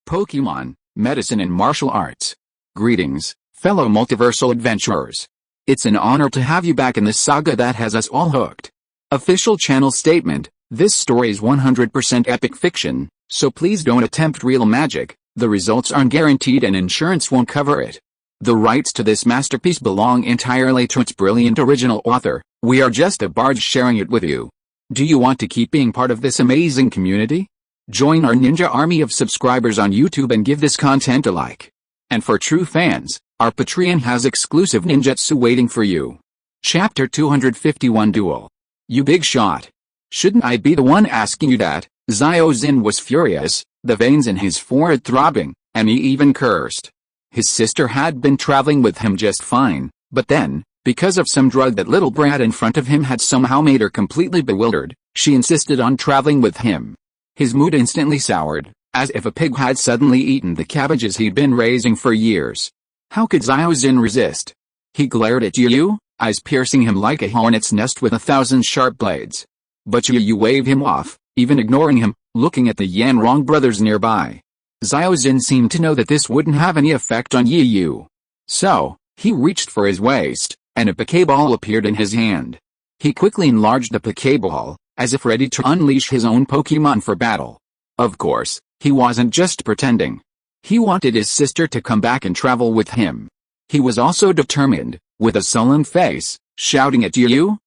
Pokémon, medicine and martial arts. Greetings, fellow multiversal adventurers. It's an honor to have you back in this saga that has us all hooked. Official channel statement: this story is 100% epic fiction, so please don't attempt real magic. The results aren't guaranteed and insurance won't cover it. The rights to this masterpiece belong entirely to its brilliant original author. We are just a barge sharing it with you. Do you want to keep being part of this amazing community? Join our ninja army of subscribers on YouTube and give this content a like. And for true fans, our Patreon has exclusive ninjutsu waiting for you. Chapter 251 Duel. You big shot. Shouldn't I be the one asking you that? Xiaozhi was furious, the veins in his forehead throbbing, and he even cursed. His sister had been traveling with him just fine, but then, because of some drug that little brat in front of him had somehow made her completely bewildered, she insisted on traveling with him. His mood instantly soured, as if a pig had suddenly eaten the cabbages he'd been raising for years. How could Xiaozhi resist? He glared at Yu, eyes piercing him like a hornet's nest with 1,000 sharp blades. But Yu waved him off, even ignoring him, looking at the Yanrong brothers nearby. Xiaozhi seemed to know that this wouldn't have any effect on Yu. So, he reached for his waist, and a Pokeball appeared in his hand. He quickly enlarged the Pokeball, as if ready to unleash his own Pokemon for battle. Of course, he wasn't just pretending. He wanted his sister to come back and travel with him. He was also determined, with a sullen face, shouting at Yu,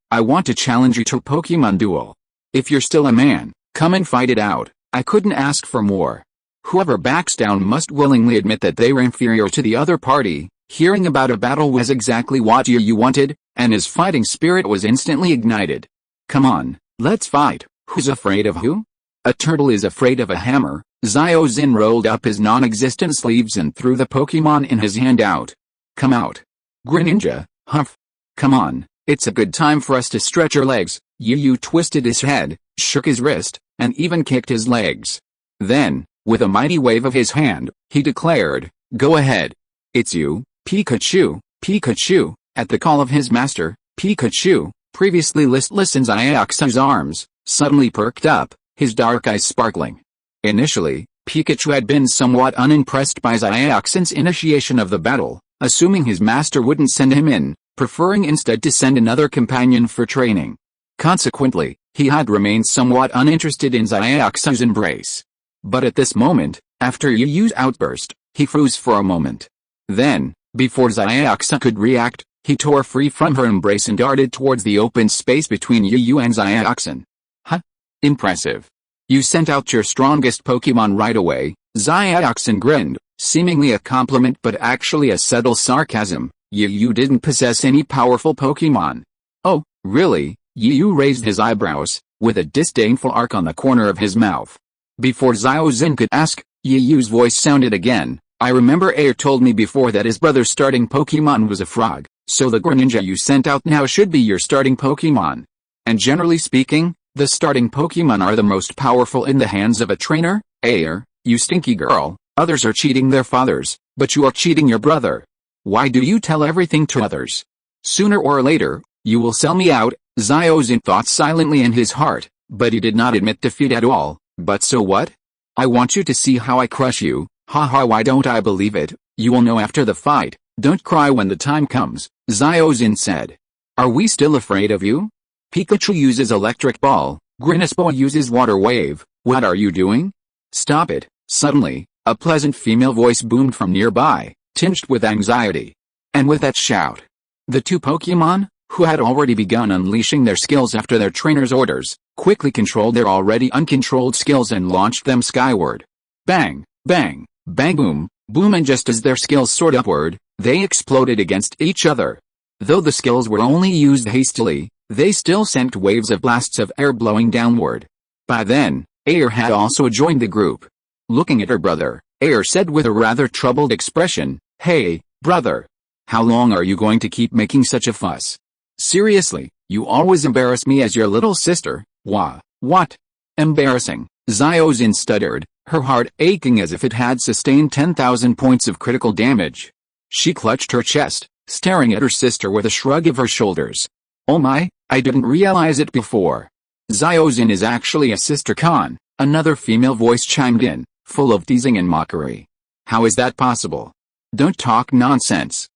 I want to challenge you to a Pokemon duel. If you're still a man, come and fight it out. I couldn't ask for more. Whoever backs down must willingly admit that they were inferior to the other party. Hearing about a battle was exactly what Yu wanted, and his fighting spirit was instantly ignited. Come on, let's fight. Who's afraid of who? A turtle is afraid of a hammer. Xiaozhi rolled up his non-existent sleeves and threw the Pokemon in his hand out. Come out. Greninja, humph. Come on, it's a good time for us to stretch our legs. Yu twisted his head, shook his wrist, and even kicked his legs. Then, with a mighty wave of his hand, he declared, go ahead. It's you, Pikachu. Pikachu. At the call of his master, Pikachu, previously listless in Xiaoxi's arms, suddenly perked up, his dark eyes sparkling. Initially, Pikachu had been somewhat unimpressed by Xiaoxi's initiation of the battle, assuming his master wouldn't send him in, preferring instead to send another companion for training. Consequently, he had remained somewhat uninterested in Xiaoxi's embrace. But at this moment, after Yu's outburst, he froze for a moment. Then, before Xiaoxi could react, he tore free from her embrace and darted towards the open space between Yu and Xiaoxi. Huh? Impressive. You sent out your strongest Pokemon right away. Xiaoxi grinned, seemingly a compliment but actually a subtle sarcasm. Yu didn't possess any powerful Pokemon. Oh, really? Yu raised his eyebrows, with a disdainful arc on the corner of his mouth. Before Xiaozhi could ask, Yu's voice sounded again. I remember Air told me before that his brother's starting Pokemon was a frog, so the Greninja you sent out now should be your starting Pokemon. And generally speaking, the starting Pokemon are the most powerful in the hands of a trainer. Air, you stinky girl, others are cheating their fathers, but you are cheating your brother. Why do you tell everything to others? Sooner or later, you will sell me out. Xiaozhi thought silently in his heart, but he did not admit defeat at all. But so what? I want you to see how I crush you. Haha, why don't I believe it? You will know after the fight. Don't cry when the time comes, Xiaozhi said. Are we still afraid of you? Pikachu uses electric ball, Grinispo uses water wave. What are you doing? Stop it. Suddenly, a pleasant female voice boomed from nearby, tinged with anxiety. And with that shout, the two Pokemon, who had already begun unleashing their skills after their trainer's orders, quickly controlled their already uncontrolled skills and launched them skyward. Bang, bang, bang, boom, boom, and just as their skills soared upward, they exploded against each other. Though the skills were only used hastily, they still sent waves of blasts of air blowing downward. By then, Air had also joined the group. Looking at her brother, Air said with a rather troubled expression, Hey, brother. How long are you going to keep making such a fuss? Seriously, you always embarrass me as your little sister. What? Embarrassing, Xiaozhi stuttered, her heart aching as if it had sustained 10,000 points of critical damage. She clutched her chest, staring at her sister with a shrug of her shoulders. Oh my, I didn't realize it before. Xiaozhi is actually a sister Khan, another female voice chimed in, full of teasing and mockery. How is that possible? Don't talk nonsense.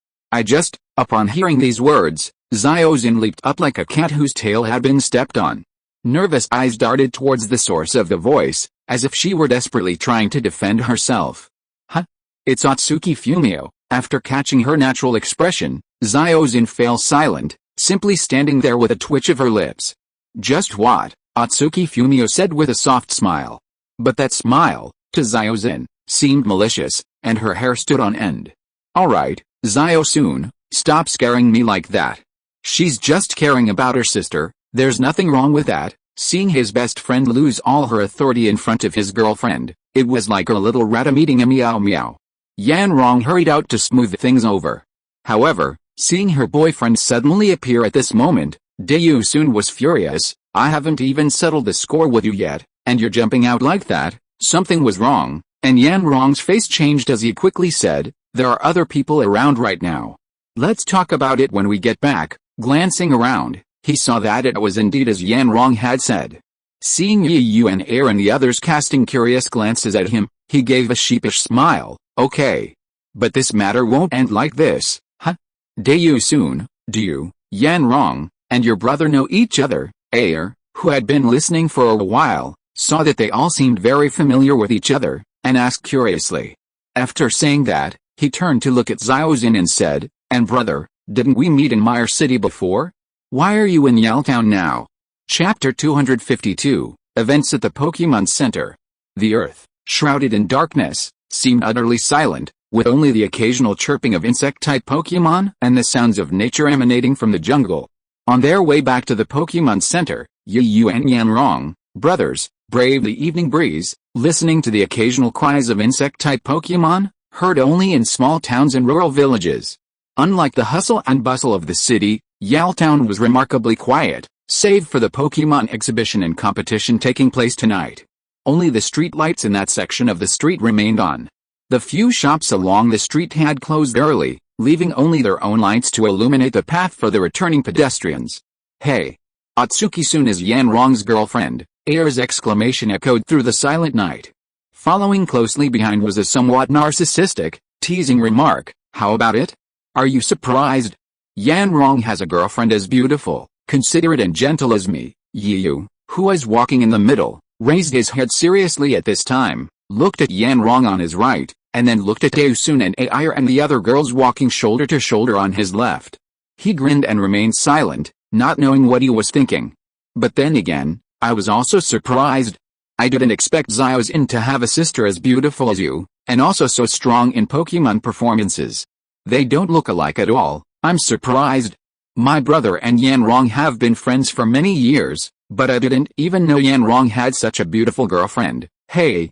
Upon hearing these words, Xiaozin leaped up like a cat whose tail had been stepped on. Nervous eyes darted towards the source of the voice, as if she were desperately trying to defend herself. Huh? It's Atsuki Fumio. After catching her natural expression, Xiaozin fell silent, simply standing there with a twitch of her lips. Just what? Atsuki Fumio said with a soft smile. But that smile, to Xiaozin, seemed malicious, and her hair stood on end. Alright, Xiaozun, stop scaring me like that. She's just caring about her sister, there's nothing wrong with that. Seeing his best friend lose all her authority in front of his girlfriend, it was like a little rat meeting a meow meow. Yanrong hurried out to smooth things over. However, seeing her boyfriend suddenly appear at this moment, Dayu soon was furious. I haven't even settled the score with you yet, and you're jumping out like that. Something was wrong, and Yanrong's face changed as he quickly said, there are other people around right now. Let's talk about it when we get back. Glancing around, he saw that it was indeed as Yanrong had said. Seeing Yu and Air and the others casting curious glances at him, he gave a sheepish smile. Okay. But this matter won't end like this, huh? Dayu soon, do you, Yanrong, and your brother know each other? Air, who had been listening for a while, saw that they all seemed very familiar with each other, and asked curiously. After saying that, he turned to look at Xiaozin and said, and brother, didn't we meet in Mire City before? Why are you in Yaletown now? Chapter 252, Events at the Pokémon Center. The earth, shrouded in darkness, seemed utterly silent, with only the occasional chirping of insect-type Pokémon and the sounds of nature emanating from the jungle. On their way back to the Pokémon Center, Yu and Yanrong, brothers, braved the evening breeze, listening to the occasional cries of insect-type Pokémon, heard only in small towns and rural villages. Unlike the hustle and bustle of the city, Yaletown was remarkably quiet, save for the Pokémon exhibition and competition taking place tonight. Only the street lights in that section of the street remained on. The few shops along the street had closed early, leaving only their own lights to illuminate the path for the returning pedestrians. Hey! Atsuki-sun is Yanrong's girlfriend, Air's exclamation echoed through the silent night. Following closely behind was a somewhat narcissistic, teasing remark, how about it? Are you surprised? Yanrong has a girlfriend as beautiful, considerate and gentle as me. Yu, who was walking in the middle, raised his head seriously at this time, looked at Yanrong on his right, and then looked at Daesun and Air and the other girls walking shoulder to shoulder on his left. He grinned and remained silent, not knowing what he was thinking. But then again, I was also surprised. I didn't expect Xiaozin to have a sister as beautiful as you, and also so strong in Pokémon performances. They don't look alike at all. I'm surprised. My brother and Yanrong have been friends for many years, but I didn't even know Yanrong had such a beautiful girlfriend. Hey,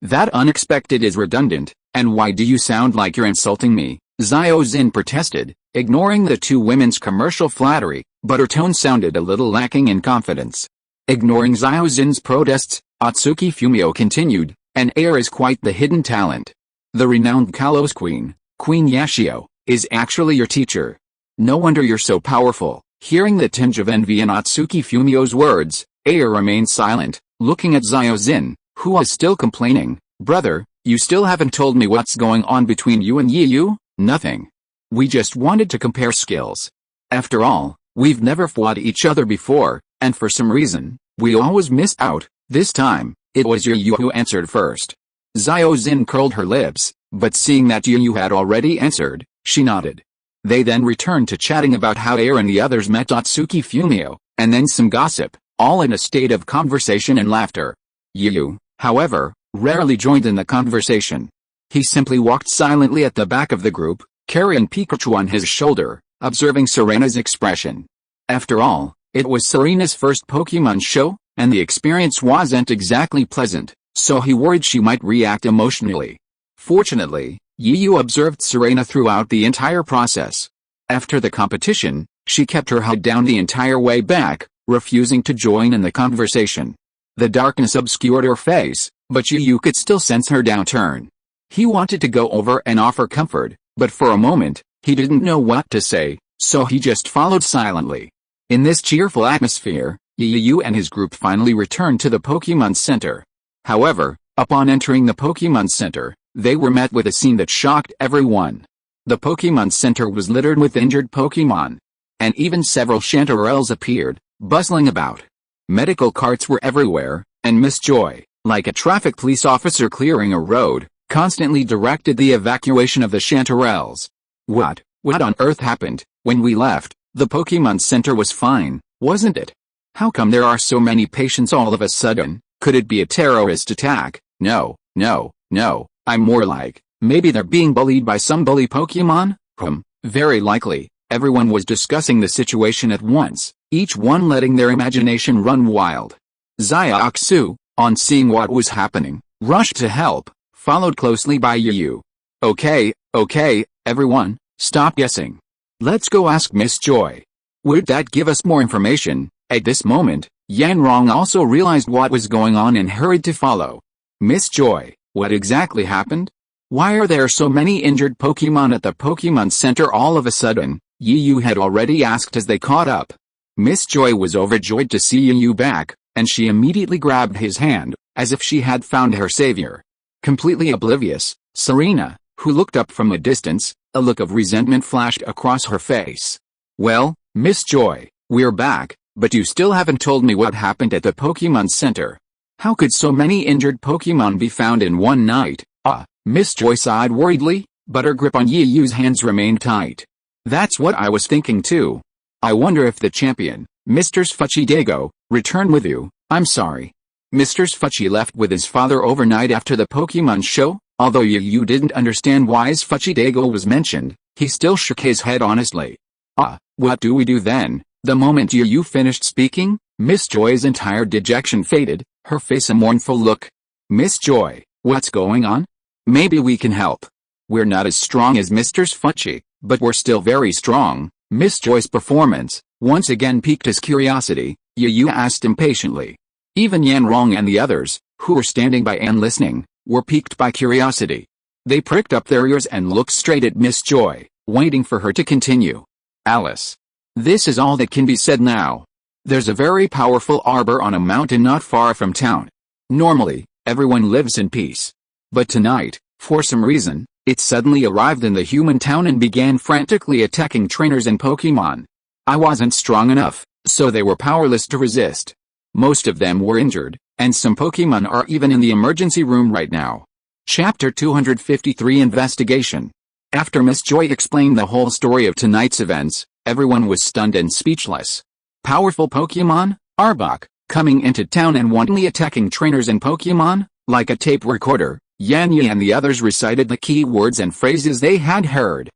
that unexpected is redundant, and why do you sound like you're insulting me? Xiaozin protested, ignoring the two women's commercial flattery, but her tone sounded a little lacking in confidence. Ignoring Xiaozin's protests, Atsuki Fumio continued, and Air is quite the hidden talent. The renowned Kalos Queen, Queen Yashio, is actually your teacher. No wonder you're so powerful. Hearing the tinge of envy in Atsuki Fumio's words, Air remained silent, looking at Xiaozin, who was still complaining. Brother, you still haven't told me what's going on between you and Yu? Nothing. We just wanted to compare skills. After all, we've never fought each other before, and for some reason, we always missed out. This time, it was Yu who answered first. Xiaozin curled her lips, but seeing that Yu had already answered, she nodded. They then returned to chatting about how Air and the others met Atsuki Fumio, and then some gossip, all in a state of conversation and laughter. Yu, however, rarely joined in the conversation. He simply walked silently at the back of the group, carrying Pikachu on his shoulder, observing Serena's expression. After all, it was Serena's first Pokémon show, and the experience wasn't exactly pleasant, so he worried she might react emotionally. Fortunately, Yu observed Serena throughout the entire process. After the competition, she kept her head down the entire way back, refusing to join in the conversation. The darkness obscured her face, but Yu could still sense her downturn. He wanted to go over and offer comfort, but for a moment, he didn't know what to say, so he just followed silently. In this cheerful atmosphere, Yu and his group finally returned to the Pokémon Center. However, Upon entering the Pokémon Center, they were met with a scene that shocked everyone. The Pokémon Center was littered with injured Pokémon. And even several chanterelles appeared, bustling about. Medical carts were everywhere, and Miss Joy, like a traffic police officer clearing a road, constantly directed the evacuation of the chanterelles. What on earth happened? When we left, the Pokémon Center was fine, wasn't it? How come there are so many patients all of a sudden? Could it be a terrorist attack? No, I'm more like, maybe they're being bullied by some bully Pokémon? Very likely. Everyone was discussing the situation at once, each one letting their imagination run wild. Xiaoxu, on seeing what was happening, rushed to help, followed closely by Yu. Okay, everyone, stop guessing. Let's go ask Miss Joy. Would that give us more information? At this moment, Yanrong also realized what was going on and hurried to follow. Miss Joy, what exactly happened? Why are there so many injured Pokémon at the Pokémon Center all of a sudden? Yu had already asked as they caught up. Miss Joy was overjoyed to see Yu back, and she immediately grabbed his hand, as if she had found her savior. Completely oblivious, Serena, who looked up from a distance, a look of resentment flashed across her face. Well, Miss Joy, we're back, but you still haven't told me what happened at the Pokémon Center. How could so many injured Pokémon be found in one night? Miss Joy sighed worriedly, but her grip on Yu's hands remained tight. That's what I was thinking too. I wonder if the champion, Mr. Sfuchidago, returned with you. I'm sorry. Mr. Sfuchi left with his father overnight after the Pokémon show. Although Yu didn't understand why Sfuchidago was mentioned, he still shook his head honestly. What do we do then? The moment Yu finished speaking, Miss Joy's entire dejection faded, her face a mournful look. Miss Joy, what's going on? Maybe we can help. We're not as strong as Mr. Sfuchi, but we're still very strong. Miss Joy's performance once again piqued his curiosity. Yu asked impatiently. Even Yanrong and the others, who were standing by and listening, were piqued by curiosity. They pricked up their ears and looked straight at Miss Joy, waiting for her to continue. Alice. This is all that can be said now. There's a very powerful arbor on a mountain not far from town. Normally, everyone lives in peace. But tonight, for some reason, it suddenly arrived in the human town and began frantically attacking trainers and Pokémon. I wasn't strong enough, so they were powerless to resist. Most of them were injured, and some Pokémon are even in the emergency room right now. Chapter 253 Investigation. After Miss Joy explained the whole story of tonight's events, everyone was stunned and speechless. Powerful Pokémon, Arbok, coming into town and wantonly attacking trainers and Pokémon, like a tape recorder. Yanyi and the others recited the key words and phrases they had heard.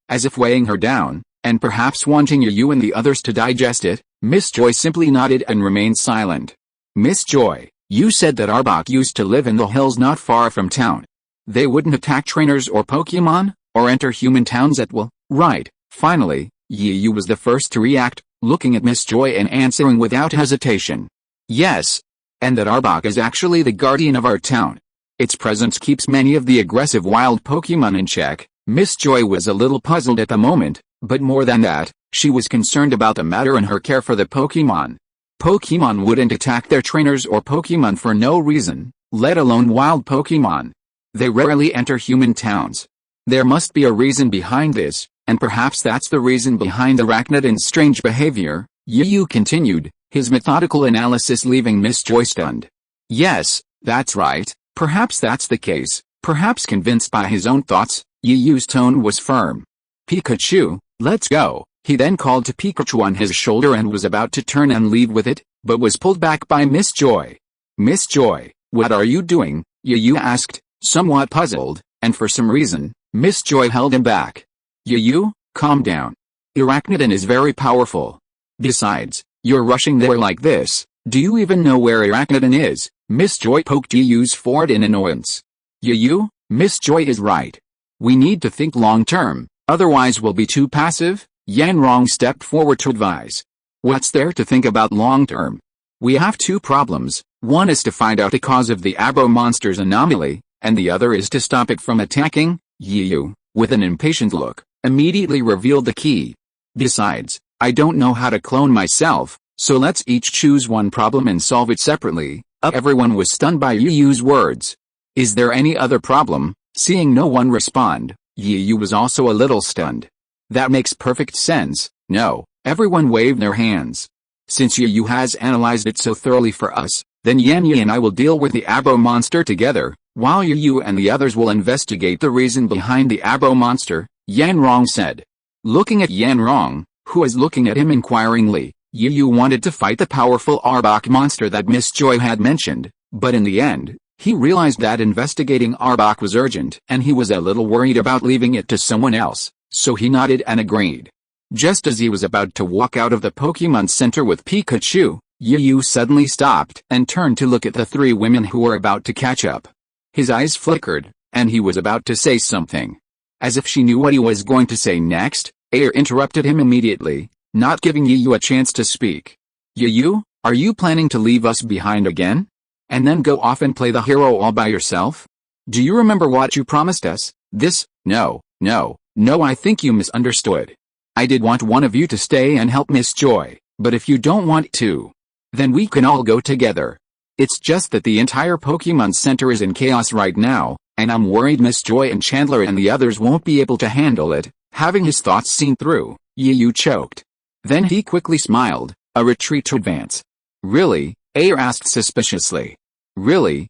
As if weighing her down, and perhaps wanting Yu and the others to digest it, Miss Joy simply nodded and remained silent. Miss Joy, you said that Arbok used to live in the hills not far from town. They wouldn't attack trainers or Pokémon, or enter human towns at will, right? Finally, Yu was the first to react, looking at Miss Joy and answering without hesitation. Yes. And that Arbok is actually the guardian of our town. Its presence keeps many of the aggressive wild Pokémon in check. Miss Joy was a little puzzled at the moment, but more than that, she was concerned about the matter and her care for the Pokémon. Pokémon wouldn't attack their trainers or Pokémon for no reason, let alone wild Pokémon. They rarely enter human towns. There must be a reason behind this, and perhaps that's the reason behind Arachnidon's strange behavior, Yu continued, his methodical analysis leaving Miss Joy stunned. Yes, that's right, perhaps that's the case. Perhaps convinced by his own thoughts, Yu's tone was firm. Pikachu, let's go. He then called to Pikachu on his shoulder and was about to turn and leave with it, but was pulled back by Miss Joy. Miss Joy, what are you doing? Yu asked, somewhat puzzled, and for some reason, Miss Joy held him back. Yu, calm down. Arachnidon is very powerful. Besides, you're rushing there like this. Do you even know where Arachnidon is? Miss Joy poked Yu's forehead in annoyance. Yu, Miss Joy is right. We need to think long-term, otherwise we'll be too passive. Yanrong stepped forward to advise. What's there to think about long-term? We have two problems. One is to find out the cause of the Abo monster's anomaly, and the other is to stop it from attacking. Yu, with an impatient look, immediately revealed the key. Besides, I don't know how to clone myself, so let's each choose one problem and solve it separately. Everyone was stunned by Yu's words. Is there any other problem? Seeing no one respond, Yu was also a little stunned. That makes perfect sense. No, everyone waved their hands. Since Yu has analyzed it so thoroughly for us, then Yanyi and I will deal with the Abo monster together, while Yu and the others will investigate the reason behind the Abo monster, Yanrong said. Looking at Yanrong, who was looking at him inquiringly, Yu wanted to fight the powerful Arbok monster that Miss Joy had mentioned, but in the end, he realized that investigating Arbok was urgent and he was a little worried about leaving it to someone else, so he nodded and agreed. Just as he was about to walk out of the Pokémon Center with Pikachu, Yu suddenly stopped and turned to look at the three women who were about to catch up. His eyes flickered, and he was about to say something. As if she knew what he was going to say next, Air interrupted him immediately, not giving Yu a chance to speak. Yu, are you planning to leave us behind again? And then go off and play the hero all by yourself? Do you remember what you promised us? No, I think you misunderstood. I did want one of you to stay and help Miss Joy, but if you don't want to, then we can all go together. It's just that the entire Pokémon Center is in chaos right now, and I'm worried Miss Joy and Chandler and the others won't be able to handle it. Having his thoughts seen through, Yu choked. Then he quickly smiled, a retreat to advance. Really? Air asked suspiciously. Really?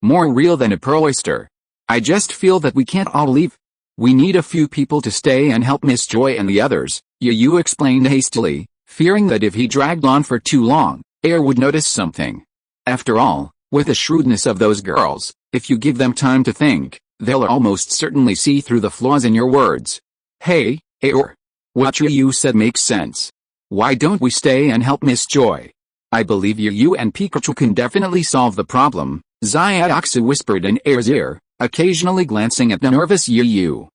More real than a pearl oyster. I just feel that we can't all leave. We need a few people to stay and help Miss Joy and the others, Yu explained hastily, fearing that if he dragged on for too long, Air would notice something. After all, with the shrewdness of those girls, if you give them time to think, they'll almost certainly see through the flaws in your words. Hey, Air. What Yu said makes sense. Why don't we stay and help Miss Joy? I believe Yu and Pikachu can definitely solve the problem, Xiaoxu whispered in Air's ear, occasionally glancing at the nervous Yu.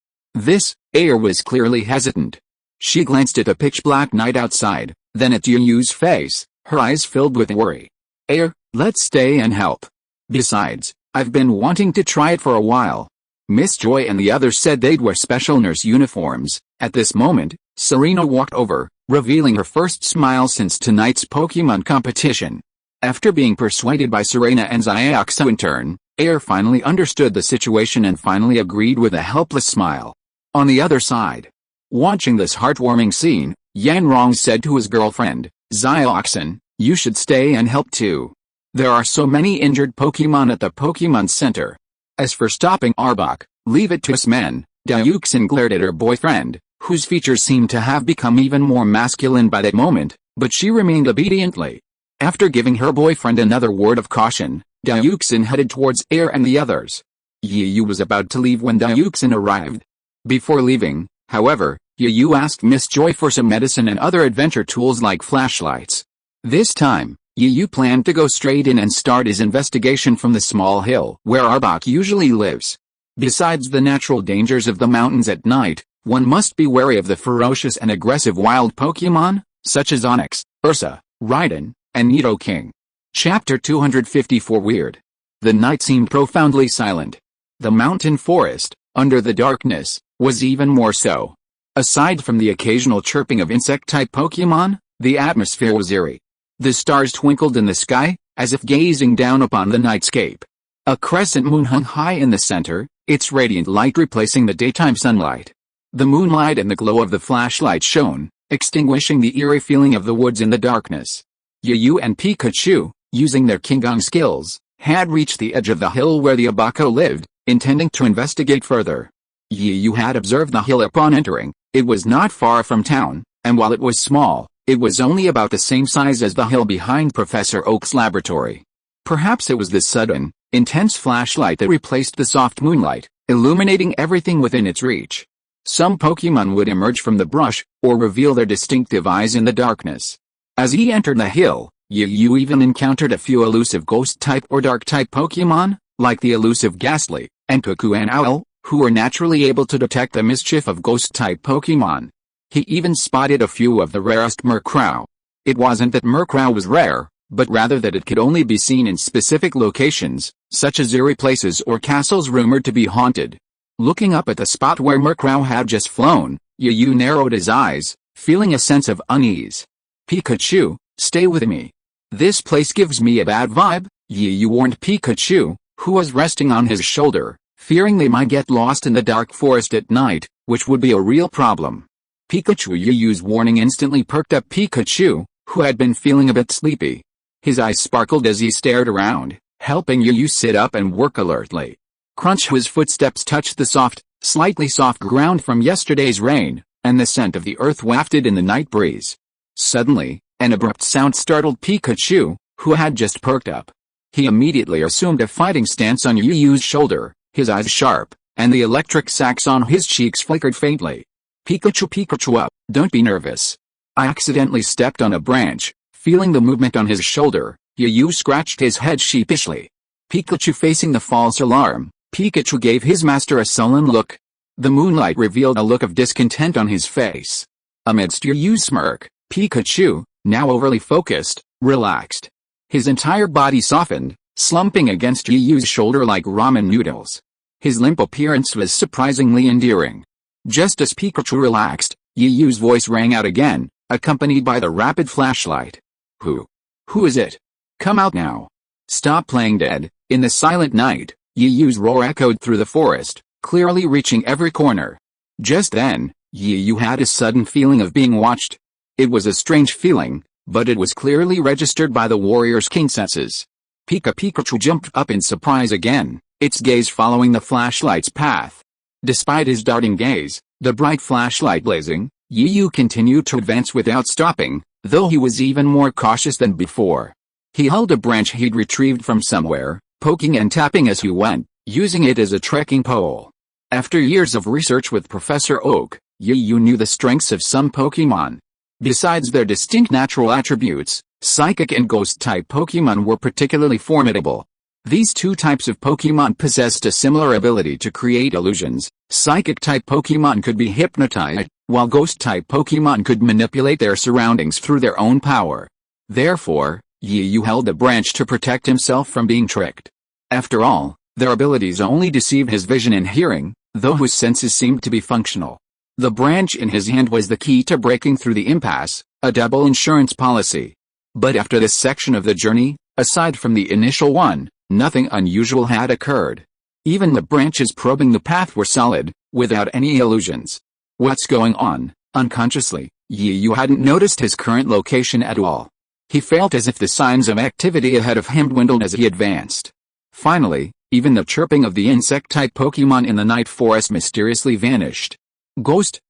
Air was clearly hesitant. She glanced at the pitch-black night outside, then at Yu's face, her eyes filled with worry. Air, let's stay and help. Besides, I've been wanting to try it for a while. Miss Joy and the others said they'd wear special nurse uniforms. At this moment, Serena walked over, revealing her first smile since tonight's Pokémon competition. After being persuaded by Serena and Xiaoxu in turn, Air finally understood the situation and finally agreed with a helpless smile. On the other side, watching this heartwarming scene, Yanrong said to his girlfriend, Xiaoxu, you should stay and help too. There are so many injured Pokémon at the Pokémon Center. As for stopping Arbok, leave it to us men. Xiaoxu glared at her boyfriend, whose features seemed to have become even more masculine by that moment, but she remained obediently. After giving her boyfriend another word of caution, Xiaoxu headed towards Air and the others. Yu was about to leave when Xiaoxu arrived. Before leaving, however, Yu asked Miss Joy for some medicine and other adventure tools like flashlights. This time, Yu planned to go straight in and start his investigation from the small hill where Arbok usually lives. Besides the natural dangers of the mountains at night, one must be wary of the ferocious and aggressive wild Pokémon, such as Onix, Ursa, Raiden, and Nidoking. Chapter 254 Weird. The night seemed profoundly silent. The mountain forest, under the darkness, was even more so. Aside from the occasional chirping of insect-type Pokémon, the atmosphere was eerie. The stars twinkled in the sky, as if gazing down upon the nightscape. A crescent moon hung high in the center, its radiant light replacing the daytime sunlight. The moonlight and the glow of the flashlight shone, extinguishing the eerie feeling of the woods in the darkness. Yu and Pikachu, using their Kingong skills, had reached the edge of the hill where the Abako lived, intending to investigate further. Yu had observed the hill upon entering. It was not far from town, and while it was small, it was only about the same size as the hill behind Professor Oak's laboratory. Perhaps it was the sudden, intense flashlight that replaced the soft moonlight, illuminating everything within its reach. Some Pokémon would emerge from the brush, or reveal their distinctive eyes in the darkness. As he entered the hill, Yu even encountered a few elusive ghost-type or dark-type Pokémon, like the elusive Ghastly, and Cuckoo and Owl, who were naturally able to detect the mischief of ghost-type Pokémon. He even spotted a few of the rarest Murkrow. It wasn't that Murkrow was rare, but rather that it could only be seen in specific locations, such as eerie places or castles rumored to be haunted. Looking up at the spot where Murkrow had just flown, Yu narrowed his eyes, feeling a sense of unease. Pikachu, stay with me. This place gives me a bad vibe, Yu warned Pikachu, who was resting on his shoulder, fearing they might get lost in the dark forest at night, which would be a real problem. Yu's warning instantly perked up Pikachu, who had been feeling a bit sleepy. His eyes sparkled as he stared around, helping Yu sit up and work alertly. Crunch! His footsteps touched the slightly soft ground from yesterday's rain, and the scent of the earth wafted in the night breeze. Suddenly, an abrupt sound startled Pikachu, who had just perked up. He immediately assumed a fighting stance on Yu's shoulder, his eyes sharp, and the electric sacs on his cheeks flickered faintly. Pikachu up, don't be nervous. I accidentally stepped on a branch. Feeling the movement on his shoulder, Yu scratched his head sheepishly. Pikachu facing the false alarm, Pikachu gave his master a sullen look. The moonlight revealed a look of discontent on his face. Amidst Yu's smirk, Pikachu, now overly focused, relaxed. His entire body softened, slumping against Yu's shoulder like ramen noodles. His limp appearance was surprisingly endearing. Just as Pikachu relaxed, Yu's voice rang out again, accompanied by the rapid flashlight. Who is it? Come out now. Stop playing dead. In the silent night, Yu's roar echoed through the forest, clearly reaching every corner. Just then, Yu had a sudden feeling of being watched. It was a strange feeling, but it was clearly registered by the warrior's keen senses. Pikachu jumped up in surprise again, its gaze following the flashlight's path. Despite his darting gaze, the bright flashlight blazing, Yu continued to advance without stopping, though he was even more cautious than before. He held a branch he'd retrieved from somewhere, poking and tapping as he went, using it as a trekking pole. After years of research with Professor Oak, Yu knew the strengths of some Pokémon. Besides their distinct natural attributes, Psychic and Ghost-type Pokémon were particularly formidable. These two types of Pokémon possessed a similar ability to create illusions. Psychic-type Pokémon could be hypnotized, while Ghost-type Pokémon could manipulate their surroundings through their own power. Therefore, Yu held a branch to protect himself from being tricked. After all, their abilities only deceived his vision and hearing, though his senses seemed to be functional. The branch in his hand was the key to breaking through the impasse, a double insurance policy. But after this section of the journey, aside from the initial one, nothing unusual had occurred. Even the branches probing the path were solid, without any illusions. What's going on? Unconsciously, Yu hadn't noticed his current location at all. He felt as if the signs of activity ahead of him dwindled as he advanced. Finally, even the chirping of the insect-type Pokémon in the night forest mysteriously vanished. Ghost!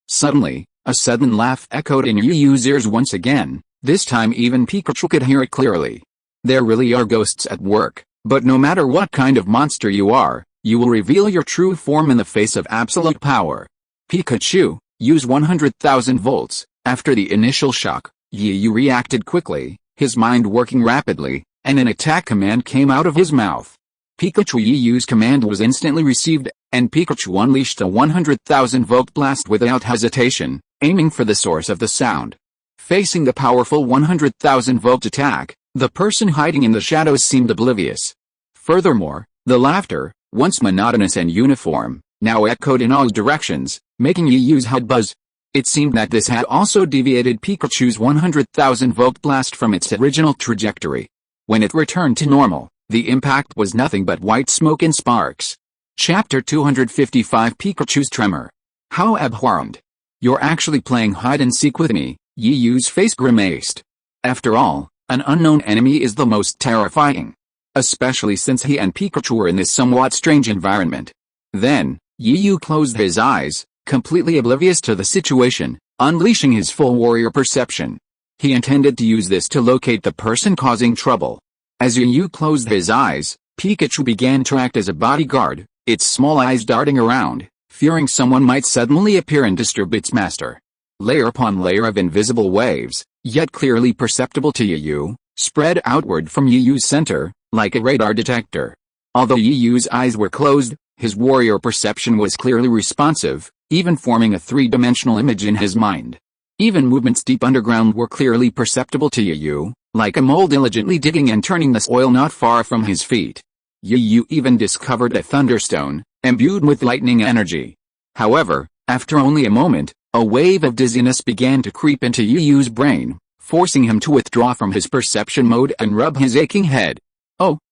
Suddenly, a sudden laugh echoed in Yu's ears once again, this time even Pikachu could hear it clearly. There really are ghosts at work, but no matter what kind of monster you are, you will reveal your true form in the face of absolute power. Pikachu, use 100,000 volts. After the initial shock, Yu reacted quickly, his mind working rapidly, and an attack command came out of his mouth. Yu's command was instantly received, and Pikachu unleashed a 100,000 volt blast without hesitation, aiming for the source of the sound. Facing the powerful 100,000 volt attack, the person hiding in the shadows seemed oblivious. Furthermore, the laughter, once monotonous and uniform, now echoed in all directions, making Yu's head buzz. It seemed that this had also deviated Pikachu's 100,000 volt blast from its original trajectory. When it returned to normal, the impact was nothing but white smoke and sparks. Chapter 255 Pikachu's Tremor. How abhorrent. You're actually playing hide-and-seek with me, Yu's face grimaced. After all, an unknown enemy is the most terrifying. Especially since he and Pikachu were in this somewhat strange environment. Then, Yu closed his eyes, completely oblivious to the situation, unleashing his full warrior perception. He intended to use this to locate the person causing trouble. As Yu closed his eyes, Pikachu began to act as a bodyguard, its small eyes darting around, fearing someone might suddenly appear and disturb its master. Layer upon layer of invisible waves, yet clearly perceptible to Yu, spread outward from Yu's center, like a radar detector. Although Yu's eyes were closed, his warrior perception was clearly responsive, even forming a three-dimensional image in his mind. Even movements deep underground were clearly perceptible to Yu, like a mole diligently digging and turning the soil not far from his feet. Yu even discovered a thunderstone, imbued with lightning energy. However, after only a moment, a wave of dizziness began to creep into Yu's brain, forcing him to withdraw from his perception mode and rub his aching head.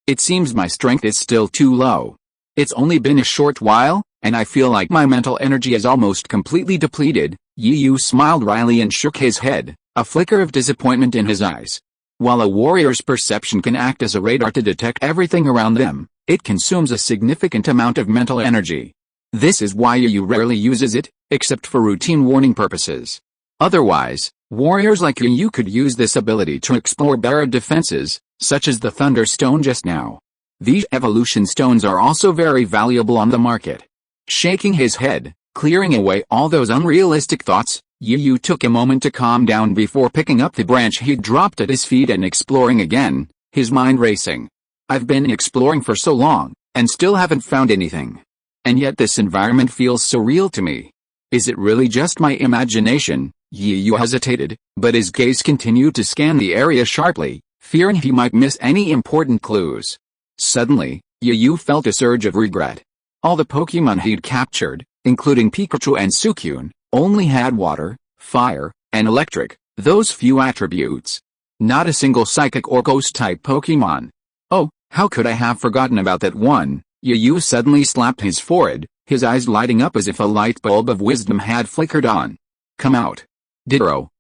It seems my strength is still too low. It's only been a short while, and I feel like my mental energy is almost completely depleted." Yu smiled wryly and shook his head, a flicker of disappointment in his eyes. While a warrior's perception can act as a radar to detect everything around them, it consumes a significant amount of mental energy. This is why Yu rarely uses it, except for routine warning purposes. Otherwise, warriors like Yu could use this ability to explore better defenses, such as the Thunder Stone just now. These evolution stones are also very valuable on the market. Shaking his head, clearing away all those unrealistic thoughts, Yu took a moment to calm down before picking up the branch he'd dropped at his feet and exploring again, his mind racing. "I've been exploring for so long, and still haven't found anything. And yet this environment feels so real to me. Is it really just my imagination?" Yu hesitated, but his gaze continued to scan the area sharply, fearing he might miss any important clues. Suddenly, Yu felt a surge of regret. All the Pokemon he'd captured, including Pikachu and Suicune, only had water, fire, and electric, those few attributes. Not a single psychic or ghost-type Pokemon. Oh, how could I have forgotten about that one? Yu suddenly slapped his forehead, his eyes lighting up as if a light bulb of wisdom had flickered on. "Come out." Ditto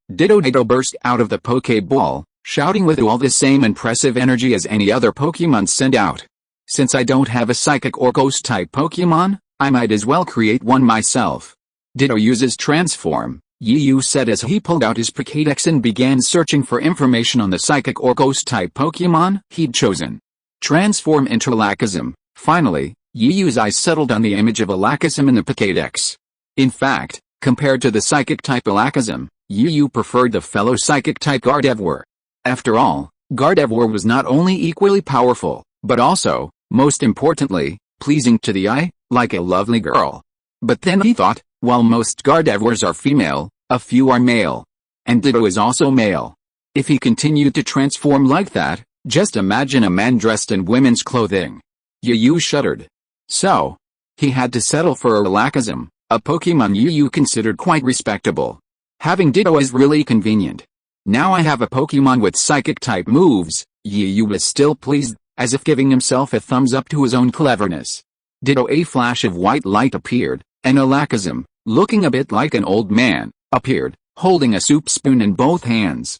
burst out of the Pokeball, shouting with all the same impressive energy as any other Pokemon send out. "Since I don't have a psychic or ghost-type Pokemon, I might as well create one myself." Ditto uses transform, Yu said as he pulled out his Pokédex and began searching for information on the psychic or ghost-type Pokemon he'd chosen. Transform into Alakazam. Finally, Yu's eyes settled on the image of Alakazam in the Pokédex. In fact, compared to the psychic-type Alakazam, Yu preferred the fellow psychic-type Gardevoir. After all, Gardevoir was not only equally powerful, but also, most importantly, pleasing to the eye, like a lovely girl. But then he thought, while most Gardevoirs are female, a few are male. And Ditto is also male. If he continued to transform like that, just imagine a man dressed in women's clothing. Yu shuddered. So, he had to settle for Alakazam, a Pokemon Yu considered quite respectable. Having Ditto is really convenient. Now I have a Pokemon with psychic-type moves. Yu was still pleased, as if giving himself a thumbs up to his own cleverness. Ditto. A flash of white light appeared, and Alakazam, looking a bit like an old man, appeared, holding a soup spoon in both hands.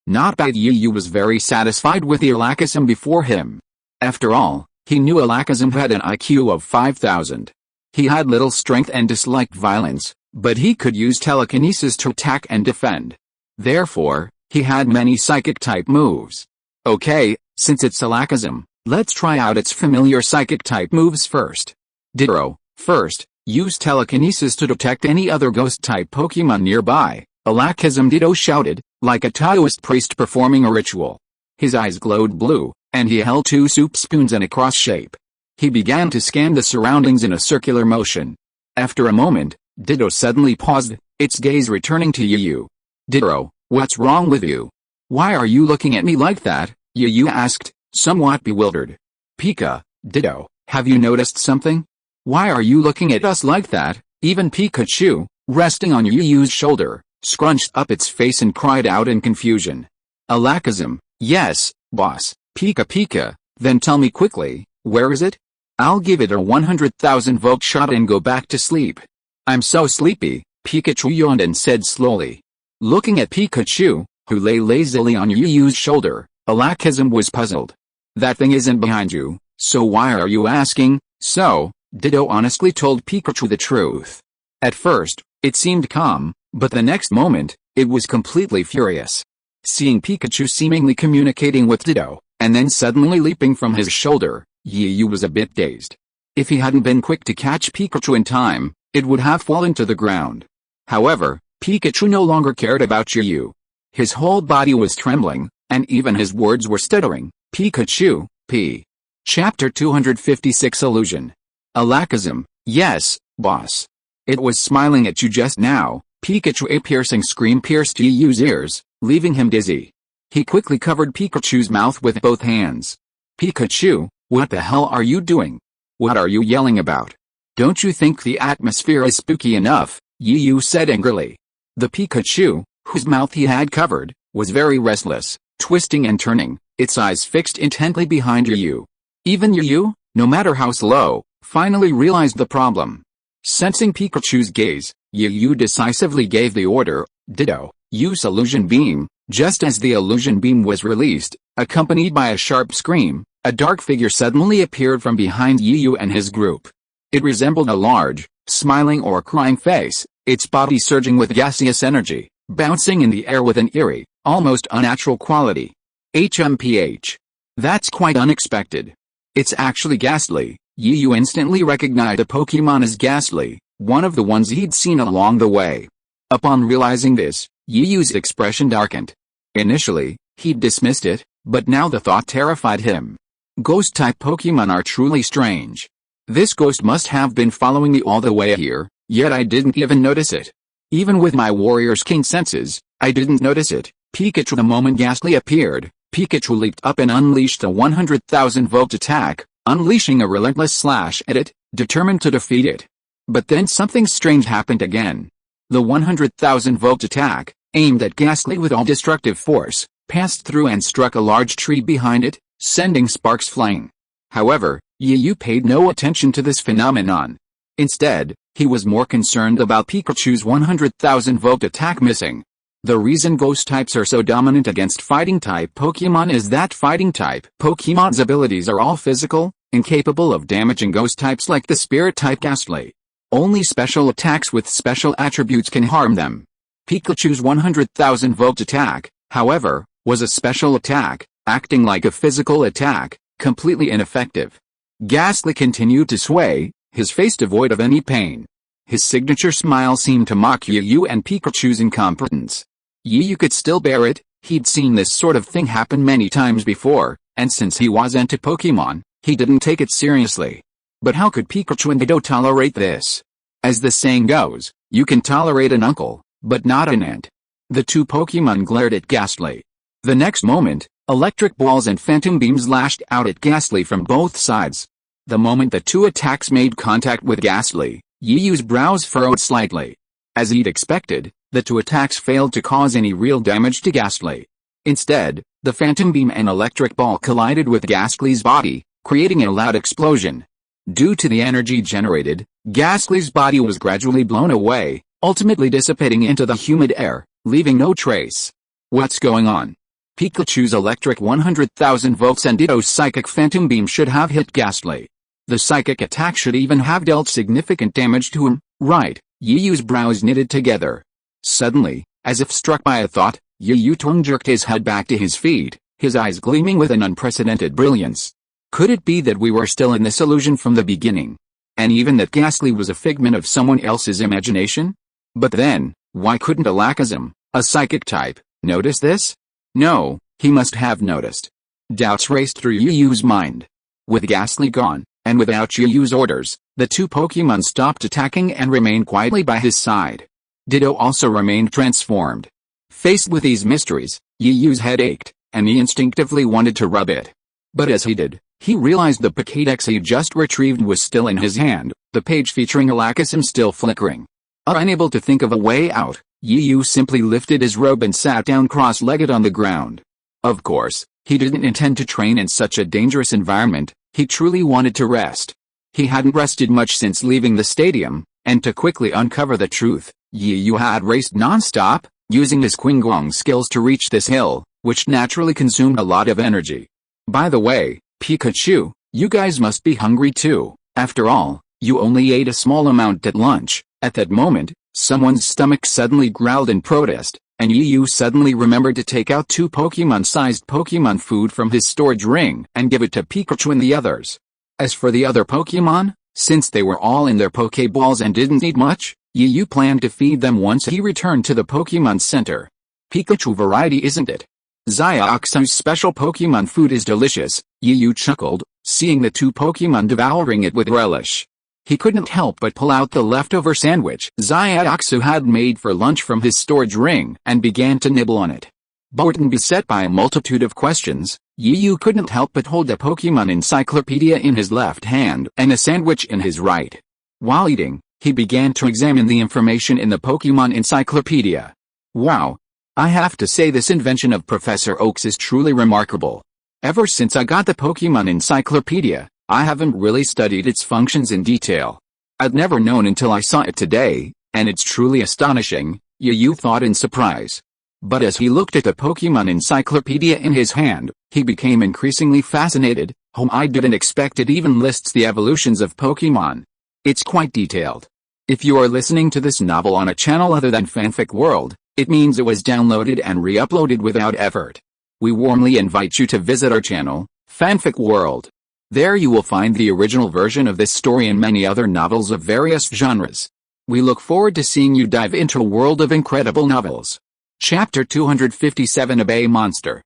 Not bad. Yu was very satisfied with the Alakazam before him. After all, he knew Alakazam had an IQ of 5,000. He had little strength and disliked violence, but he could use telekinesis to attack and defend. Therefore, he had many psychic-type moves. Okay, since it's Alakazam, let's try out its familiar psychic-type moves first. Ditto. First, use telekinesis to detect any other ghost-type Pokemon nearby. Alakazam. Ditto shouted, like a Taoist priest performing a ritual. His eyes glowed blue, and he held two soup spoons in a cross shape. He began to scan the surroundings in a circular motion. After a moment, Ditto suddenly paused, its gaze returning to Yu. Ditto, what's wrong with you? Why are you looking at me like that? Yu asked, somewhat bewildered. Pika, Ditto, have you noticed something? Why are you looking at us like that? Even Pikachu, resting on Yu's shoulder, scrunched up its face and cried out in confusion. Alakazam, yes, boss. Pika, then tell me quickly, where is it? I'll give it a 100,000 volt shot and go back to sleep. I'm so sleepy, Pikachu yawned and said slowly. Looking at Pikachu, who lay lazily on Yu's shoulder, Alakazam was puzzled. That thing isn't behind you, so why are you asking? So, Ditto honestly told Pikachu the truth. At first, it seemed calm, but the next moment, it was completely furious. Seeing Pikachu seemingly communicating with Ditto, and then suddenly leaping from his shoulder, Yu was a bit dazed. If he hadn't been quick to catch Pikachu in time, it would have fallen to the ground. However, Pikachu no longer cared about Yu. His whole body was trembling, and even his words were stuttering. Pikachu, P. Chapter 256 Illusion. Alakazam, yes, boss. It was smiling at you just now. Pikachu. A piercing scream pierced Yu's ears, leaving him dizzy. He quickly covered Pikachu's mouth with both hands. Pikachu, what the hell are you doing? What are you yelling about? Don't you think the atmosphere is spooky enough? Yu said angrily. The Pikachu, whose mouth he had covered, was very restless, twisting and turning, its eyes fixed intently behind Yu. Even Yu, no matter how slow, finally realized the problem. Sensing Pikachu's gaze, Yu decisively gave the order, "Ditto, use illusion beam." Just as the illusion beam was released, accompanied by a sharp scream, a dark figure suddenly appeared from behind Yu and his group. It resembled a large, smiling or crying face, its body surging with gaseous energy, bouncing in the air with an eerie, almost unnatural quality. HMPH. That's quite unexpected. It's actually Ghastly. Yu instantly recognized the Pokémon as Ghastly, one of the ones he'd seen along the way. Upon realizing this, Yu's expression darkened. Initially, he'd dismissed it, but now the thought terrified him. Ghost-type Pokémon are truly strange. This ghost must have been following me all the way here, yet I didn't even notice it. Even with my warrior's keen senses, I didn't notice it. Pikachu. The moment Ghastly appeared, Pikachu leaped up and unleashed a 100,000-volt attack, unleashing a relentless slash at it, determined to defeat it. But then something strange happened again. The 100,000-volt attack, aimed at Ghastly with all destructive force, passed through and struck a large tree behind it, sending sparks flying. However, Yu paid no attention to this phenomenon. Instead, he was more concerned about Pikachu's 100,000-volt attack missing. The reason ghost types are so dominant against fighting-type Pokémon is that fighting-type Pokémon's abilities are all physical, incapable of damaging ghost types like the spirit-type Ghastly. Only special attacks with special attributes can harm them. Pikachu's 100,000-volt attack, however, was a special attack, acting like a physical attack, completely ineffective. Ghastly continued to sway, his face devoid of any pain. His signature smile seemed to mock Yu and Pikachu's incompetence. Yu could still bear it, he'd seen this sort of thing happen many times before, and since he wasn't a Pokémon, he didn't take it seriously. But how could Pikachu and Ditto tolerate this? As the saying goes, you can tolerate an uncle, but not an aunt. The two Pokémon glared at Ghastly. The next moment, electric balls and phantom beams lashed out at Ghastly from both sides. The moment the two attacks made contact with Ghastly, Yu's brows furrowed slightly. As he'd expected, the two attacks failed to cause any real damage to Ghastly. Instead, the phantom beam and electric ball collided with Ghastly's body, creating a loud explosion. Due to the energy generated, Ghastly's body was gradually blown away, ultimately dissipating into the humid air, leaving no trace. What's going on? Pikachu's electric 100,000 volts and Ditto's psychic phantom beam should have hit Ghastly. The psychic attack should even have dealt significant damage to him, right? Yu's brows knitted together. Suddenly, as if struck by a thought, Yu Tung jerked his head back to his feet, his eyes gleaming with an unprecedented brilliance. Could it be that we were still in this illusion from the beginning? And even that Ghastly was a figment of someone else's imagination? But then, why couldn't Alakazam, a psychic type, notice this? No, he must have noticed. Doubts raced through Yu's mind. With Ghastly gone, and without Yu's orders, the two Pokémon stopped attacking and remained quietly by his side. Ditto also remained transformed. Faced with these mysteries, Yu's head ached, and he instinctively wanted to rub it. But as he did, he realized the Pokédex he just retrieved was still in his hand, the page featuring Alakazam still flickering. Unable to think of a way out, Yu simply lifted his robe and sat down cross-legged on the ground. Of course, he didn't intend to train in such a dangerous environment, he truly wanted to rest. He hadn't rested much since leaving the stadium, and to quickly uncover the truth, Yu had raced non-stop, using his Qinggong skills to reach this hill, which naturally consumed a lot of energy. By the way, Pikachu, you guys must be hungry too. After all, you only ate a small amount at lunch. At that moment, someone's stomach suddenly growled in protest, and Yu suddenly remembered to take out two Pokemon-sized Pokemon food from his storage ring and give it to Pikachu and the others. As for the other Pokemon, since they were all in their Pokeballs and didn't eat much, Yu planned to feed them once he returned to the Pokemon Center. Pikachu variety, isn't it? Xiaoxi's special Pokemon food is delicious, Yu chuckled, seeing the two Pokemon devouring it with relish. He couldn't help but pull out the leftover sandwich Xiaoxi had made for lunch from his storage ring and began to nibble on it. Bored and beset by a multitude of questions, Yu couldn't help but hold a Pokemon encyclopedia in his left hand and a sandwich in his right. While eating, he began to examine the information in the Pokemon encyclopedia. Wow! I have to say this invention of Professor Oak's is truly remarkable. Ever since I got the Pokemon Encyclopedia, I haven't really studied its functions in detail. I'd never known until I saw it today, and it's truly astonishing, Yu thought in surprise. But as he looked at the Pokemon Encyclopedia in his hand, he became increasingly fascinated. I didn't expect it even lists the evolutions of Pokemon. It's quite detailed. If you are listening to this novel on a channel other than Fanfic World, it means it was downloaded and re-uploaded without effort. We warmly invite you to visit our channel, Fanfic World. There you will find the original version of this story and many other novels of various genres. We look forward to seeing you dive into a world of incredible novels. Chapter 257 of A Monster.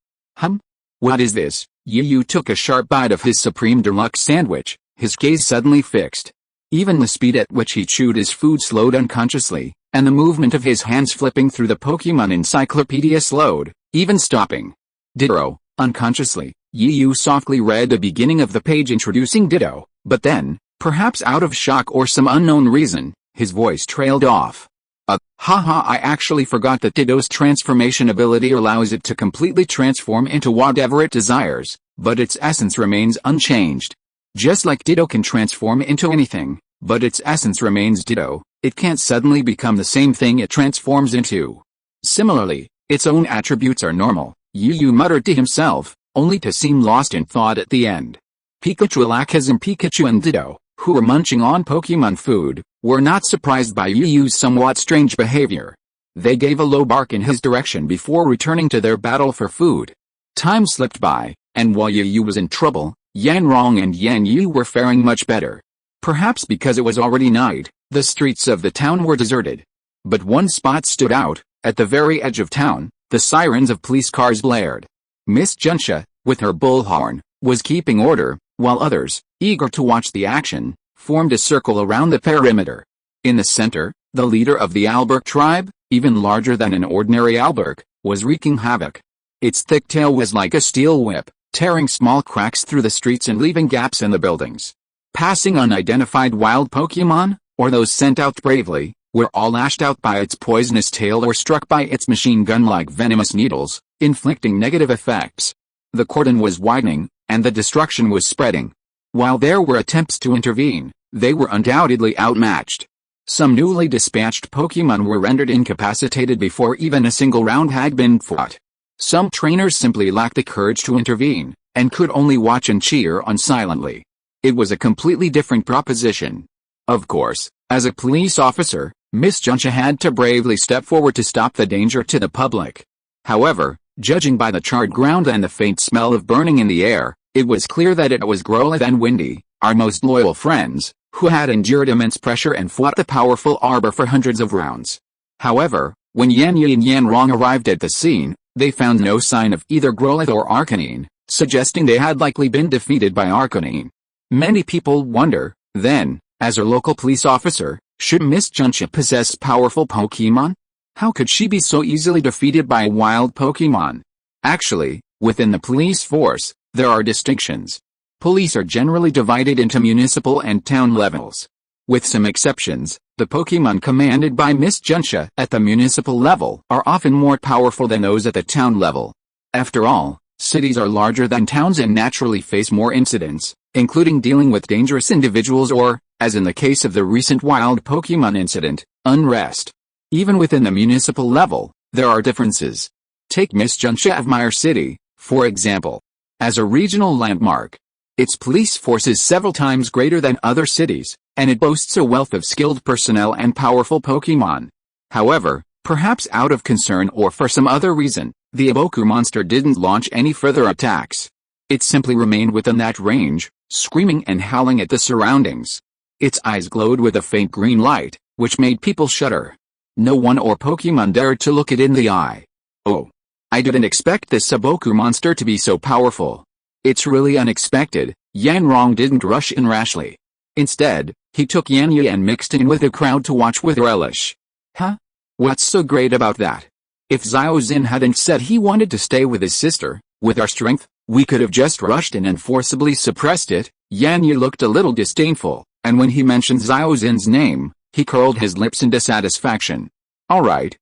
What is this? Yu took a sharp bite of his Supreme Deluxe sandwich, his gaze suddenly fixed. Even the speed at which he chewed his food slowed unconsciously, and the movement of his hands flipping through the Pokemon Encyclopedia slowed, even stopping. Ditto, unconsciously, Yu softly read the beginning of the page introducing Ditto, but then, perhaps out of shock or some unknown reason, his voice trailed off. I actually forgot that Ditto's transformation ability allows it to completely transform into whatever it desires, but its essence remains unchanged. Just like Ditto can transform into anything, but its essence remains Ditto, it can't suddenly become the same thing it transforms into. Similarly, its own attributes are normal, Yu muttered to himself, only to seem lost in thought at the end. Pikachu, Alakazam, Pikachu and Ditto, who were munching on Pokemon food, were not surprised by Yu's somewhat strange behavior. They gave a low bark in his direction before returning to their battle for food. Time slipped by, and while Yu was in trouble, Yanrong and Yan Yu were faring much better. Perhaps because it was already night, the streets of the town were deserted. But one spot stood out. At the very edge of town, the sirens of police cars blared. Miss Junsha, with her bullhorn, was keeping order, while others, eager to watch the action, formed a circle around the perimeter. In the center, the leader of the Alberk tribe, even larger than an ordinary Alberk, was wreaking havoc. Its thick tail was like a steel whip, tearing small cracks through the streets and leaving gaps in the buildings. Passing unidentified wild Pokemon, or those sent out bravely, were all lashed out by its poisonous tail or struck by its machine gun-like venomous needles, inflicting negative effects. The cordon was widening, and the destruction was spreading. While there were attempts to intervene, they were undoubtedly outmatched. Some newly dispatched Pokemon were rendered incapacitated before even a single round had been fought. Some trainers simply lacked the courage to intervene, and could only watch and cheer on silently. It was a completely different proposition. Of course, as a police officer, Miss Junsha had to bravely step forward to stop the danger to the public. However, judging by the charred ground and the faint smell of burning in the air, it was clear that it was Growlithe and Windy, our most loyal friends, who had endured immense pressure and fought the powerful Arbor for hundreds of rounds. However, when Yan Yi and Yanrong arrived at the scene, they found no sign of either Growlithe or Arcanine, suggesting they had likely been defeated by Arcanine. Many people wonder, then, as a local police officer, should Miss Junsha possess powerful Pokemon? How could she be so easily defeated by a wild Pokemon? Actually, within the police force, there are distinctions. Police are generally divided into municipal and town levels. With some exceptions, the Pokemon commanded by Miss Junsha at the municipal level are often more powerful than those at the town level. After all, cities are larger than towns and naturally face more incidents, including dealing with dangerous individuals or, as in the case of the recent wild Pokemon incident, unrest. Even within the municipal level, there are differences. Take Miss Junsha of Mire City, for example. As a regional landmark, its police force is several times greater than other cities, and it boasts a wealth of skilled personnel and powerful Pokemon. However, perhaps out of concern or for some other reason, the Aboku monster didn't launch any further attacks. It simply remained within that range, screaming and howling at the surroundings. Its eyes glowed with a faint green light, which made people shudder. No one or Pokemon dared to look it in the eye. Oh. I didn't expect this Aboku monster to be so powerful. It's really unexpected. Yanrong didn't rush in rashly. Instead, he took Yanyi and mixed in with the crowd to watch with relish. Huh? What's so great about that? If Xiaozin hadn't said he wanted to stay with his sister, with our strength, we could have just rushed in and forcibly suppressed it. Yanyi looked a little disdainful, and when he mentioned Xiaozin's name, he curled his lips in dissatisfaction. Alright,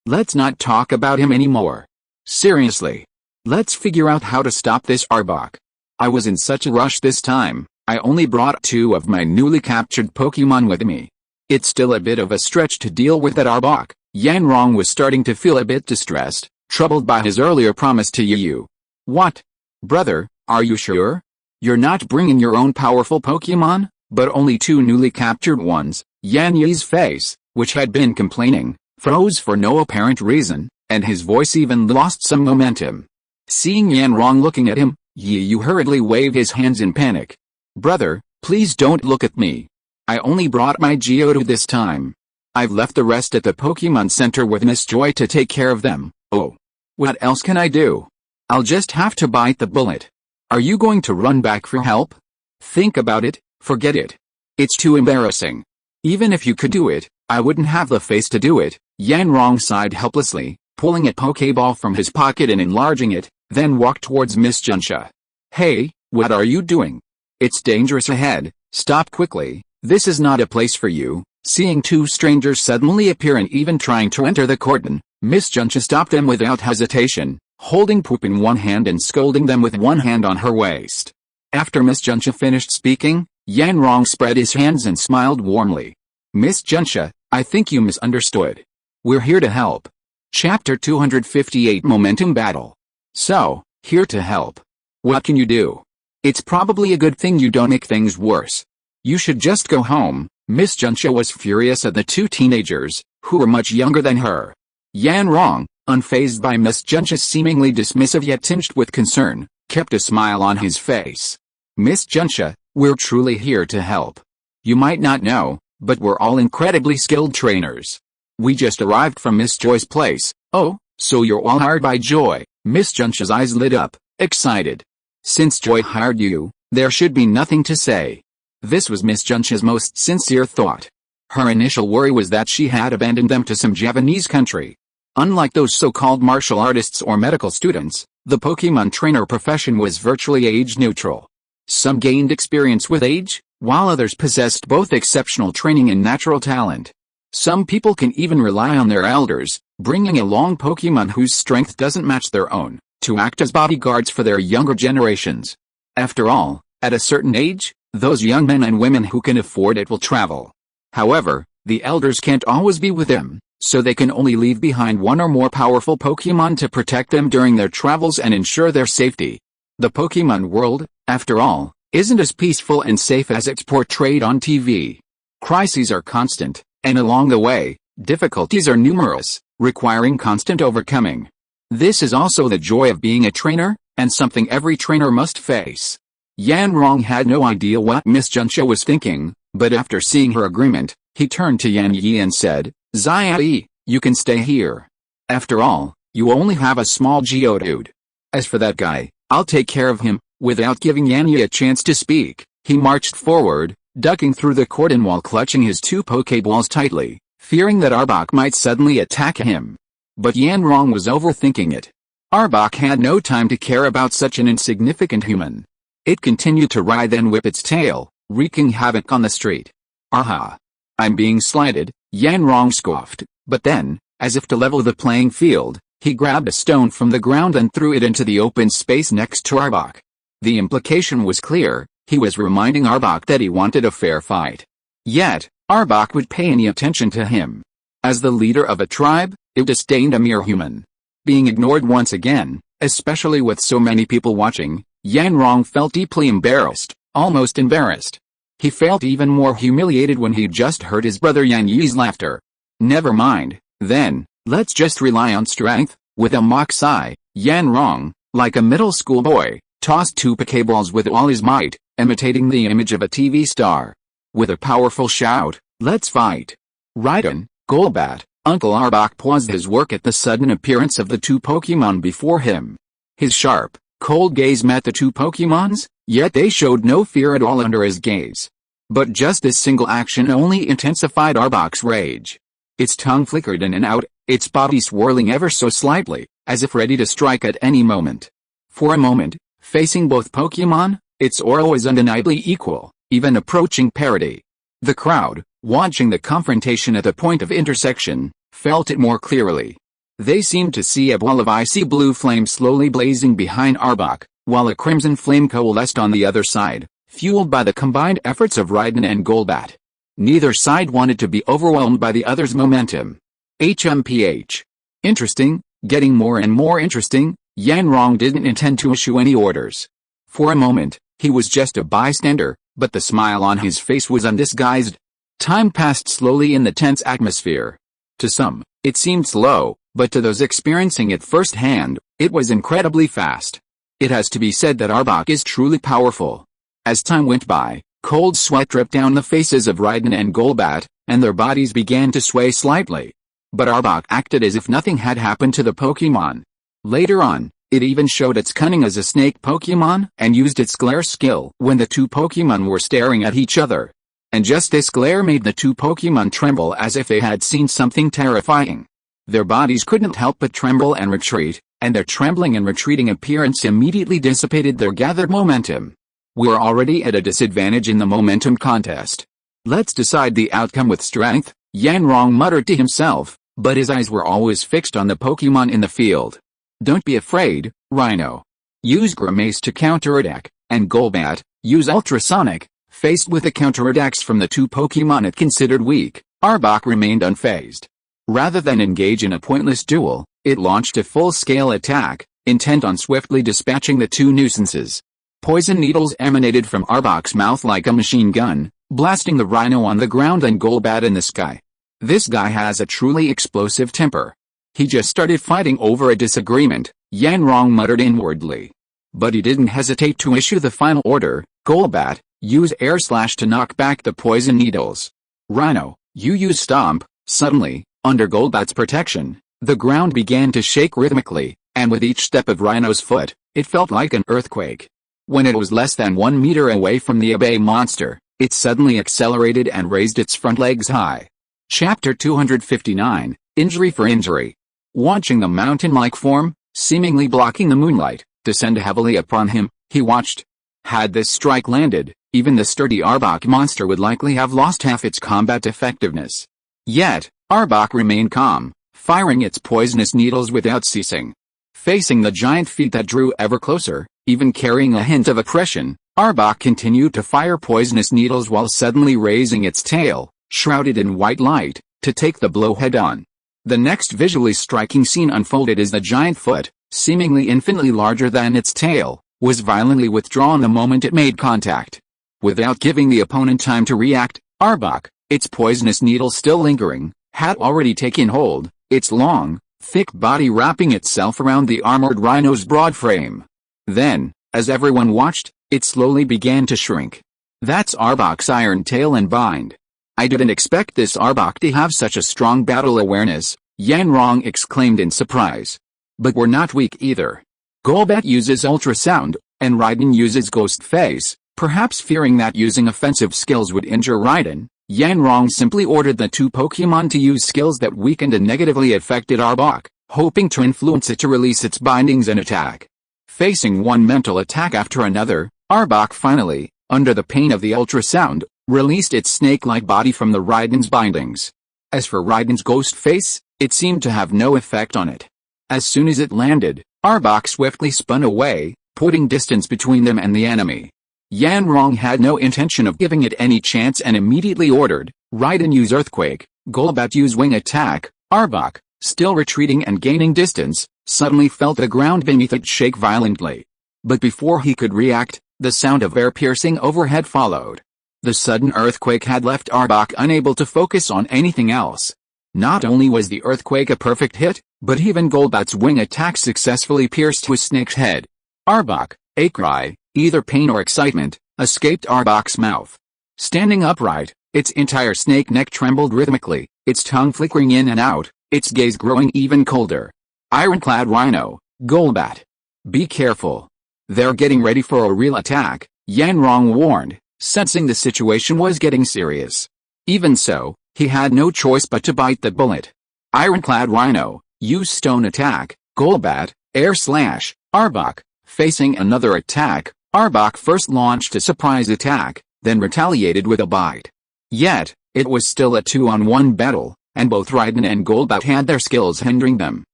let's not talk about him anymore. Seriously. Let's figure out how to stop this Arbok. I was in such a rush this time, I only brought 2 of my newly captured Pokemon with me. It's still a bit of a stretch to deal with that Arbok. Yanrong was starting to feel a bit distressed, troubled by his earlier promise to Yu. What? Brother, are you sure? You're not bringing your own powerful Pokemon, but only 2 newly captured ones? Yan Yi's face, which had been complaining, froze for no apparent reason, and his voice even lost some momentum. Seeing Yanrong looking at him, Yu hurriedly waved his hands in panic. Brother, please don't look at me. I only brought my Geodude this time. I've left the rest at the Pokemon Center with Miss Joy to take care of them. Oh. What else can I do? I'll just have to bite the bullet. Are you going to run back for help? Think about it, forget it. It's too embarrassing. Even if you could do it, I wouldn't have the face to do it. Yanrong sighed helplessly, pulling a Pokeball from his pocket and enlarging it, then walked towards Miss Junsha. Hey, what are you doing? It's dangerous ahead, stop quickly, this is not a place for you. Seeing 2 strangers suddenly appear and even trying to enter the cordon, Miss Junsha stopped them without hesitation, holding Poop in one hand and scolding them with one hand on her waist. After Miss Junsha finished speaking, Yanrong spread his hands and smiled warmly. Miss Junsha, I think you misunderstood. We're here to help. Chapter 258 Momentum Battle. So, here to help. What can you do? It's probably a good thing you don't make things worse. You should just go home. Miss Junsha was furious at the 2 teenagers, who were much younger than her. Yanrong, unfazed by Miss Junsha's seemingly dismissive yet tinged with concern, kept a smile on his face. Miss Junsha, we're truly here to help. You might not know, but we're all incredibly skilled trainers. We just arrived from Miss Joy's place. Oh, so you're all hired by Joy? Miss Junsha's eyes lit up, excited. Since Joy hired you, there should be nothing to say. This was Miss Junsha's most sincere thought. Her initial worry was that she had abandoned them to some Javanese country. Unlike those so-called martial artists or medical students, the Pokemon trainer profession was virtually age-neutral. Some gained experience with age, while others possessed both exceptional training and natural talent. Some people can even rely on their elders, bringing along Pokemon whose strength doesn't match their own, to act as bodyguards for their younger generations. After all, at a certain age, those young men and women who can afford it will travel. However, the elders can't always be with them, so they can only leave behind 1 or more powerful Pokemon to protect them during their travels and ensure their safety. The Pokemon world, after all, isn't as peaceful and safe as it's portrayed on TV. Crises are constant, and along the way, difficulties are numerous, requiring constant overcoming. This is also the joy of being a trainer, and something every trainer must face. Yanrong had no idea what Miss Junsha was thinking, but after seeing her agreement, he turned to Yan Yi and said, Zai, you can stay here. After all, you only have a small Geodude. As for that guy, I'll take care of him. Without giving Yan Yi a chance to speak, he marched forward, ducking through the cordon while clutching his 2 Pokeballs tightly, fearing that Arbok might suddenly attack him. But Yanrong was overthinking it. Arbok had no time to care about such an insignificant human. It continued to writhe and whip its tail, wreaking havoc on the street. Aha! I'm being slighted, Yanrong scoffed, but then, as if to level the playing field, he grabbed a stone from the ground and threw it into the open space next to Arbok. The implication was clear, he was reminding Arbok that he wanted a fair fight. Yet, Arbok would pay any attention to him. As the leader of a tribe, it disdained a mere human. Being ignored once again, especially with so many people watching, Yanrong felt deeply embarrassed, almost embarrassed. He felt even more humiliated when he just heard his brother Yan Yi's laughter. Never mind, then, let's just rely on strength. With a mock sigh, Yanrong, like a middle school boy, tossed 2 Pokeballs with all his might, imitating the image of a TV star. With a powerful shout, let's fight. Rhydon, Golbat, Uncle Arbok paused his work at the sudden appearance of the 2 Pokemon before him. His sharp, cold gaze met the 2 Pokemons, yet they showed no fear at all under his gaze. But just this single action only intensified Arbok's rage. Its tongue flickered in and out, its body swirling ever so slightly, as if ready to strike at any moment. For a moment, facing both Pokemon, its aura was undeniably equal, even approaching parity. The crowd, watching the confrontation at the point of intersection, felt it more clearly. They seemed to see a ball of icy blue flame slowly blazing behind Arbok, while a crimson flame coalesced on the other side, fueled by the combined efforts of Raiden and Golbat. Neither side wanted to be overwhelmed by the other's momentum. HMPH. Interesting, getting more and more interesting. Yanrong didn't intend to issue any orders. For a moment, he was just a bystander, but the smile on his face was undisguised. Time passed slowly in the tense atmosphere. To some, it seemed slow, but to those experiencing it firsthand, it was incredibly fast. It has to be said that Arbok is truly powerful. As time went by, cold sweat dripped down the faces of Raiden and Golbat, and their bodies began to sway slightly. But Arbok acted as if nothing had happened to the Pokémon. Later on, it even showed its cunning as a snake Pokémon and used its glare skill when the two Pokémon were staring at each other. And just this glare made the two Pokémon tremble as if they had seen something terrifying. Their bodies couldn't help but tremble and retreat, and their trembling and retreating appearance immediately dissipated their gathered momentum. We're already at a disadvantage in the momentum contest. Let's decide the outcome with strength, Yanrong muttered to himself, but his eyes were always fixed on the Pokémon in the field. Don't be afraid, Rhino. Use Grimace to counterattack, and Golbat, use Ultrasonic. Faced with the counterattacks from the two Pokémon it considered weak, Arbok remained unfazed. Rather than engage in a pointless duel, it launched a full-scale attack, intent on swiftly dispatching the two nuisances. Poison needles emanated from Arbok's mouth like a machine gun, blasting the Rhino on the ground and Golbat in the sky. This guy has a truly explosive temper. He just started fighting over a disagreement, Yanrong muttered inwardly. But he didn't hesitate to issue the final order, Golbat, use Air Slash to knock back the poison needles. Rhino, you use Stomp. Suddenly, under Golbat's protection, the ground began to shake rhythmically, and with each step of Rhino's foot, it felt like an earthquake. When it was less than 1 meter away from the Abe monster, it suddenly accelerated and raised its front legs high. Chapter 259, Injury for Injury. Watching the mountain-like form, seemingly blocking the moonlight, descend heavily upon him, he watched. Had this strike landed, even the sturdy Arbok monster would likely have lost half its combat effectiveness. Yet, Arbok remained calm, firing its poisonous needles without ceasing. Facing the giant feet that drew ever closer, even carrying a hint of oppression, Arbok continued to fire poisonous needles while suddenly raising its tail, shrouded in white light, to take the blow head-on. The next visually striking scene unfolded as the giant foot, seemingly infinitely larger than its tail, was violently withdrawn the moment it made contact. Without giving the opponent time to react, Arbok, its poisonous needle still lingering, had already taken hold, its long, thick body wrapping itself around the armored Rhino's broad frame. Then, as everyone watched, it slowly began to shrink. That's Arbok's iron tail and bind. I didn't expect this Arbok to have such a strong battle awareness, Yanrong exclaimed in surprise. But we're not weak either. Golbat uses Ultrasound, and Raiden uses Ghost Face, perhaps fearing that using offensive skills would injure Raiden. Yanrong simply ordered the two Pokémon to use skills that weakened and negatively affected Arbok, hoping to influence it to release its bindings and attack. Facing one mental attack after another, Arbok finally, under the pain of the Ultrasound, released its snake-like body from the Raiden's bindings. As for Raiden's Ghost Face, it seemed to have no effect on it. As soon as it landed, Arbok swiftly spun away, putting distance between them and the enemy. Yanrong had no intention of giving it any chance and immediately ordered, Raiden use Earthquake, Golbat use Wing Attack. Arbok, still retreating and gaining distance, suddenly felt the ground beneath it shake violently. But before he could react, the sound of air piercing overhead followed. The sudden earthquake had left Arbok unable to focus on anything else. Not only was the earthquake a perfect hit, but even Golbat's wing attack successfully pierced his snake's head. Arbok, a cry, either pain or excitement, escaped Arbok's mouth. Standing upright, its entire snake neck trembled rhythmically, its tongue flickering in and out, its gaze growing even colder. Ironclad Rhino, Golbat. Be careful. They're getting ready for a real attack, Yanrong warned, sensing the situation was getting serious. Even so, he had no choice but to bite the bullet. Ironclad Rhino, use Stone Attack, Golbat, Air Slash. Arbok, facing another attack, Arbok first launched a surprise attack, then retaliated with a bite. Yet, it was still a 2-on-1 battle, and both Raiden and Golbat had their skills hindering them.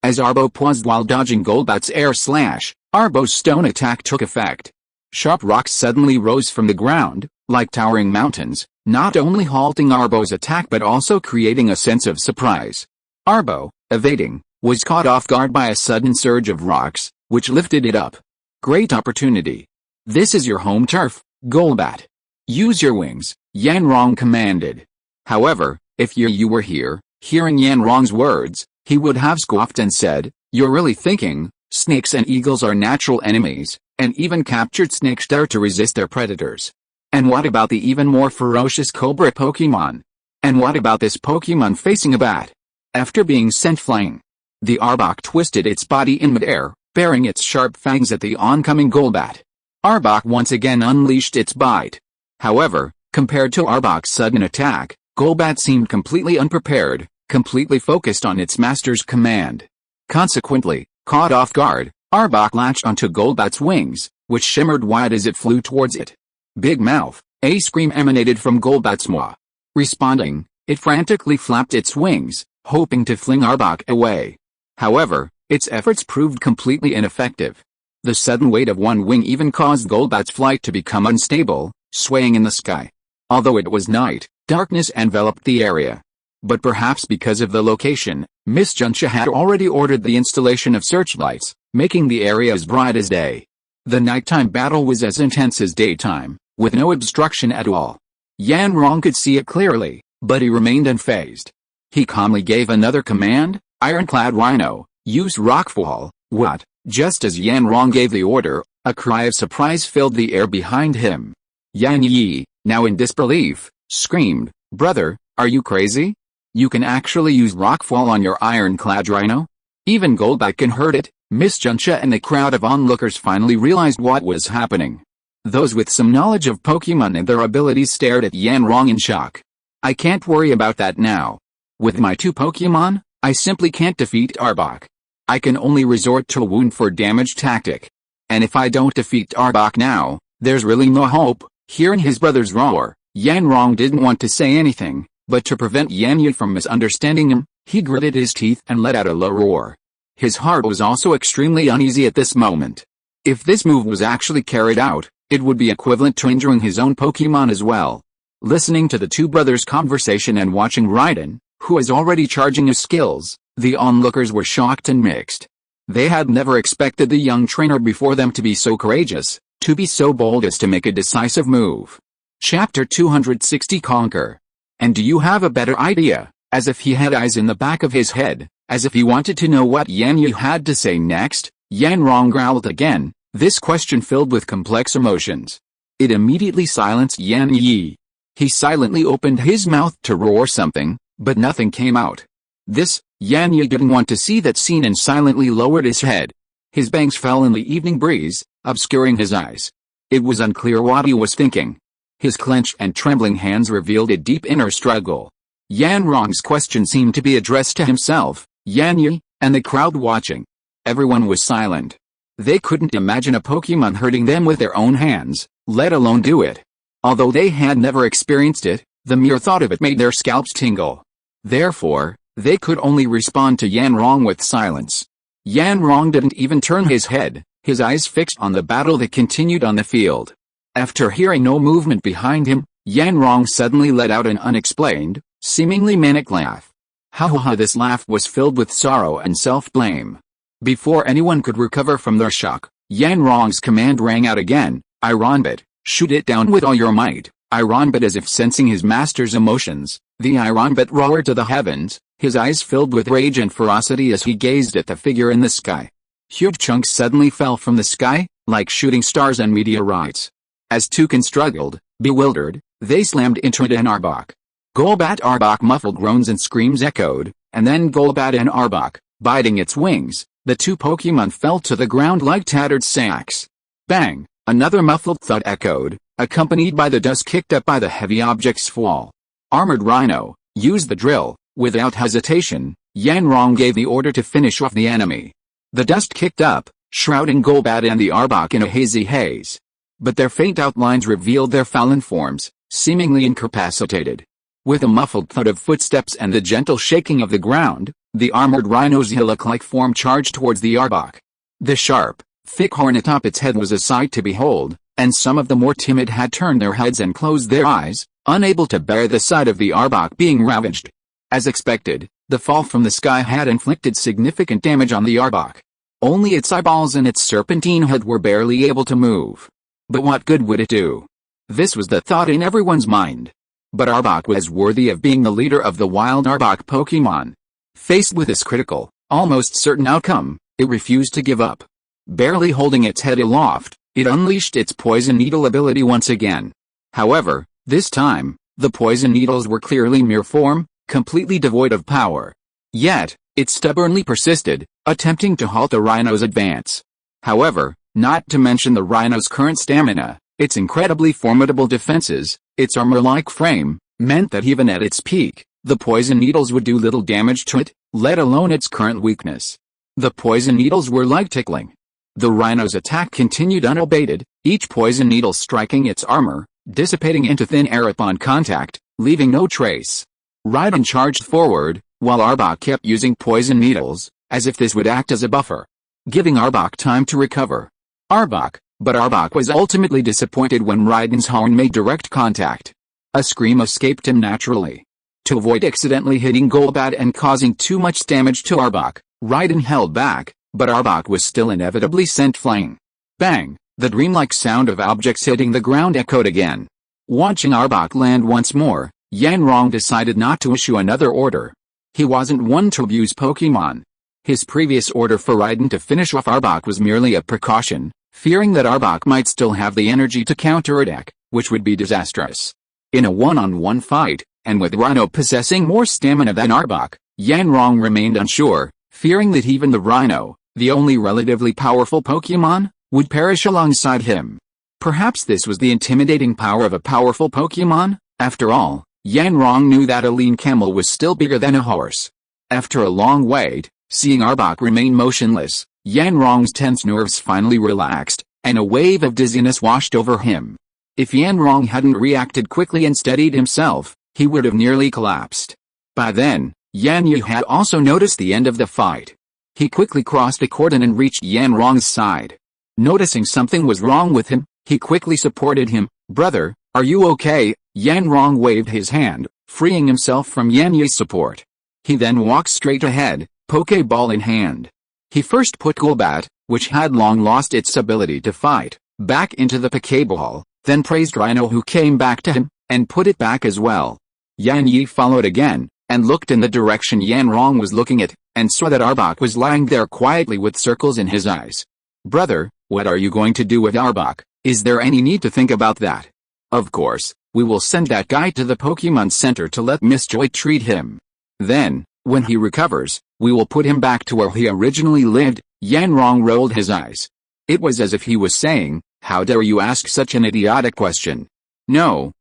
As Arbo paused while dodging Golbat's air slash, Arbo's stone attack took effect. Sharp rocks suddenly rose from the ground, like towering mountains, not only halting Arbo's attack but also creating a sense of surprise. Arbo, evading, was caught off guard by a sudden surge of rocks, which lifted it up. Great opportunity. This is your home turf, Golbat. Use your wings, Yanrong commanded. However, if you were here, hearing Yanrong's words, he would have scoffed and said, "You're really thinking, snakes and eagles are natural enemies, and even captured snakes dare to resist their predators. And what about the even more ferocious Cobra Pokémon? And what about this Pokémon facing a bat?" After being sent flying, the Arbok twisted its body in midair, baring its sharp fangs at the oncoming Golbat. Arbok once again unleashed its bite. However, compared to Arbok's sudden attack, Golbat seemed completely unprepared, completely focused on its master's command. Consequently, caught off guard, Arbok latched onto Golbat's wings, which shimmered wide as it flew towards it. Big mouth, a scream emanated from Golbat's maw. Responding, it frantically flapped its wings, hoping to fling Arbok away. However, its efforts proved completely ineffective. The sudden weight of one wing even caused Golbat's flight to become unstable, swaying in the sky. Although it was night, darkness enveloped the area. But perhaps because of the location, Miss Junxia had already ordered the installation of searchlights, making the area as bright as day. The nighttime battle was as intense as daytime, with no obstruction at all. Yanrong could see it clearly, but he remained unfazed. He calmly gave another command, "Ironclad Rhino, use Rockfall." What? Just as Yanrong gave the order, a cry of surprise filled the air behind him. Yan Yi, now in disbelief, screamed, "Brother, are you crazy? You can actually use Rockfall on your Ironclad Rhino?" Even Golbat can heard it. Miss Junxia and the crowd of onlookers finally realized what was happening. Those with some knowledge of Pokemon and their abilities stared at Yanrong in shock. "I can't worry about that now. With my two Pokemon, I simply can't defeat Arbok. I can only resort to a wound for damage tactic. And if I don't defeat Arbok now, there's really no hope." Hearing his brother's roar, Yanrong didn't want to say anything, but to prevent Yan Yi from misunderstanding him, he gritted his teeth and let out a low roar. His heart was also extremely uneasy at this moment. If this move was actually carried out, it would be equivalent to injuring his own Pokemon as well. Listening to the two brothers' conversation and watching Raiden, who was already charging his skills, the onlookers were shocked and mixed. They had never expected the young trainer before them to be so courageous, to be so bold as to make a decisive move. Chapter 260 Conquer. "And do you have a better idea?" As if he had eyes in the back of his head, as if he wanted to know what Yan Yi had to say next, Yanrong growled again, this question filled with complex emotions. It immediately silenced Yan Yi. He silently opened his mouth to roar something, but nothing came out. This, Yan Yi didn't want to see that scene and silently lowered his head. His bangs fell in the evening breeze, obscuring his eyes. It was unclear what he was thinking. His clenched and trembling hands revealed a deep inner struggle. Yanrong's question seemed to be addressed to himself, Yan Yi, and the crowd watching. Everyone was silent. They couldn't imagine a Pokemon hurting them with their own hands, let alone do it. Although they had never experienced it, the mere thought of it made their scalps tingle. Therefore, they could only respond to Yanrong with silence. Yanrong didn't even turn his head, his eyes fixed on the battle that continued on the field. After hearing no movement behind him, Yanrong suddenly let out an unexplained, seemingly manic laugh. Ha ha ha! This laugh was filled with sorrow and self-blame. Before anyone could recover from their shock, Yanrong's command rang out again, Ironbit, shoot it down with all your might. Ironbit, as if sensing his master's emotions, the Ironbit roared to the heavens, his eyes filled with rage and ferocity as he gazed at the figure in the sky. Huge chunks suddenly fell from the sky, like shooting stars and meteorites. As Toucan struggled, bewildered, they slammed into an Arbok. Golbat Arbok muffled groans and screams echoed, and then Golbat and Arbok, biting its wings, the two Pokemon fell to the ground like tattered sacks. Bang! Another muffled thud echoed, accompanied by the dust kicked up by the heavy object's fall. Armored Rhino, use the drill. Without hesitation, Yanrong gave the order to finish off the enemy. The dust kicked up, shrouding Golbat and the Arbok in a hazy haze. But their faint outlines revealed their fallen forms, seemingly incapacitated. With a muffled thud of footsteps and the gentle shaking of the ground, The armored rhino's hillock-like form charged towards the Arbok. The sharp, thick horn atop its head was a sight to behold, and some of the more timid had turned their heads and closed their eyes, unable to bear the sight of the Arbok being ravaged. As expected, the fall from the sky had inflicted significant damage on the Arbok. Only its eyeballs and its serpentine head were barely able to move. But what good would it do? This was the thought in everyone's mind. But Arbok was worthy of being the leader of the wild Arbok Pokémon. Faced with this critical, almost certain outcome, it refused to give up. Barely holding its head aloft, it unleashed its poison needle ability once again. However, this time, the poison needles were clearly mere form, completely devoid of power. Yet, it stubbornly persisted, attempting to halt the rhino's advance. However, not to mention the rhino's current stamina, its incredibly formidable defenses, its armor-like frame, meant that even at its peak, the poison needles would do little damage to it, let alone its current weakness. The poison needles were like tickling. The rhino's attack continued unabated, each poison needle striking its armor, dissipating into thin air upon contact, leaving no trace. Raiden charged forward, while Arbok kept using poison needles, as if this would act as a buffer, giving Arbok time to recover. But Arbok was ultimately disappointed when Raiden's horn made direct contact. A scream escaped him naturally. To avoid accidentally hitting Golbat and causing too much damage to Arbok, Raiden held back, but Arbok was still inevitably sent flying. Bang! The dreamlike sound of objects hitting the ground echoed again. Watching Arbok land once more, Yanrong decided not to issue another order. He wasn't one to abuse Pokémon. His previous order for Raiden to finish off Arbok was merely a precaution, fearing that Arbok might still have the energy to counterattack, which would be disastrous. In a one-on-one fight, and with Rhino possessing more stamina than Arbok, Yanrong remained unsure, fearing that even the Rhino, the only relatively powerful Pokémon, would perish alongside him. Perhaps this was the intimidating power of a powerful Pokémon. After all, Yanrong knew that a lean camel was still bigger than a horse. After a long wait, seeing Arbok remain motionless, Yanrong's tense nerves finally relaxed, and a wave of dizziness washed over him. If Yanrong hadn't reacted quickly and steadied himself, he would have nearly collapsed. By then, Yan Yi had also noticed the end of the fight. He quickly crossed a cordon and reached Yanrong's side. Noticing something was wrong with him, he quickly supported him. "Brother, are you okay?" Yanrong waved his hand, freeing himself from Yan Yi's support. He then walked straight ahead, Pokeball in hand. He first put Golbat, which had long lost its ability to fight, back into the Pokeball, then praised Rhino, who came back to him, and put it back as well. Yan Yi followed again, and looked in the direction Yanrong was looking at, and saw that Arbok was lying there quietly with circles in his eyes. "Brother, what are you going to do with Arbok? Is there any need to think about that?" "Of course, we will send that guy to the Pokemon Center to let Miss Joy treat him. Then, when he recovers, we will put him back to where he originally lived." Yanrong rolled his eyes. It was as if he was saying, "How dare you ask such an idiotic question?" No,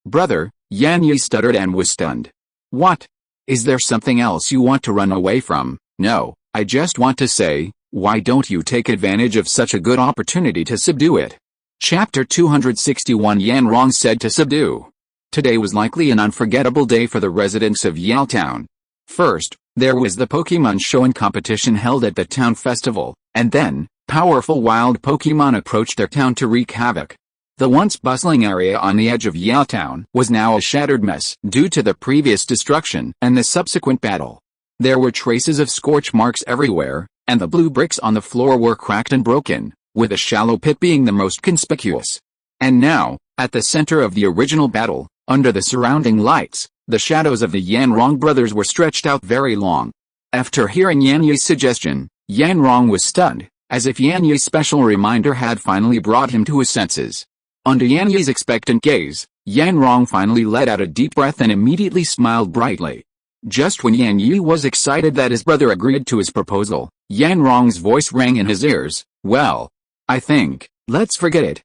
brother," Yan Yi stuttered and was stunned. "What? Is there something else you want to run away from?" "No, I just want to say, why don't you take advantage of such a good opportunity to subdue it?" Chapter 261 Yanrong said to subdue. Today was likely an unforgettable day for the residents of Yale Town. First, there was the Pokemon show and competition held at the town festival, and then, powerful wild Pokemon approached their town to wreak havoc. The once bustling area on the edge of Yale Town was now a shattered mess due to the previous destruction and the subsequent battle. There were traces of scorch marks everywhere, and the blue bricks on the floor were cracked and broken, with a shallow pit being the most conspicuous. And now, at the center of the original battle, under the surrounding lights, the shadows of the Yanrong brothers were stretched out very long. After hearing Yan Yi's suggestion, Yanrong was stunned, as if Yan Yi's special reminder had finally brought him to his senses. Under Yan Yi's expectant gaze, Yanrong finally let out a deep breath and immediately smiled brightly. Just when Yan Yi was excited that his brother agreed to his proposal, Yanrong's voice rang in his ears. "Well, I think, let's forget it."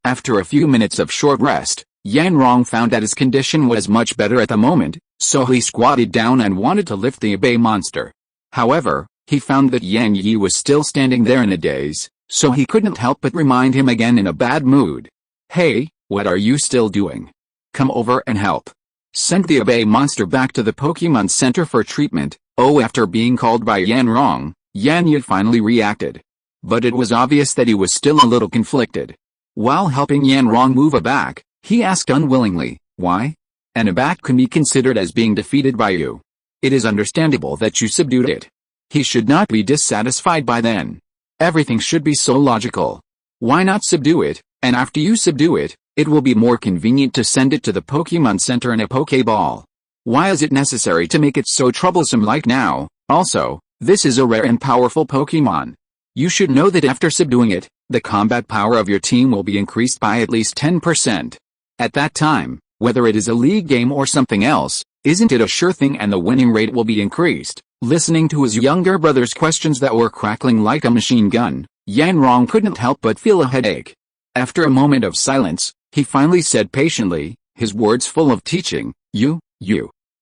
After a few minutes of short rest, Yanrong found that his condition was much better at the moment, so he squatted down and wanted to lift the bay monster. However, he found that Yan Yi was still standing there in a daze, so he couldn't help but remind him again in a bad mood. "Hey, what are you still doing? Come over and help." Send the Obey monster back to the Pokémon Center for treatment. Oh, after being called by Yanrong, Yan Yi finally reacted. But it was obvious that he was still a little conflicted. While helping Yanrong move aback, he asked unwillingly, why? An aback can be considered as being defeated by you. It is understandable that you subdued it. He should not be dissatisfied by then. Everything should be so logical. Why not subdue it, and after you subdue it, it will be more convenient to send it to the Pokémon Center in a Pokéball. Why is it necessary to make it so troublesome like now? Also, this is a rare and powerful Pokémon. You should know that after subduing it, the combat power of your team will be increased by at least 10%. At that time, whether it is a league game or something else, isn't it a sure thing, and the winning rate will be increased? Listening to his younger brother's questions that were crackling like a machine gun, Yanrong couldn't help but feel a headache. After a moment of silence, he finally said patiently, his words full of teaching, You.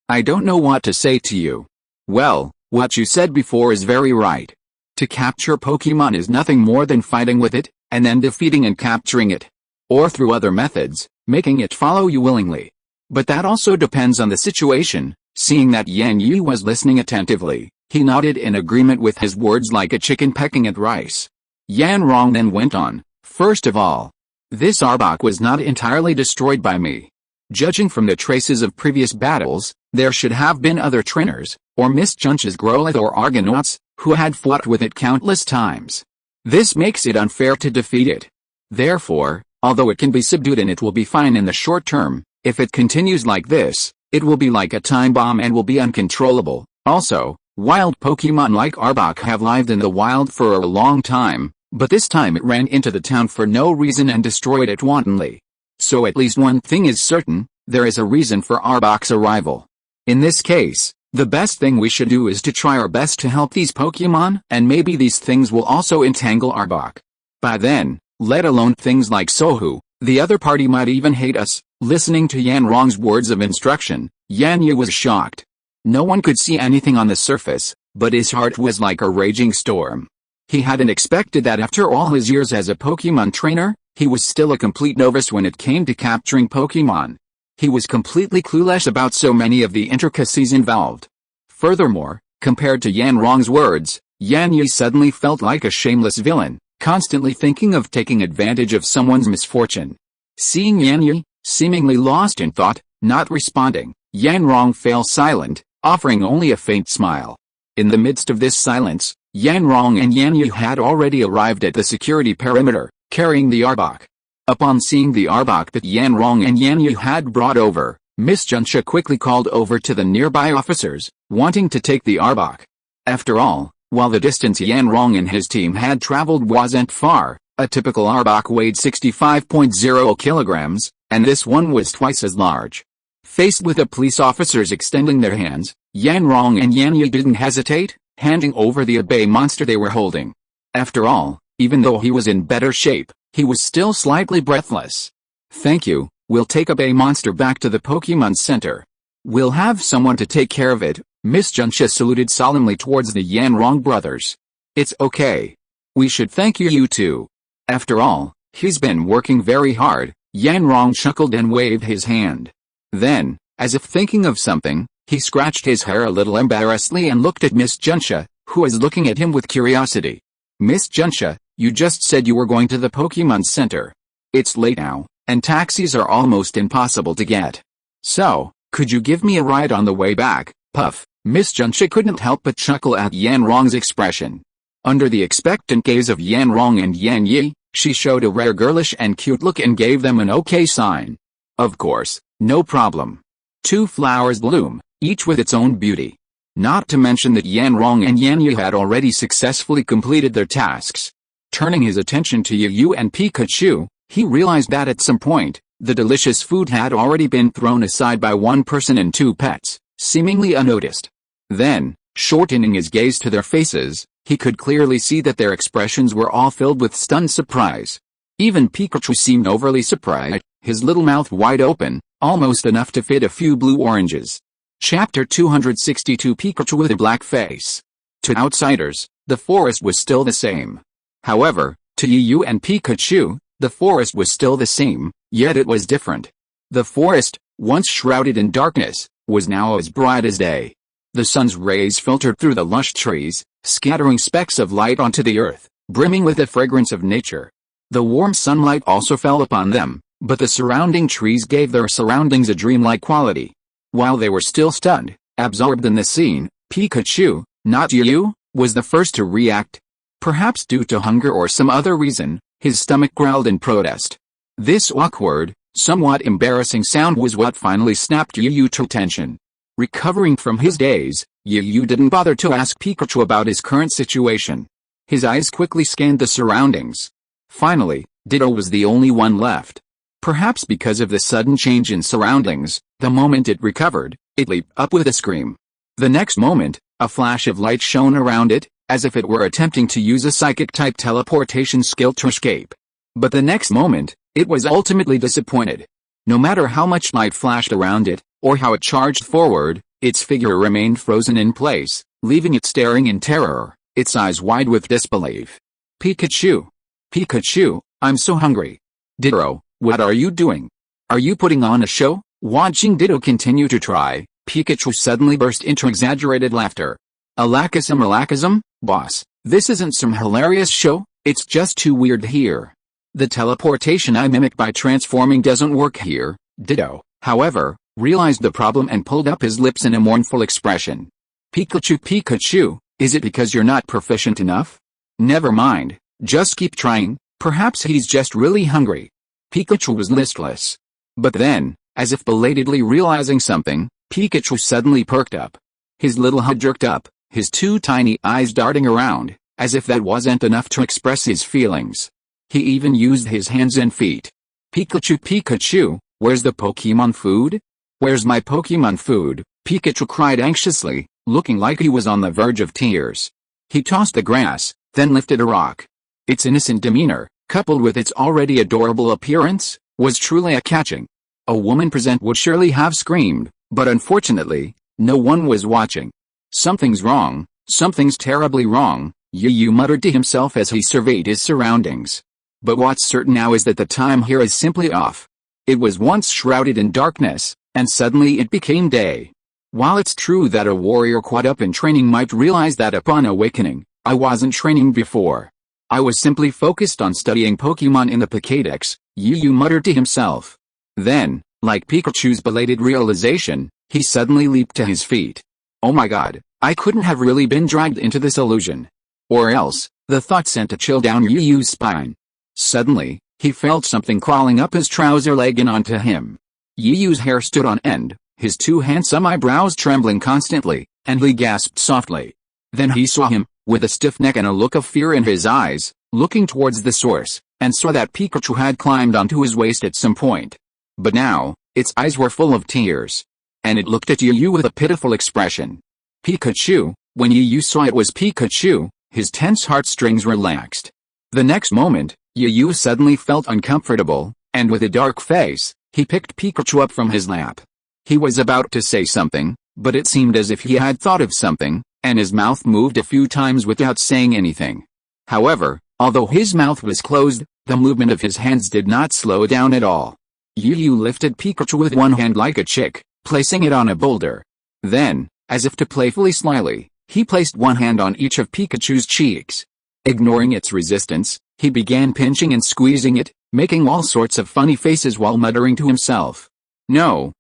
I don't know what to say to you. Well, what you said before is very right. To capture Pokémon is nothing more than fighting with it, and then defeating and capturing it. Or through other methods, making it follow you willingly. But that also depends on the situation. Seeing that Yan Yi was listening attentively, he nodded in agreement with his words like a chicken pecking at rice. Yanrong then went on, first of all, this Arbok was not entirely destroyed by me. Judging from the traces of previous battles, there should have been other trainers, or misjudges Growlithe or Argonauts, who had fought with it countless times. This makes it unfair to defeat it. Therefore, although it can be subdued and it will be fine in the short term, if it continues like this, it will be like a time bomb and will be uncontrollable. Also, wild Pokémon like Arbok have lived in the wild for a long time, but this time it ran into the town for no reason and destroyed it wantonly. So at least one thing is certain, there is a reason for Arbok's arrival. In this case, the best thing we should do is to try our best to help these Pokémon, and maybe these things will also entangle Arbok. By then, let alone things like Sohu, the other party might even hate us. Listening to Yanrong's words of instruction, Yan Yi was shocked. No one could see anything on the surface, but his heart was like a raging storm. He hadn't expected that after all his years as a Pokémon trainer, he was still a complete novice when it came to capturing Pokémon. He was completely clueless about so many of the intricacies involved. Furthermore, compared to Yanrong's words, Yan Yi suddenly felt like a shameless villain, constantly thinking of taking advantage of someone's misfortune. Seeing Yan Yi, seemingly lost in thought, not responding, Yanrong fell silent, offering only a faint smile. In the midst of this silence, Yanrong and Yan Yi had already arrived at the security perimeter, carrying the Arbok. Upon seeing the Arbok that Yanrong and Yan Yi had brought over, Miss Junsha quickly called over to the nearby officers, wanting to take the Arbok. After all, while the distance Yanrong and his team had traveled wasn't far, a typical Arbok weighed 65.0 kilograms, and this one was twice as large. Faced with the police officers extending their hands, Yanrong and Yan Yi didn't hesitate, handing over the Obey monster they were holding. After all, even though he was in better shape, he was still slightly breathless. Thank you, we'll take Obey monster back to the Pokémon Center. We'll have someone to take care of it. Miss Junsha saluted solemnly towards the Yanrong brothers. It's okay. We should thank you too. After all, he's been working very hard. Yanrong chuckled and waved his hand. Then, as if thinking of something, he scratched his hair a little embarrassedly and looked at Miss Junsha, who was looking at him with curiosity. Miss Junsha, you just said you were going to the Pokémon Center. It's late now, and taxis are almost impossible to get. So, could you give me a ride on the way back? Puff. Miss Junsha couldn't help but chuckle at Yanrong's expression. Under the expectant gaze of Yanrong and Yan Yi, she showed a rare girlish and cute look and gave them an okay sign. Of course, no problem. Two flowers bloom, each with its own beauty. Not to mention that Yanrong and Yan Yi had already successfully completed their tasks. Turning his attention to Yu and Pikachu, he realized that at some point, the delicious food had already been thrown aside by one person and two pets, seemingly unnoticed. Then, shortening his gaze to their faces, he could clearly see that their expressions were all filled with stunned surprise. Even Pikachu seemed overly surprised, his little mouth wide open, almost enough to fit a few blue oranges. Chapter 262 Pikachu with a black face. To outsiders, the forest was still the same. However, to Yu and Pikachu, the forest was still the same, yet it was different. The forest, once shrouded in darkness, was now as bright as day. The sun's rays filtered through the lush trees, scattering specks of light onto the earth, brimming with the fragrance of nature. The warm sunlight also fell upon them, but the surrounding trees gave their surroundings a dreamlike quality. While they were still stunned, absorbed in the scene, Pikachu, not Yu, was the first to react. Perhaps due to hunger or some other reason, his stomach growled in protest. This awkward, somewhat embarrassing sound was what finally snapped Yu to attention. Recovering from his daze, Yu didn't bother to ask Pikachu about his current situation. His eyes quickly scanned the surroundings. Finally, Ditto was the only one left. Perhaps because of the sudden change in surroundings, the moment it recovered, it leaped up with a scream. The next moment, a flash of light shone around it, as if it were attempting to use a psychic-type teleportation skill to escape. But the next moment, it was ultimately disappointed. No matter how much light flashed around it, or how it charged forward, its figure remained frozen in place, leaving it staring in terror, its eyes wide with disbelief. Pikachu! Pikachu, I'm so hungry. Ditto, what are you doing? Are you putting on a show? Watching Ditto continue to try, Pikachu suddenly burst into exaggerated laughter. Alakazam, boss, this isn't some hilarious show, it's just too weird here. The teleportation I mimic by transforming doesn't work here. Ditto, however, realized the problem and pulled up his lips in a mournful expression. Pikachu, is it because you're not proficient enough? Never mind, just keep trying, perhaps he's just really hungry. Pikachu was listless. But then, as if belatedly realizing something, Pikachu suddenly perked up. His little head jerked up, his two tiny eyes darting around, as if that wasn't enough to express his feelings. He even used his hands and feet. Pikachu, where's the Pokémon food? Where's my Pokémon food? Pikachu cried anxiously, looking like he was on the verge of tears. He tossed the grass, then lifted a rock. Its innocent demeanor, coupled with its already adorable appearance, was truly eye-catching. A woman present would surely have screamed, but unfortunately, no one was watching. Something's wrong, something's terribly wrong, Yu muttered to himself as he surveyed his surroundings. But what's certain now is that the time here is simply off. It was once shrouded in darkness, and suddenly it became day. While it's true that a warrior caught up in training might realize that upon awakening, I wasn't training before. I was simply focused on studying Pokemon in the Pokédex, Yu muttered to himself. Then, like Pikachu's belated realization, he suddenly leaped to his feet. Oh my god, I couldn't have really been dragged into this illusion. Or else, the thought sent a chill down Yu's spine. Suddenly, he felt something crawling up his trouser leg and onto him. Yu's hair stood on end, his two handsome eyebrows trembling constantly, and he gasped softly. Then he saw him, with a stiff neck and a look of fear in his eyes, looking towards the source, and saw that Pikachu had climbed onto his waist at some point. But now, its eyes were full of tears. And it looked at Yu with a pitiful expression. Pikachu, when Yu saw it was Pikachu, his tense heartstrings relaxed. The next moment, Yu suddenly felt uncomfortable, and with a dark face, he picked Pikachu up from his lap. He was about to say something, but it seemed as if he had thought of something, and his mouth moved a few times without saying anything. However, although his mouth was closed, the movement of his hands did not slow down at all. Yu lifted Pikachu with one hand like a chick, placing it on a boulder. Then, as if to playfully slyly, he placed one hand on each of Pikachu's cheeks. Ignoring its resistance, he began pinching and squeezing it, making all sorts of funny faces while muttering to himself. No,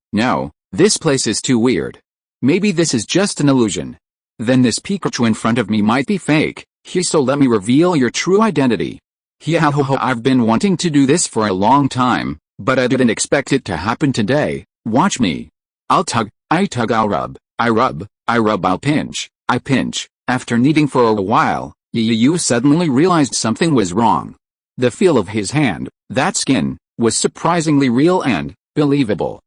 this place is too weird. Maybe this is just an illusion. Then this Pikachu in front of me might be fake, so let me reveal your true identity. I've been wanting to do this for a long time, but I didn't expect it to happen today. Watch me. I'll tug, I tug, I'll rub, I rub, I'll pinch, I pinch. After kneading for a while, Yu suddenly realized something was wrong. The feel of his hand, that skin, was surprisingly real and believable.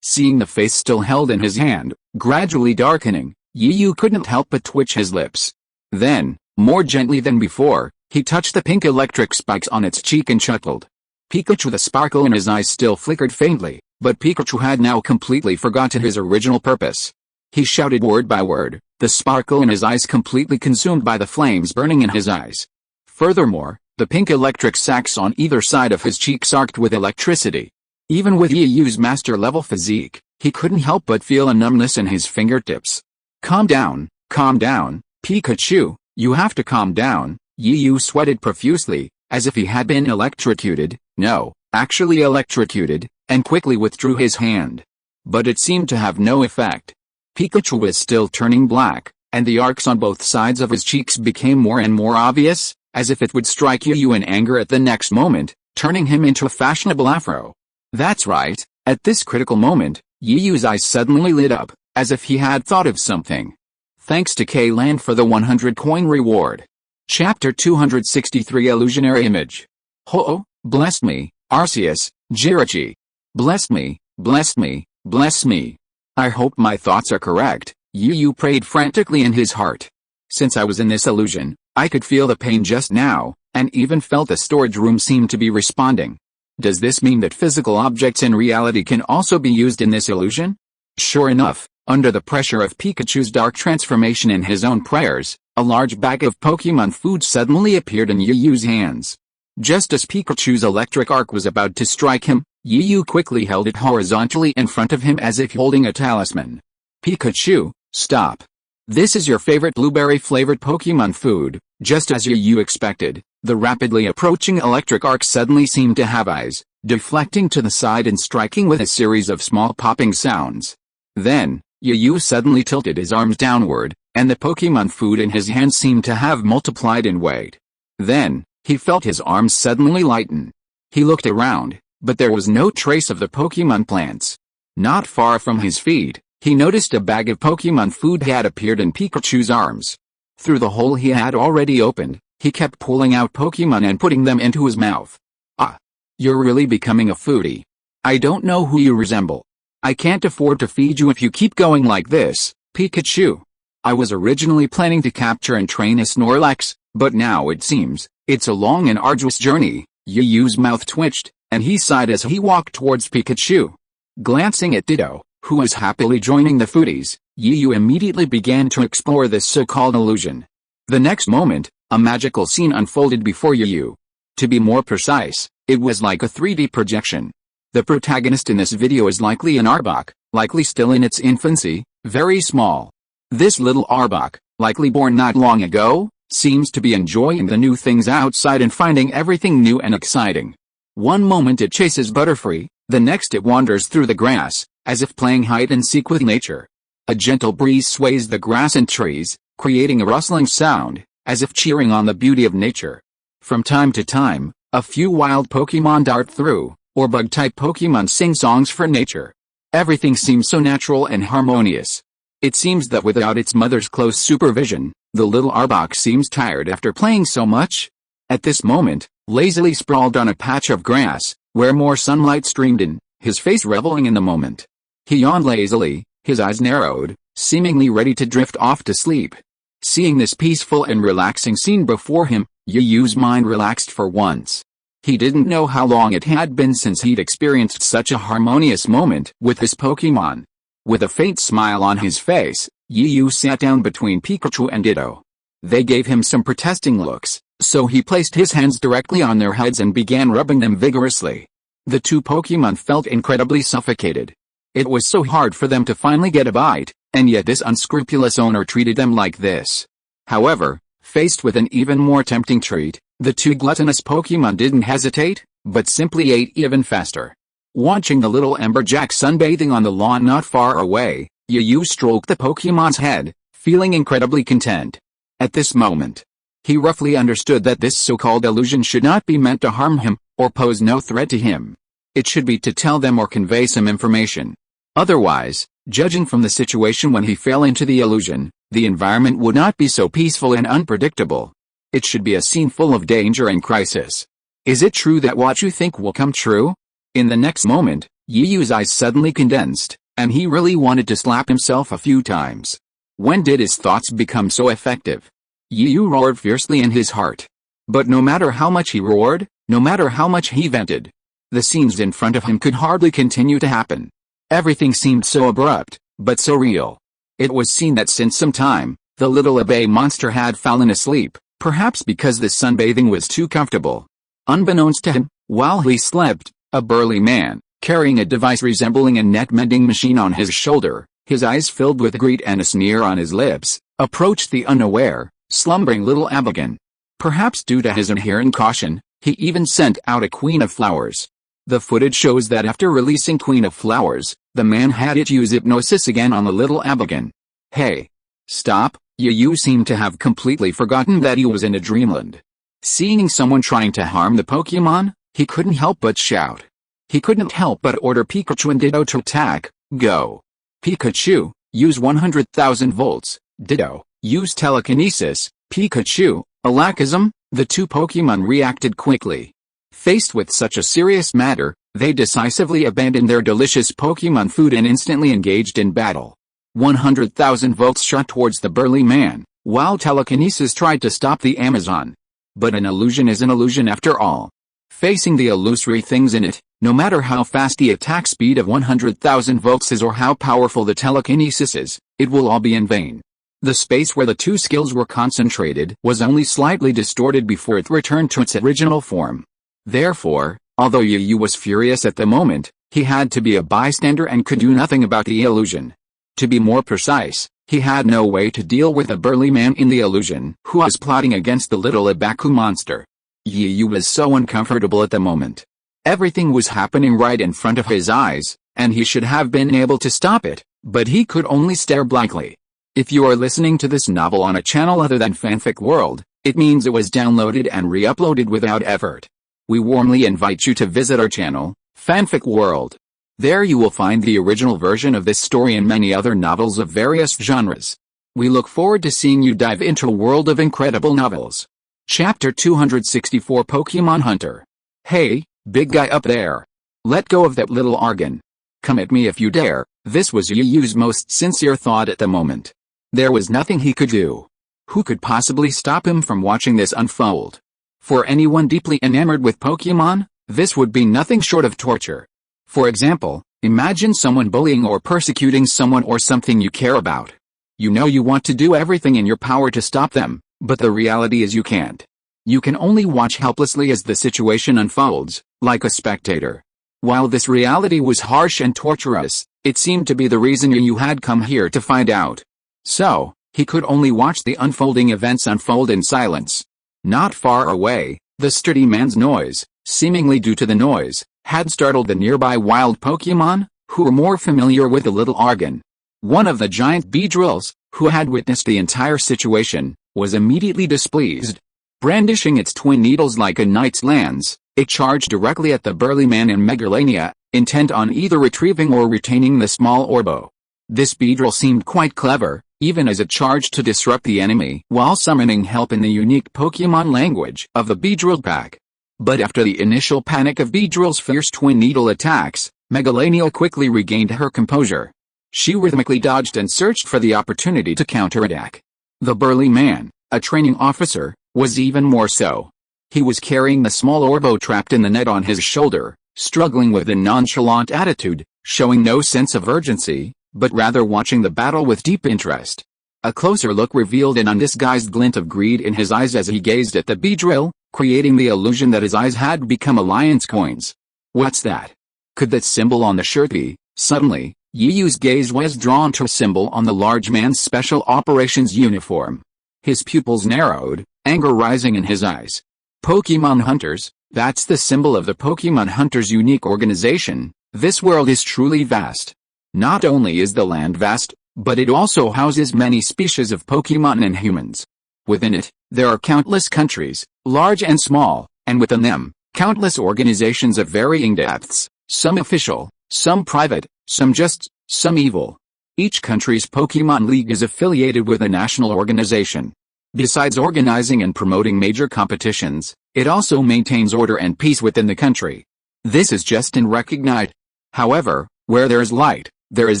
Seeing the face still held in his hand, gradually darkening, Yu couldn't help but twitch his lips. Then, more gently than before, he touched the pink electric spikes on its cheek and chuckled. Pikachu, the sparkle in his eyes still flickered faintly, but Pikachu had now completely forgotten his original purpose. He shouted word by word, the sparkle in his eyes completely consumed by the flames burning in his eyes. Furthermore, the pink electric sacs on either side of his cheeks arced with electricity. Even with Yuyu's master-level physique, he couldn't help but feel a numbness in his fingertips. Calm down, Pikachu, you have to calm down. Yuyu sweated profusely, as if he had been electrocuted, no, actually electrocuted, and quickly withdrew his hand. But it seemed to have no effect. Pikachu was still turning black, and the arcs on both sides of his cheeks became more and more obvious, as if it would strike Yuyu in anger at the next moment, turning him into a fashionable afro. That's right, at this critical moment, Yuyu's eyes suddenly lit up, as if he had thought of something. Thanks to K-Land for the 100 coin reward. Chapter 263 Illusionary Image. Ho-oh, bless me, Arceus, Jirachi. Bless me, bless me, bless me. I hope my thoughts are correct, Yuyu prayed frantically in his heart. Since I was in this illusion, I could feel the pain just now, and even felt the storage room seemed to be responding. Does this mean that physical objects in reality can also be used in this illusion? Sure enough, under the pressure of Pikachu's dark transformation and his own prayers, a large bag of Pokémon food suddenly appeared in Yuyu's hands. Just as Pikachu's electric arc was about to strike him, Yuyu quickly held it horizontally in front of him as if holding a talisman. Pikachu, stop. This is your favorite blueberry-flavored Pokémon food. Just as Yuyu expected, the rapidly approaching electric arc suddenly seemed to have eyes, deflecting to the side and striking with a series of small popping sounds. Then, Yuyu suddenly tilted his arms downward, and the Pokémon food in his hand seemed to have multiplied in weight. Then, he felt his arms suddenly lighten. He looked around, but there was no trace of the Pokémon plants. Not far from his feet, he noticed a bag of Pokémon food had appeared in Pikachu's arms. Through the hole he had already opened, he kept pulling out Pokémon and putting them into his mouth. Ah! You're really becoming a foodie. I don't know who you resemble. I can't afford to feed you if you keep going like this, Pikachu. I was originally planning to capture and train a Snorlax, but now it seems, it's a long and arduous journey. Yuyu's mouth twitched, and he sighed as he walked towards Pikachu. Glancing at Ditto, who was happily joining the foodies, Yuyu immediately began to explore this so-called illusion. The next moment, a magical scene unfolded before Yuyu. To be more precise, it was like a 3D projection. The protagonist in this video is likely an Arbok, likely still in its infancy, very small. This little Arbok, likely born not long ago, seems to be enjoying the new things outside and finding everything new and exciting. One moment it chases Butterfree, the next it wanders through the grass, as if playing hide-and-seek with nature. A gentle breeze sways the grass and trees, creating a rustling sound, as if cheering on the beauty of nature. From time to time, a few wild Pokémon dart through, or bug-type Pokémon sing songs for nature. Everything seems so natural and harmonious. It seems that without its mother's close supervision, the little Arbok seems tired after playing so much. At this moment, lazily sprawled on a patch of grass, where more sunlight streamed in, his face reveling in the moment. He yawned lazily, his eyes narrowed, seemingly ready to drift off to sleep. Seeing this peaceful and relaxing scene before him, Yuyu's mind relaxed for once. He didn't know how long it had been since he'd experienced such a harmonious moment with his Pokémon. With a faint smile on his face, Yuyu sat down between Pikachu and Ditto. They gave him some protesting looks, so he placed his hands directly on their heads and began rubbing them vigorously. The two Pokémon felt incredibly suffocated. It was so hard for them to finally get a bite, and yet this unscrupulous owner treated them like this. However, faced with an even more tempting treat, the two gluttonous Pokémon didn't hesitate, but simply ate even faster. Watching the little Emberjack sunbathing on the lawn not far away, Yuyu stroked the Pokémon's head, feeling incredibly content. At this moment, he roughly understood that this so-called illusion should not be meant to harm him, or pose no threat to him. It should be to tell them or convey some information. Otherwise, judging from the situation when he fell into the illusion, the environment would not be so peaceful and unpredictable. It should be a scene full of danger and crisis. Is it true that what you think will come true? In the next moment, Yuyu's eyes suddenly condensed, and he really wanted to slap himself a few times. When did his thoughts become so effective? Yuyu roared fiercely in his heart. But no matter how much he roared, no matter how much he vented, the scenes in front of him could hardly continue to happen. Everything seemed so abrupt, but so real. It was seen that since some time, the little abe monster had fallen asleep, perhaps because the sunbathing was too comfortable. Unbeknownst to him, while he slept, a burly man, Carrying a device resembling a net-mending machine on his shoulder, his eyes filled with greed and a sneer on his lips, approached the unaware, slumbering little Abigail. Perhaps due to his inherent caution, he even sent out a Queen of Flowers. The footage shows that after releasing Queen of Flowers, the man had it use hypnosis again on the little Abigail. Hey! Stop, you seem to have completely forgotten that he was in a dreamland. Seeing someone trying to harm the Pokémon, he couldn't help but shout. He couldn't help but order Pikachu and Ditto to attack. Go! Pikachu, use 100,000 volts. Ditto, use telekinesis. Pikachu, Alakazam. The two Pokémon reacted quickly. Faced with such a serious matter, they decisively abandoned their delicious Pokémon food and instantly engaged in battle. 100,000 volts shot towards the burly man, while telekinesis tried to stop the Amazon. But an illusion is an illusion after all. Facing the illusory things in it, no matter how fast the attack speed of 100,000 volts is or how powerful the telekinesis is, it will all be in vain. The space where the two skills were concentrated was only slightly distorted before it returned to its original form. Therefore, although Yu was furious at the moment, he had to be a bystander and could do nothing about the illusion. To be more precise, he had no way to deal with a burly man in the illusion who was plotting against the little Ibaku monster. Yu was so uncomfortable at the moment. Everything was happening right in front of his eyes, and he should have been able to stop it, but he could only stare blankly. If you are listening to this novel on a channel other than Fanfic World, it means it was downloaded and re-uploaded without effort. We warmly invite you to visit our channel, Fanfic World. There you will find the original version of this story and many other novels of various genres. We look forward to seeing you dive into a world of incredible novels. Chapter 264 Pokemon Hunter. Hey, big guy up there. Let go of that little Argon. Come at me if you dare. This was Yu's most sincere thought at the moment. There was nothing he could do. Who could possibly stop him from watching this unfold? For anyone deeply enamored with Pokemon, this would be nothing short of torture. For example, imagine someone bullying or persecuting someone or something you care about. You know you want to do everything in your power to stop them, but the reality is you can't. You can only watch helplessly as the situation unfolds, like a spectator. While this reality was harsh and torturous, it seemed to be the reason you had come here to find out. So, he could only watch the unfolding events unfold in silence. Not far away, the sturdy man's noise, seemingly due to the noise, had startled the nearby wild Pokémon, who were more familiar with the little Argon. One of the giant Beedrills, who had witnessed the entire situation, was immediately displeased. Brandishing its twin needles like a knight's lance, it charged directly at the burly man in Megalania, intent on either retrieving or retaining the small Orbo. This Beedrill seemed quite clever, even as it charged to disrupt the enemy while summoning help in the unique Pokémon language of the Beedrill pack. But after the initial panic of Beedrill's fierce twin needle attacks, Megalania quickly regained her composure. She rhythmically dodged and searched for the opportunity to counterattack. The burly man, a training officer, was even more so. He was carrying the small Orbo trapped in the net on his shoulder, struggling with a nonchalant attitude, showing no sense of urgency, but rather watching the battle with deep interest. A closer look revealed an undisguised glint of greed in his eyes as he gazed at the Beedrill, creating the illusion that his eyes had become alliance coins. What's that? Could that symbol on the shirt be? Suddenly, Yu's gaze was drawn to a symbol on the large man's special operations uniform. His pupils narrowed, anger rising in his eyes. Pokemon Hunters, that's the symbol of the Pokemon Hunters' unique organization. This world is truly vast. Not only is the land vast, but it also houses many species of Pokemon and humans. Within it, there are countless countries, large and small, and within them, countless organizations of varying depths, some official, some private, some just, some evil. Each country's Pokemon League is affiliated with a national organization. Besides organizing and promoting major competitions, it also maintains order and peace within the country. This is just and recognized. However, where there is light, there is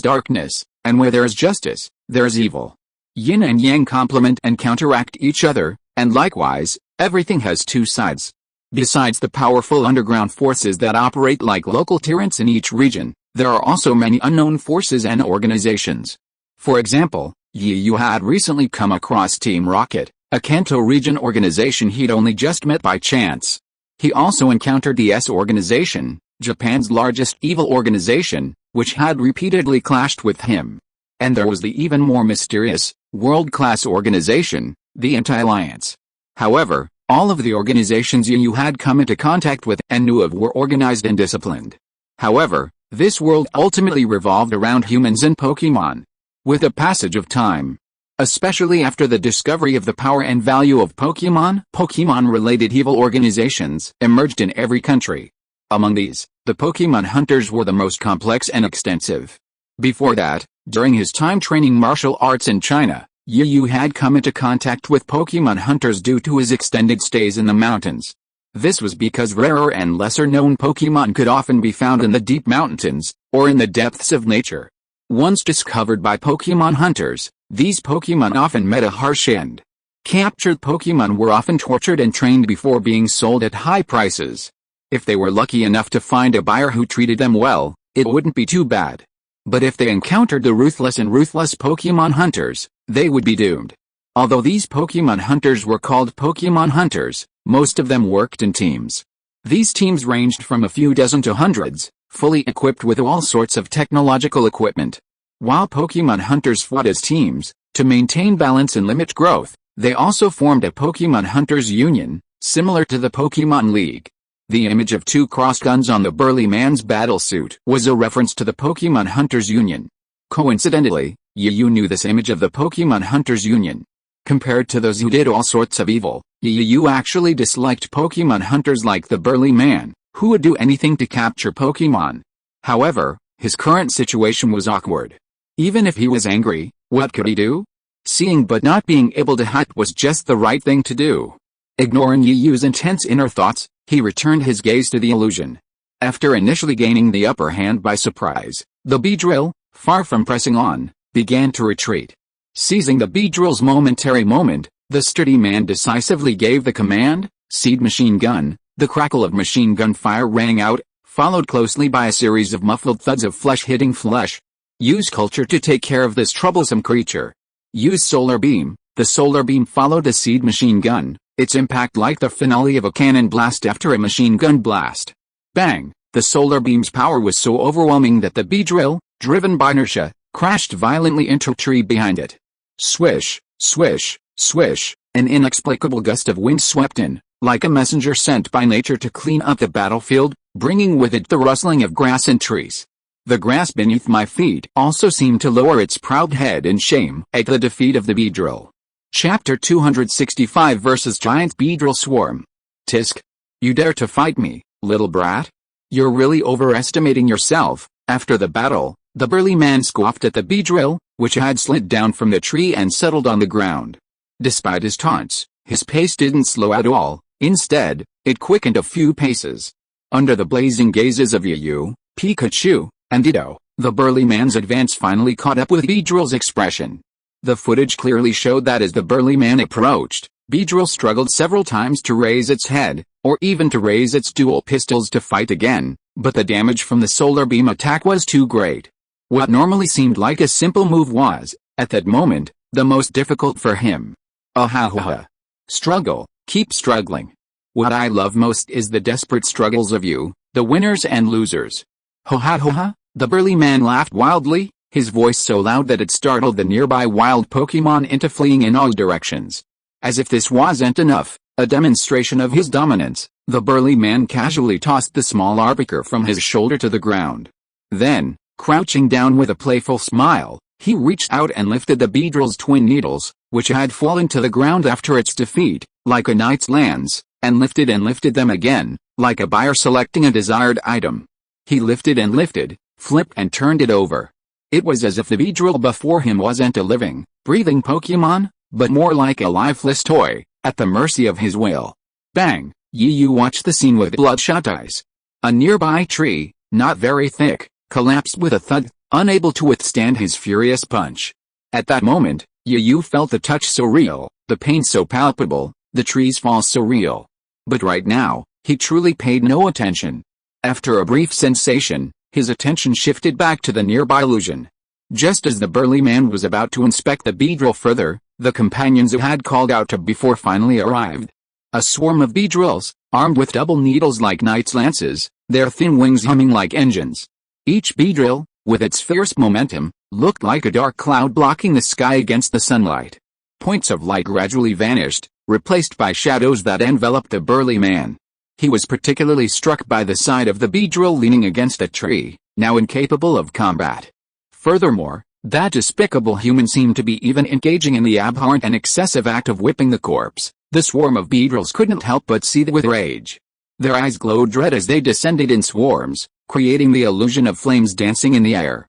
darkness, and where there is justice, there is evil. Yin and Yang complement and counteract each other, and likewise, everything has two sides. Besides the powerful underground forces that operate like local tyrants in each region, there are also many unknown forces and organizations. For example, Yu had recently come across Team Rocket, a Kanto region organization he'd only just met by chance. He also encountered the S organization, Japan's largest evil organization, which had repeatedly clashed with him. And there was the even more mysterious, world-class organization, the Anti-Alliance. However, all of the organizations Yu had come into contact with and knew of were organized and disciplined. However, this world ultimately revolved around humans and Pokémon. With the passage of time, especially after the discovery of the power and value of Pokémon, Pokémon-related evil organizations emerged in every country. Among these, the Pokémon hunters were the most complex and extensive. Before that, during his time training martial arts in China, Yu had come into contact with Pokémon hunters due to his extended stays in the mountains. This was because rarer and lesser-known Pokémon could often be found in the deep mountains, or in the depths of nature. Once discovered by Pokémon hunters, these Pokémon often met a harsh end. Captured Pokémon were often tortured and trained before being sold at high prices. If they were lucky enough to find a buyer who treated them well, it wouldn't be too bad. But if they encountered the ruthless Pokémon hunters, they would be doomed. Although these Pokémon hunters were called Pokémon hunters, most of them worked in teams. These teams ranged from a few dozen to hundreds, fully equipped with all sorts of technological equipment. While Pokémon hunters fought as teams, to maintain balance and limit growth, they also formed a Pokémon Hunters Union, similar to the Pokémon League. The image of two cross-guns on the burly man's battlesuit was a reference to the Pokémon Hunters Union. Coincidentally, Yu knew this image of the Pokémon Hunters Union. Compared to those who did all sorts of evil, Yu actually disliked Pokémon hunters like the burly man, who would do anything to capture Pokémon. However, his current situation was awkward. Even if he was angry, what could he do? Seeing but not being able to hunt was just the right thing to do. Ignoring Yu's intense inner thoughts, he returned his gaze to the illusion. After initially gaining the upper hand by surprise, the Beedrill, far from pressing on, began to retreat. Seizing the Beedrill's momentary moment, the sturdy man decisively gave the command, "Seed machine gun." The crackle of machine gun fire rang out, followed closely by a series of muffled thuds of flesh hitting flesh. Use culture to take care of this troublesome creature. Use solar beam. The solar beam followed the seed machine gun, its impact like the finale of a cannon blast after a machine gun blast. Bang! The solar beam's power was so overwhelming that the Beedrill, driven by inertia, crashed violently into a tree behind it. Swish, swish, swish, an inexplicable gust of wind swept in, like a messenger sent by nature to clean up the battlefield, bringing with it the rustling of grass and trees. The grass beneath my feet also seemed to lower its proud head in shame at the defeat of the Beedrill. Chapter 265 vs. Giant Beedrill Swarm. Tisk. You dare to fight me, little brat? You're really overestimating yourself. After the battle, the burly man scoffed at the Beedrill, which had slid down from the tree and settled on the ground. Despite his taunts, his pace didn't slow at all. Instead, it quickened a few paces. Under the blazing gazes of Yu, Pikachu, and Ditto, the burly man's advance finally caught up with Beedrill's expression. The footage clearly showed that as the burly man approached, Beedrill struggled several times to raise its head, or even to raise its dual pistols to fight again, but the damage from the solar beam attack was too great. What normally seemed like a simple move was, at that moment, the most difficult for him. Ahahaha. Struggle, keep struggling. What I love most is the desperate struggles of you, the winners and losers. Ho ha ho ha, the burly man laughed wildly, his voice so loud that it startled the nearby wild Pokémon into fleeing in all directions. As if this wasn't enough, a demonstration of his dominance, the burly man casually tossed the small arbiter from his shoulder to the ground. Then, crouching down with a playful smile, he reached out and lifted the Beedrill's twin needles, which had fallen to the ground after its defeat, like a knight's lance, and lifted them again, like a buyer selecting a desired item. He lifted and lifted, flipped and turned it over. It was as if the Beedrill before him wasn't a living, breathing Pokémon, but more like a lifeless toy, at the mercy of his will. Bang! Yu watched the scene with bloodshot eyes. A nearby tree, not very thick, collapsed with a thud, unable to withstand his furious punch. At that moment, Yu felt the touch so real, the pain so palpable, the tree's fall so real. But right now, he truly paid no attention. After a brief sensation, his attention shifted back to the nearby illusion. Just as the burly man was about to inspect the Beedrill further, the companions it had called out to before finally arrived. A swarm of Beedrills, armed with double needles like knights' lances, their thin wings humming like engines. Each Beedrill, with its fierce momentum, looked like a dark cloud blocking the sky against the sunlight. Points of light gradually vanished, replaced by shadows that enveloped the burly man. He was particularly struck by the sight of the Beedrill leaning against a tree, now incapable of combat. Furthermore, that despicable human seemed to be even engaging in the abhorrent and excessive act of whipping the corpse. The swarm of Beedrills couldn't help but seethe with rage. Their eyes glowed red as they descended in swarms, creating the illusion of flames dancing in the air.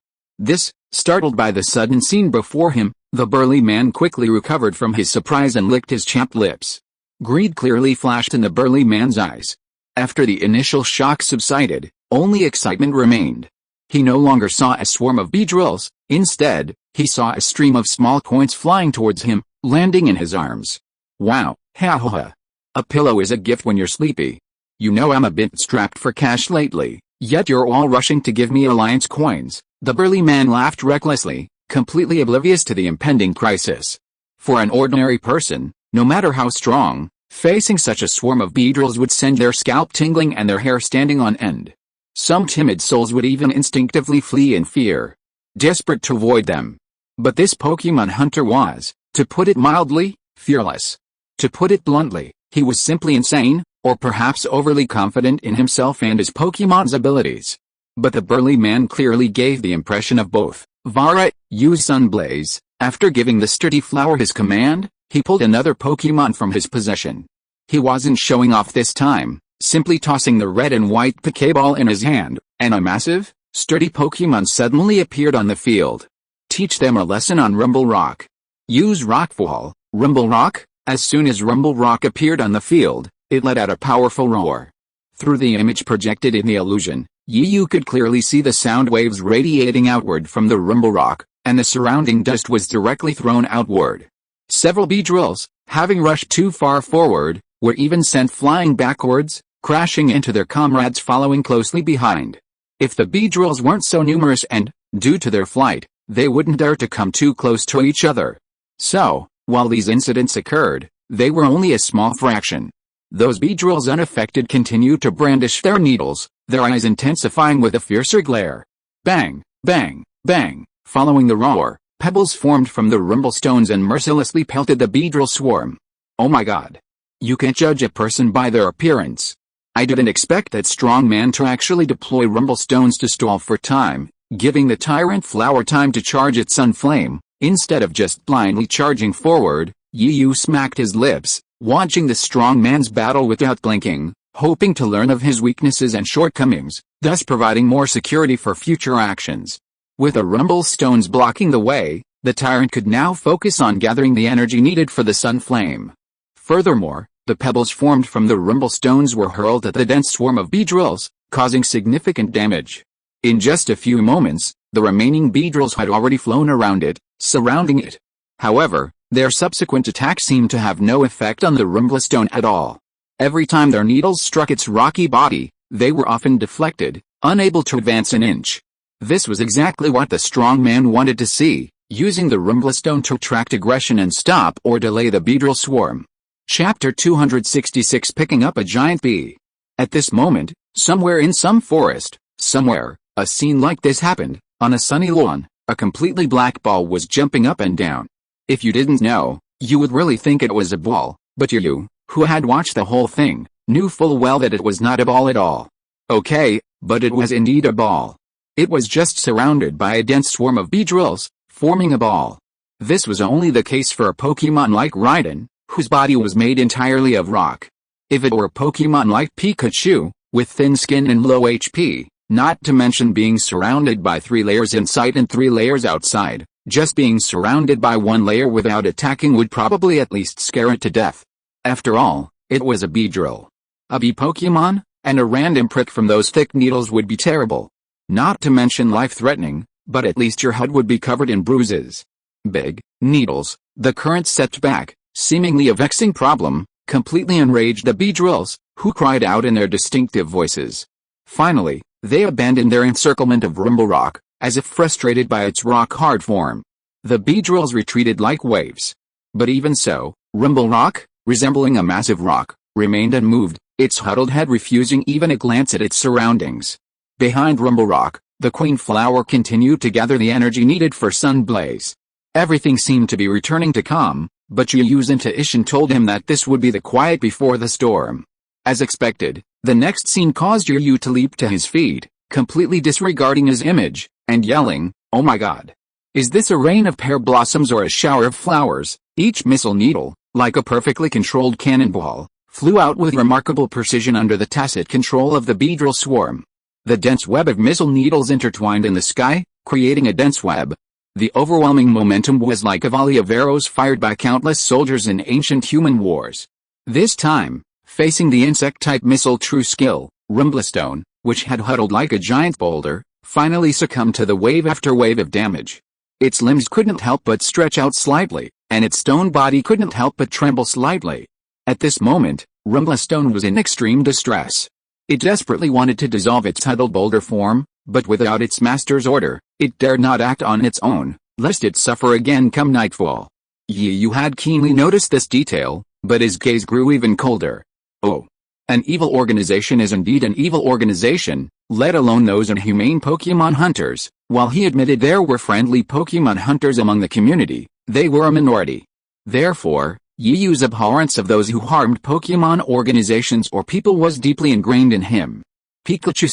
Startled by the sudden scene before him, the burly man quickly recovered from his surprise and licked his chapped lips. Greed clearly flashed in the burly man's eyes. After the initial shock subsided, only excitement remained. He no longer saw a swarm of Beedrills, instead, he saw a stream of small coins flying towards him, landing in his arms. Wow, ha ha ha. A pillow is a gift when you're sleepy. You know I'm a bit strapped for cash lately, yet you're all rushing to give me alliance coins. The burly man laughed recklessly, completely oblivious to the impending crisis. For an ordinary person, no matter how strong, facing such a swarm of Beedrills would send their scalp tingling and their hair standing on end. Some timid souls would even instinctively flee in fear, desperate to avoid them. But this Pokemon hunter was, to put it mildly, fearless. To put it bluntly, he was simply insane, or perhaps overly confident in himself and his Pokemon's abilities. But the burly man clearly gave the impression of both. Vara, use Sunblaze. After giving the sturdy flower his command, he pulled another Pokemon from his possession. He wasn't showing off this time, simply tossing the red and white Pokeball in his hand, and a massive, sturdy Pokemon suddenly appeared on the field. Teach them a lesson on Rumble Rock. Use Rockfall, Rumble Rock. As soon as Rumble Rock appeared on the field, it let out a powerful roar. Through the image projected in the illusion, you could clearly see the sound waves radiating outward from the Rumble Rock, and the surrounding dust was directly thrown outward. Several Beedrills, having rushed too far forward, were even sent flying backwards, crashing into their comrades following closely behind. If the Beedrills weren't so numerous and, due to their flight, they wouldn't dare to come too close to each other. So, while these incidents occurred, they were only a small fraction. Those Beedrills unaffected continued to brandish their needles, their eyes intensifying with a fiercer glare. Bang, bang, bang, following the roar, pebbles formed from the rumble stones and mercilessly pelted the Beedrill swarm. Oh my god. You can't judge a person by their appearance. I didn't expect that strong man to actually deploy rumble stones to stall for time, giving the tyrant flower time to charge its sun flame, instead of just blindly charging forward. Yu smacked his lips, watching the strong man's battle without blinking, hoping to learn of his weaknesses and shortcomings, thus providing more security for future actions. With the rumble stones blocking the way, the tyrant could now focus on gathering the energy needed for the sun flame. Furthermore, the pebbles formed from the rumble stones were hurled at the dense swarm of Beedrills, causing significant damage. In just a few moments, the remaining Beedrills had already flown around it, surrounding it. However, their subsequent attacks seemed to have no effect on the rumblestone at all. Every time their needles struck its rocky body, they were often deflected, unable to advance an inch. This was exactly what the strong man wanted to see, using the rumblestone to attract aggression and stop or delay the Beedrill swarm. Chapter 266 Picking Up a Giant Bee. At this moment, somewhere in some forest, somewhere, a scene like this happened. On a sunny lawn, a completely black ball was jumping up and down. If you didn't know, you would really think it was a ball, but you, who had watched the whole thing, knew full well that it was not a ball at all. Okay, but it was indeed a ball. It was just surrounded by a dense swarm of Beedrills, forming a ball. This was only the case for a Pokemon like Raiden, whose body was made entirely of rock. If it were a Pokemon like Pikachu, with thin skin and low HP, not to mention being surrounded by 3 layers inside and 3 layers outside, just being surrounded by 1 layer without attacking would probably at least scare it to death. After all, it was a Beedrill. A bee Pokemon, and a random prick from those thick needles would be terrible. Not to mention life-threatening, but at least your HUD would be covered in bruises. Big needles, the current setback, seemingly a vexing problem, completely enraged the Beedrills, who cried out in their distinctive voices. Finally, they abandoned their encirclement of Rumble Rock, as if frustrated by its rock-hard form. The Beedrills retreated like waves. But even so, Rumble Rock, resembling a massive rock, remained unmoved, its huddled head refusing even a glance at its surroundings. Behind Rumble Rock, the Queen Flower continued to gather the energy needed for Sun Blaze. Everything seemed to be returning to calm, but Yuyu's intuition told him that this would be the quiet before the storm. As expected, the next scene caused Yuyu to leap to his feet, completely disregarding his image, and yelling, "Oh my god! Is this a rain of pear blossoms or a shower of flowers?" Each missile needle, like a perfectly controlled cannonball, flew out with remarkable precision under the tacit control of the Beedrill swarm. The dense web of missile needles intertwined in the sky, creating a dense web. The overwhelming momentum was like a volley of arrows fired by countless soldiers in ancient human wars. This time, facing the insect-type missile True Skill, Rumblestone, which had huddled like a giant boulder, finally succumbed to the wave after wave of damage. Its limbs couldn't help but stretch out slightly, and its stone body couldn't help but tremble slightly. At this moment, Rumblestone was in extreme distress. It desperately wanted to dissolve its huddled boulder form, but without its master's order, it dared not act on its own, lest it suffer again come nightfall. Yu had keenly noticed this detail, but his gaze grew even colder. Oh. An evil organization is indeed an evil organization, let alone those inhumane Pokémon hunters. While he admitted there were friendly Pokémon hunters among the community, they were a minority. Therefore, Yuyu's abhorrence of those who harmed Pokémon organizations or people was deeply ingrained in him. Pikachu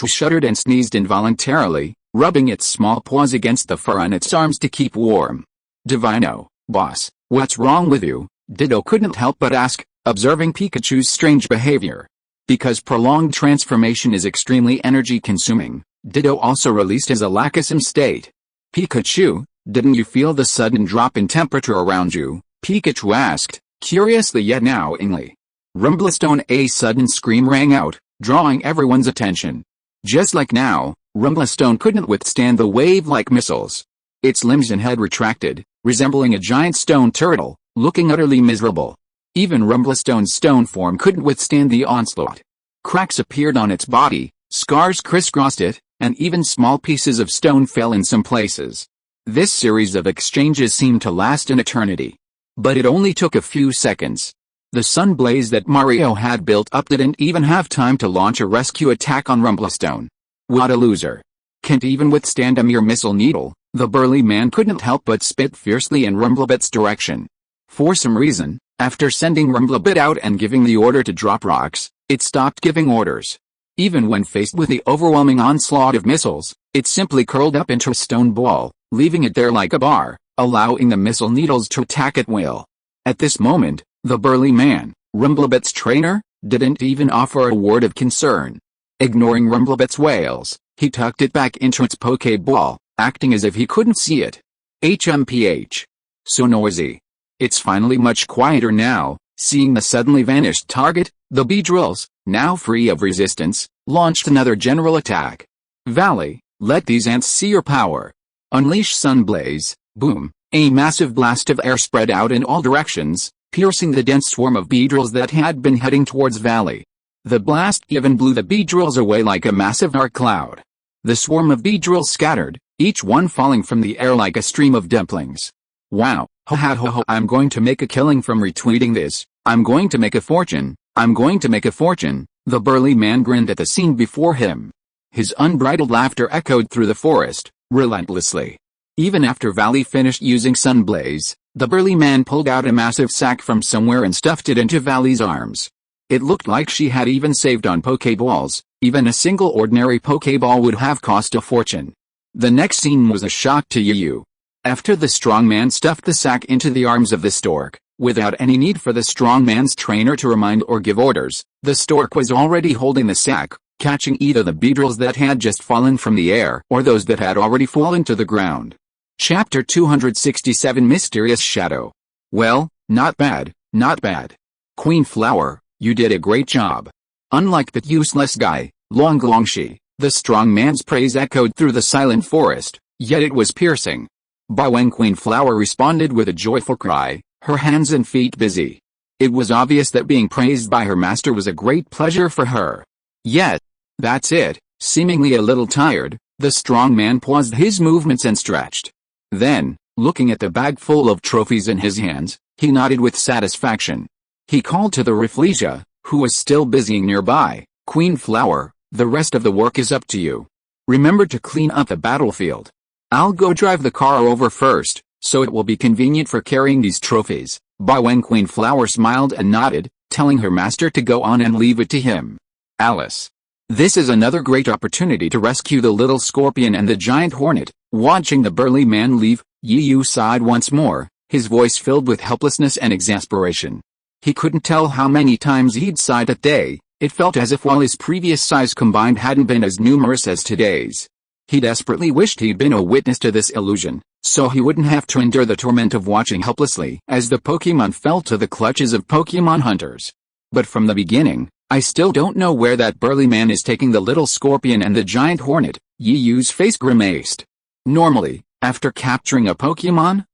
shuddered and sneezed involuntarily, rubbing its small paws against the fur on its arms to keep warm. "Divino, boss, what's wrong with you?" Ditto couldn't help but ask, observing Pikachu's strange behavior. Because prolonged transformation is extremely energy-consuming, Ditto also released his Alakazam state. "Pikachu, didn't you feel the sudden drop in temperature around you?" Pikachu asked, curiously yet knowingly. Rumblestone, a sudden scream rang out, drawing everyone's attention. Just like now, Rumblestone couldn't withstand the wave-like missiles. Its limbs and head retracted, resembling a giant stone turtle, looking utterly miserable. Even Rumblestone's stone form couldn't withstand the onslaught. Cracks appeared on its body, scars crisscrossed it, and even small pieces of stone fell in some places. This series of exchanges seemed to last an eternity. But it only took a few seconds. The sun blaze that Mario had built up didn't even have time to launch a rescue attack on Rumblestone. What a loser. Can't even withstand a mere missile needle, the burly man couldn't help but spit fiercely in Rumblebit's direction. For some reason, after sending Rumblebit out and giving the order to drop rocks, it stopped giving orders. Even when faced with the overwhelming onslaught of missiles, it simply curled up into a stone ball, leaving it there like a bar, allowing the missile needles to attack at will. At this moment, the burly man, Rumblebit's trainer, didn't even offer a word of concern. Ignoring Rumblebit's wails, he tucked it back into its Pokeball, acting as if he couldn't see it. HMPH. So noisy. It's finally much quieter now. Seeing the suddenly vanished target, the Beedrills, now free of resistance, launched another general attack. Valley, let these ants see your power. Unleash Sunblaze. Boom. A massive blast of air spread out in all directions, piercing the dense swarm of Beedrills that had been heading towards Valley. The blast even blew the Beedrills away like a massive dark cloud. The swarm of Beedrills scattered, each one falling from the air like a stream of dumplings. Wow, I'm going to make a killing from retweeting this. I'm going to make a fortune. I'm going to make a fortune. The burly man grinned at the scene before him. His unbridled laughter echoed through the forest, relentlessly. Even after Valley finished using Sunblaze, the burly man pulled out a massive sack from somewhere and stuffed it into Valley's arms. It looked like she had even saved on Pokeballs. Even a single ordinary Pokeball would have cost a fortune. The next scene was a shock to Yu. After the strong man stuffed the sack into the arms of the stork, without any need for the strong man's trainer to remind or give orders, the stork was already holding the sack, catching either the Beedrills that had just fallen from the air or those that had already fallen to the ground. Chapter 267 Mysterious Shadow. Well, not bad, not bad. Queen Flower, you did a great job. Unlike that useless guy, Longshi, the strong man's praise echoed through the silent forest, yet it was piercing. But when Queen Flower responded with a joyful cry, her hands and feet busy. It was obvious that being praised by her master was a great pleasure for her. Yet, that's it, seemingly a little tired, the strong man paused his movements and stretched. Then, looking at the bag full of trophies in his hands, he nodded with satisfaction. He called to the Rafflesia, who was still busying nearby. "Queen Flower, the rest of the work is up to you. Remember to clean up the battlefield. I'll go drive the car over first, so it will be convenient for carrying these trophies." When Queen Flower smiled and nodded, telling her master to go on and leave it to him. Alice. This is another great opportunity to rescue the little scorpion and the giant hornet. Watching the burly man leave, Yu sighed once more, his voice filled with helplessness and exasperation. He couldn't tell how many times he'd sighed that day. It felt as if all his previous sighs combined hadn't been as numerous as today's. He desperately wished he'd been a witness to this illusion, so he wouldn't have to endure the torment of watching helplessly as the Pokémon fell to the clutches of Pokémon hunters. But from the beginning, I still don't know where that burly man is taking the little scorpion and the giant hornet. Yu's face grimaced. Normally, after capturing a Pokémon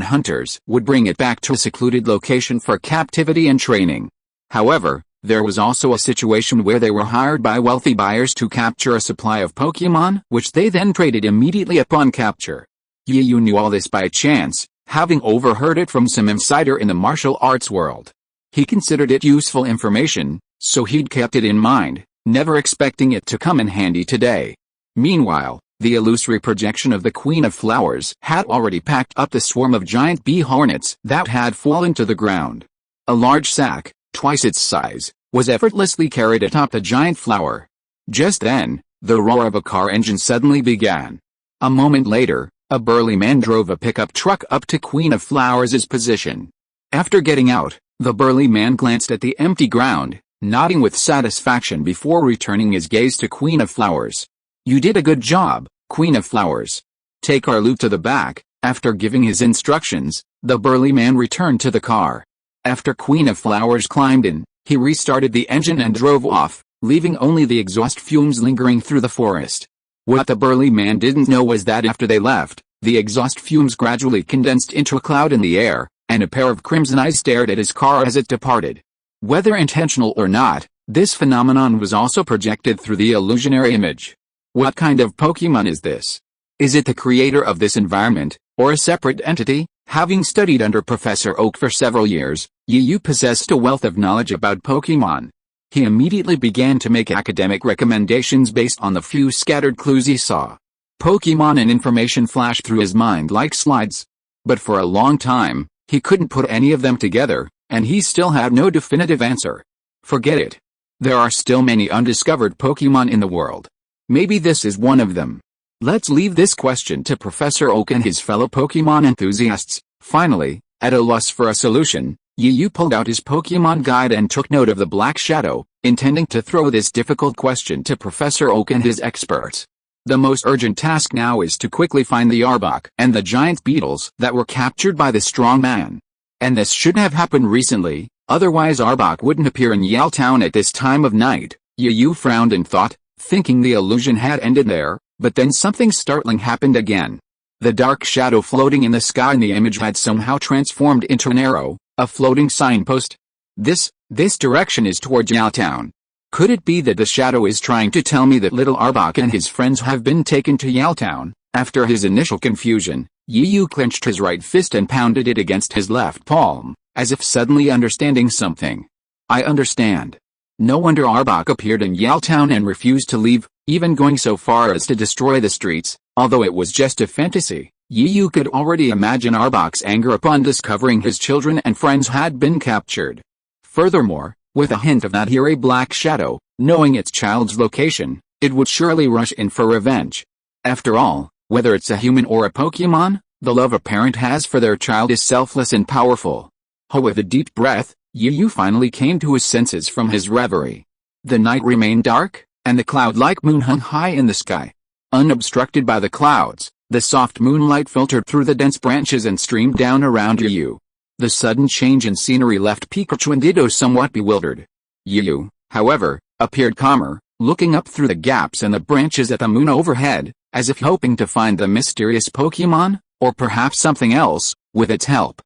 hunters would bring it back to a secluded location for captivity and training. However, there was also a situation where they were hired by wealthy buyers to capture a supply of Pokémon, which they then traded immediately upon capture. Yu knew all this by chance, having overheard it from some insider in the martial arts world. He considered it useful information, so he'd kept it in mind, never expecting it to come in handy today. Meanwhile, the illusory projection of the Queen of Flowers had already packed up the swarm of giant bee hornets that had fallen to the ground. A large sack, twice its size, was effortlessly carried atop the giant flower. Just then, the roar of a car engine suddenly began. A moment later, a burly man drove a pickup truck up to Queen of Flowers' position. After getting out, the burly man glanced at the empty ground, nodding with satisfaction before returning his gaze to Queen of Flowers. "You did a good job, Queen of Flowers. Take our loot to the back." After giving his instructions, the burly man returned to the car. After Queen of Flowers climbed in, he restarted the engine and drove off, leaving only the exhaust fumes lingering through the forest. What the burly man didn't know was that after they left, the exhaust fumes gradually condensed into a cloud in the air, and a pair of crimson eyes stared at his car as it departed. Whether intentional or not, this phenomenon was also projected through the illusionary image. What kind of Pokémon is this? Is it the creator of this environment, or a separate entity? Having studied under Professor Oak for several years, Yu possessed a wealth of knowledge about Pokémon. He immediately began to make academic recommendations based on the few scattered clues he saw. Pokémon and information flashed through his mind like slides. But for a long time, he couldn't put any of them together, and he still had no definitive answer. Forget it. There are still many undiscovered Pokémon in the world. Maybe this is one of them. Let's leave this question to Professor Oak and his fellow Pokémon enthusiasts. Finally, at a loss for a solution, Yu pulled out his Pokémon guide and took note of the Black Shadow, intending to throw this difficult question to Professor Oak and his experts. The most urgent task now is to quickly find the Arbok and the giant beetles that were captured by the strong man. And this should have happened recently, otherwise Arbok wouldn't appear in Yale Town at this time of night. Yu frowned in thought, thinking the illusion had ended there. But then something startling happened again. The dark shadow floating in the sky in the image had somehow transformed into an arrow, a floating signpost. This direction is towards Yaletown. Could it be that the shadow is trying to tell me that little Arbok and his friends have been taken to Yaletown? After his initial confusion, Yu clenched his right fist and pounded it against his left palm, as if suddenly understanding something. I understand. No wonder Arbok appeared in Yaletown and refused to leave, even going so far as to destroy the streets. Although it was just a fantasy, Yu could already imagine Arbok's anger upon discovering his children and friends had been captured. Furthermore, with a hint of that hairy black shadow, knowing its child's location, it would surely rush in for revenge. After all, whether it's a human or a Pokémon, the love a parent has for their child is selfless and powerful. With a deep breath, Yu finally came to his senses from his reverie. The night remained dark, and the cloud-like moon hung high in the sky. Unobstructed by the clouds, the soft moonlight filtered through the dense branches and streamed down around Yu. The sudden change in scenery left Pikachu and Ditto somewhat bewildered. Yu, however, appeared calmer, looking up through the gaps in the branches at the moon overhead, as if hoping to find the mysterious Pokémon, or perhaps something else, with its help.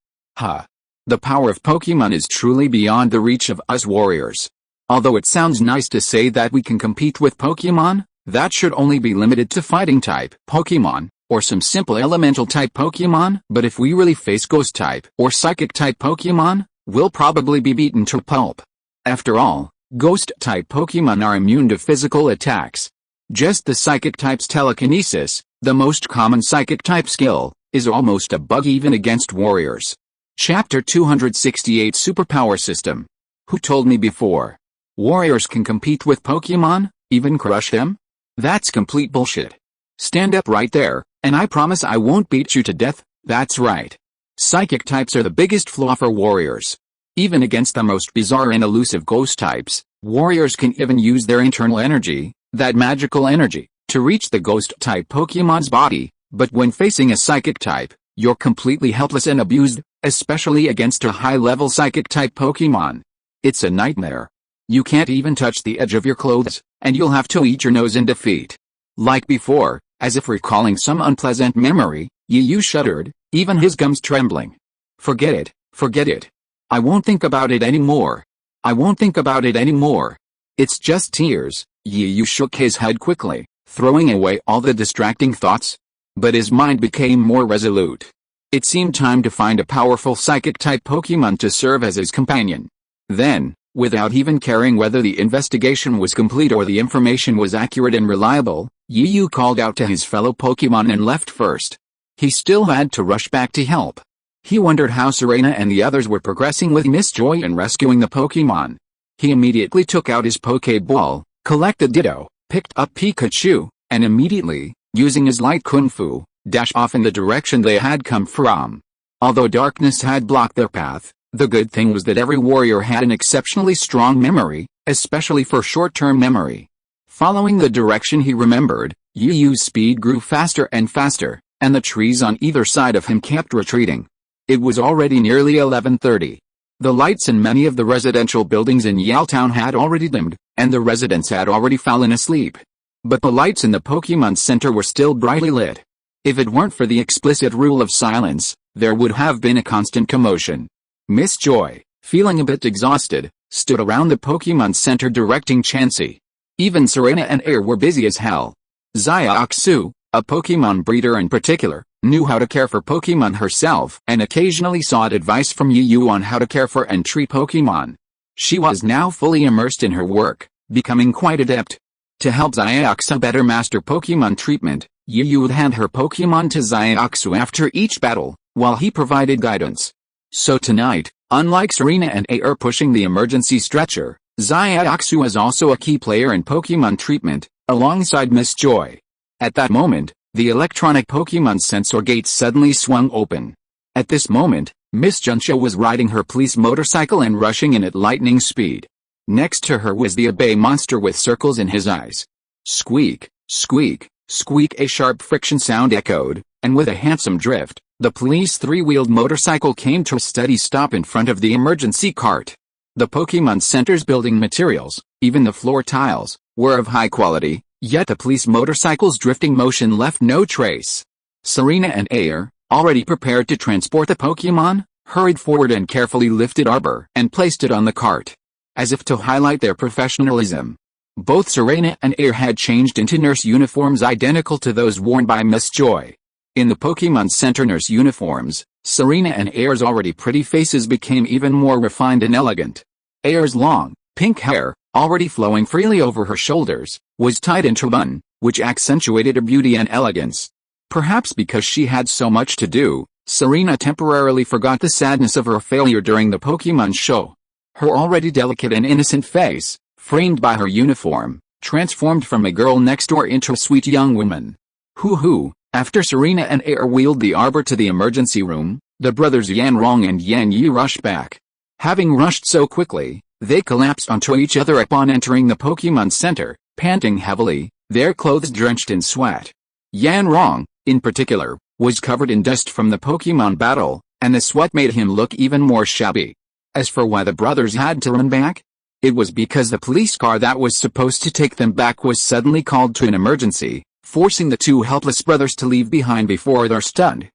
The power of Pokémon is truly beyond the reach of us warriors. Although it sounds nice to say that we can compete with Pokémon, that should only be limited to fighting-type Pokémon, or some simple elemental-type Pokémon. But if we really face ghost-type or psychic-type Pokémon, will probably be beaten to pulp. After all, Ghost-type Pokémon are immune to physical attacks. Just the Psychic-type's telekinesis, the most common Psychic-type skill, is almost a bug even against warriors. Chapter 268 Superpower System. Who told me before? Warriors can compete with Pokémon, even crush them? That's complete bullshit. Stand up right there, and I promise I won't beat you to death. That's right. Psychic types are the biggest flaw for warriors. Even against the most bizarre and elusive ghost types, warriors can even use their internal energy, that magical energy, to reach the ghost-type Pokémon's body, but when facing a psychic type, you're completely helpless and abused, especially against a high-level psychic-type Pokémon. It's a nightmare. You can't even touch the edge of your clothes, and you'll have to eat your nose in defeat. Like before, as if recalling some unpleasant memory, Yu shuddered, even his gums trembling. Forget it, forget it. I won't think about it anymore. I won't think about it anymore. It's just tears. Yu shook his head quickly, throwing away all the distracting thoughts. But his mind became more resolute. It seemed time to find a powerful psychic-type Pokémon to serve as his companion. Then, without even caring whether the investigation was complete or the information was accurate and reliable, Yu called out to his fellow Pokémon and left first. He still had to rush back to help. He wondered how Serena and the others were progressing with Miss Joy in rescuing the Pokémon. He immediately took out his Pokéball, collected Ditto, picked up Pikachu, and immediately, using his light kung fu, dashed off in the direction they had come from. Although darkness had blocked their path, the good thing was that every warrior had an exceptionally strong memory, especially for short-term memory. Following the direction he remembered, Yu's speed grew faster and faster, and the trees on either side of him kept retreating. It was already nearly 11:30. The lights in many of the residential buildings in Yaletown had already dimmed, and the residents had already fallen asleep. But the lights in the Pokémon Center were still brightly lit. If it weren't for the explicit rule of silence, there would have been a constant commotion. Miss Joy, feeling a bit exhausted, stood around the Pokémon Center directing Chansey. Even Serena and Air were busy as hell. Xiaoxu, a Pokémon breeder in particular, knew how to care for Pokémon herself and occasionally sought advice from Yu on how to care for and treat Pokémon. She was now fully immersed in her work, becoming quite adept. To help Xiaoxu better master Pokémon treatment, Yu would hand her Pokémon to Xiaoxu after each battle, while he provided guidance. So tonight, unlike Serena and Air pushing the emergency stretcher, Xiaoxu was also a key player in Pokémon treatment, alongside Miss Joy. At that moment, the electronic Pokémon sensor gates suddenly swung open. At this moment, Miss Junxia was riding her police motorcycle and rushing in at lightning speed. Next to her was the Obey monster with circles in his eyes. Squeak, squeak, squeak, a sharp friction sound echoed, and with a handsome drift, the police three-wheeled motorcycle came to a steady stop in front of the emergency cart. The Pokémon Center's building materials, even the floor tiles, were of high quality, yet the police motorcycle's drifting motion left no trace. Serena and Air, already prepared to transport the Pokémon, hurried forward and carefully lifted Arbor and placed it on the cart. As if to highlight their professionalism. Both Serena and Air had changed into nurse uniforms identical to those worn by Miss Joy. In the Pokémon Center nurse uniforms, Serena and Air's already pretty faces became even more refined and elegant. Air's long, pink hair, already flowing freely over her shoulders, was tied into a bun, which accentuated her beauty and elegance. Perhaps because she had so much to do, Serena temporarily forgot the sadness of her failure during the Pokémon show. Her already delicate and innocent face, framed by her uniform, transformed from a girl next door into a sweet young woman. Hoo-hoo, after Serena and Air wheeled the Arbor to the emergency room, the brothers Yanrong and Yan Yi rushed back. Having rushed so quickly, they collapsed onto each other upon entering the Pokémon Center, panting heavily, their clothes drenched in sweat. Yanrong, in particular, was covered in dust from the Pokémon battle, and the sweat made him look even more shabby. As for why the brothers had to run back, it was because the police car that was supposed to take them back was suddenly called to an emergency, forcing the two helpless brothers to leave behind before their stunned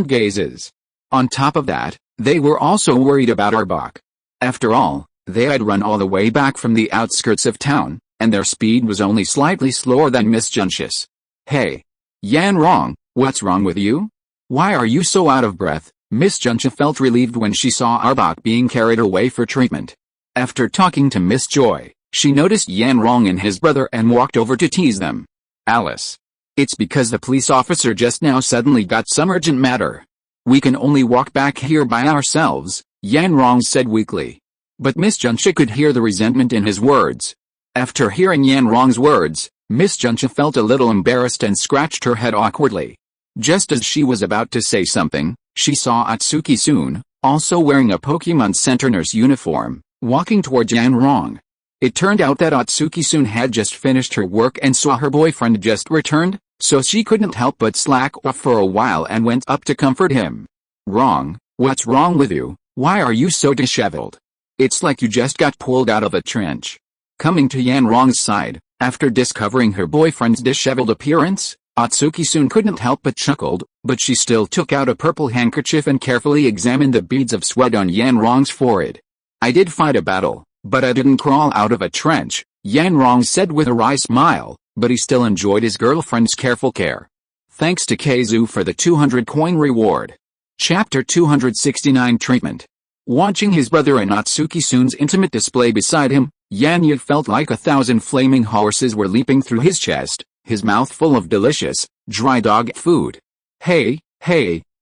gazes. On top of that, they were also worried about Arbok. After all, they had run all the way back from the outskirts of town, and their speed was only slightly slower than Miss Junxia's. Hey! Yanrong, what's wrong with you? Why are you so out of breath? Miss Juncha felt relieved when she saw Arbok being carried away for treatment. After talking to Miss Joy, she noticed Yanrong and his brother and walked over to tease them. Alice. It's because the police officer just now suddenly got some urgent matter. We can only walk back here by ourselves, Yanrong said weakly. But Miss Juncha could hear the resentment in his words. After hearing Yanrong's words, Miss Juncha felt a little embarrassed and scratched her head awkwardly. Just as she was about to say something, she saw Atsuki-sun, also wearing a Pokemon Center nurse uniform, walking towards Yanrong. It turned out that Atsuki-sun had just finished her work and saw her boyfriend just returned, so she couldn't help but slack off for a while and went up to comfort him. Wrong, what's wrong with you? Why are you so disheveled? It's like you just got pulled out of a trench. Coming to Yanrong's side, after discovering her boyfriend's disheveled appearance, Atsuki-sun couldn't help but chuckled, but she still took out a purple handkerchief and carefully examined the beads of sweat on Yanrong's forehead. I did fight a battle, but I didn't crawl out of a trench, Yanrong said with a wry smile, but he still enjoyed his girlfriend's careful care. Thanks to Keizu for the 200 coin reward. Chapter 269 Treatment. Watching his brother and Atsuki-sun's intimate display beside him, Yanya felt like 1,000 flaming horses were leaping through his chest, his mouth full of delicious, dry dog food. Hey,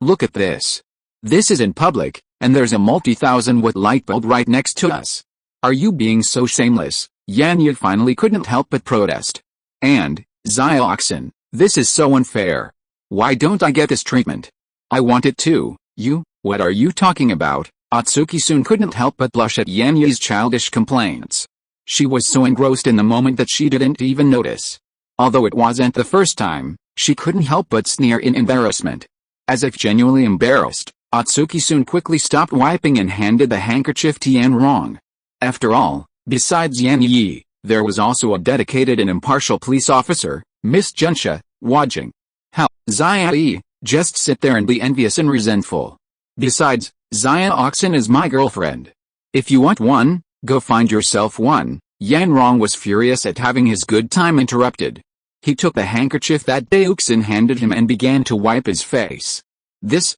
look at this. This is in public, and there's a multi-thousand-watt light bulb right next to us. Are you being so shameless? Yanya finally couldn't help but protest. And, Xiaoxin, this is so unfair. Why don't I get this treatment? I want it too. What are you talking about? Atsuki-sun couldn't help but blush at Yanya's childish complaints. She was so engrossed in the moment that she didn't even notice. Although it wasn't the first time, she couldn't help but sneer in embarrassment. As if genuinely embarrassed, Atsuki-sun quickly stopped wiping and handed the handkerchief to Yanrong. After all, besides Yan Yi, there was also a dedicated and impartial police officer, Miss Juncha, watching. How, Xia, just sit there and be envious and resentful. Besides, Xiaoxin is my girlfriend. If you want one, go find yourself one. Yanrong was furious at having his good time interrupted. He took the handkerchief that Daoxin handed him and began to wipe his face. This,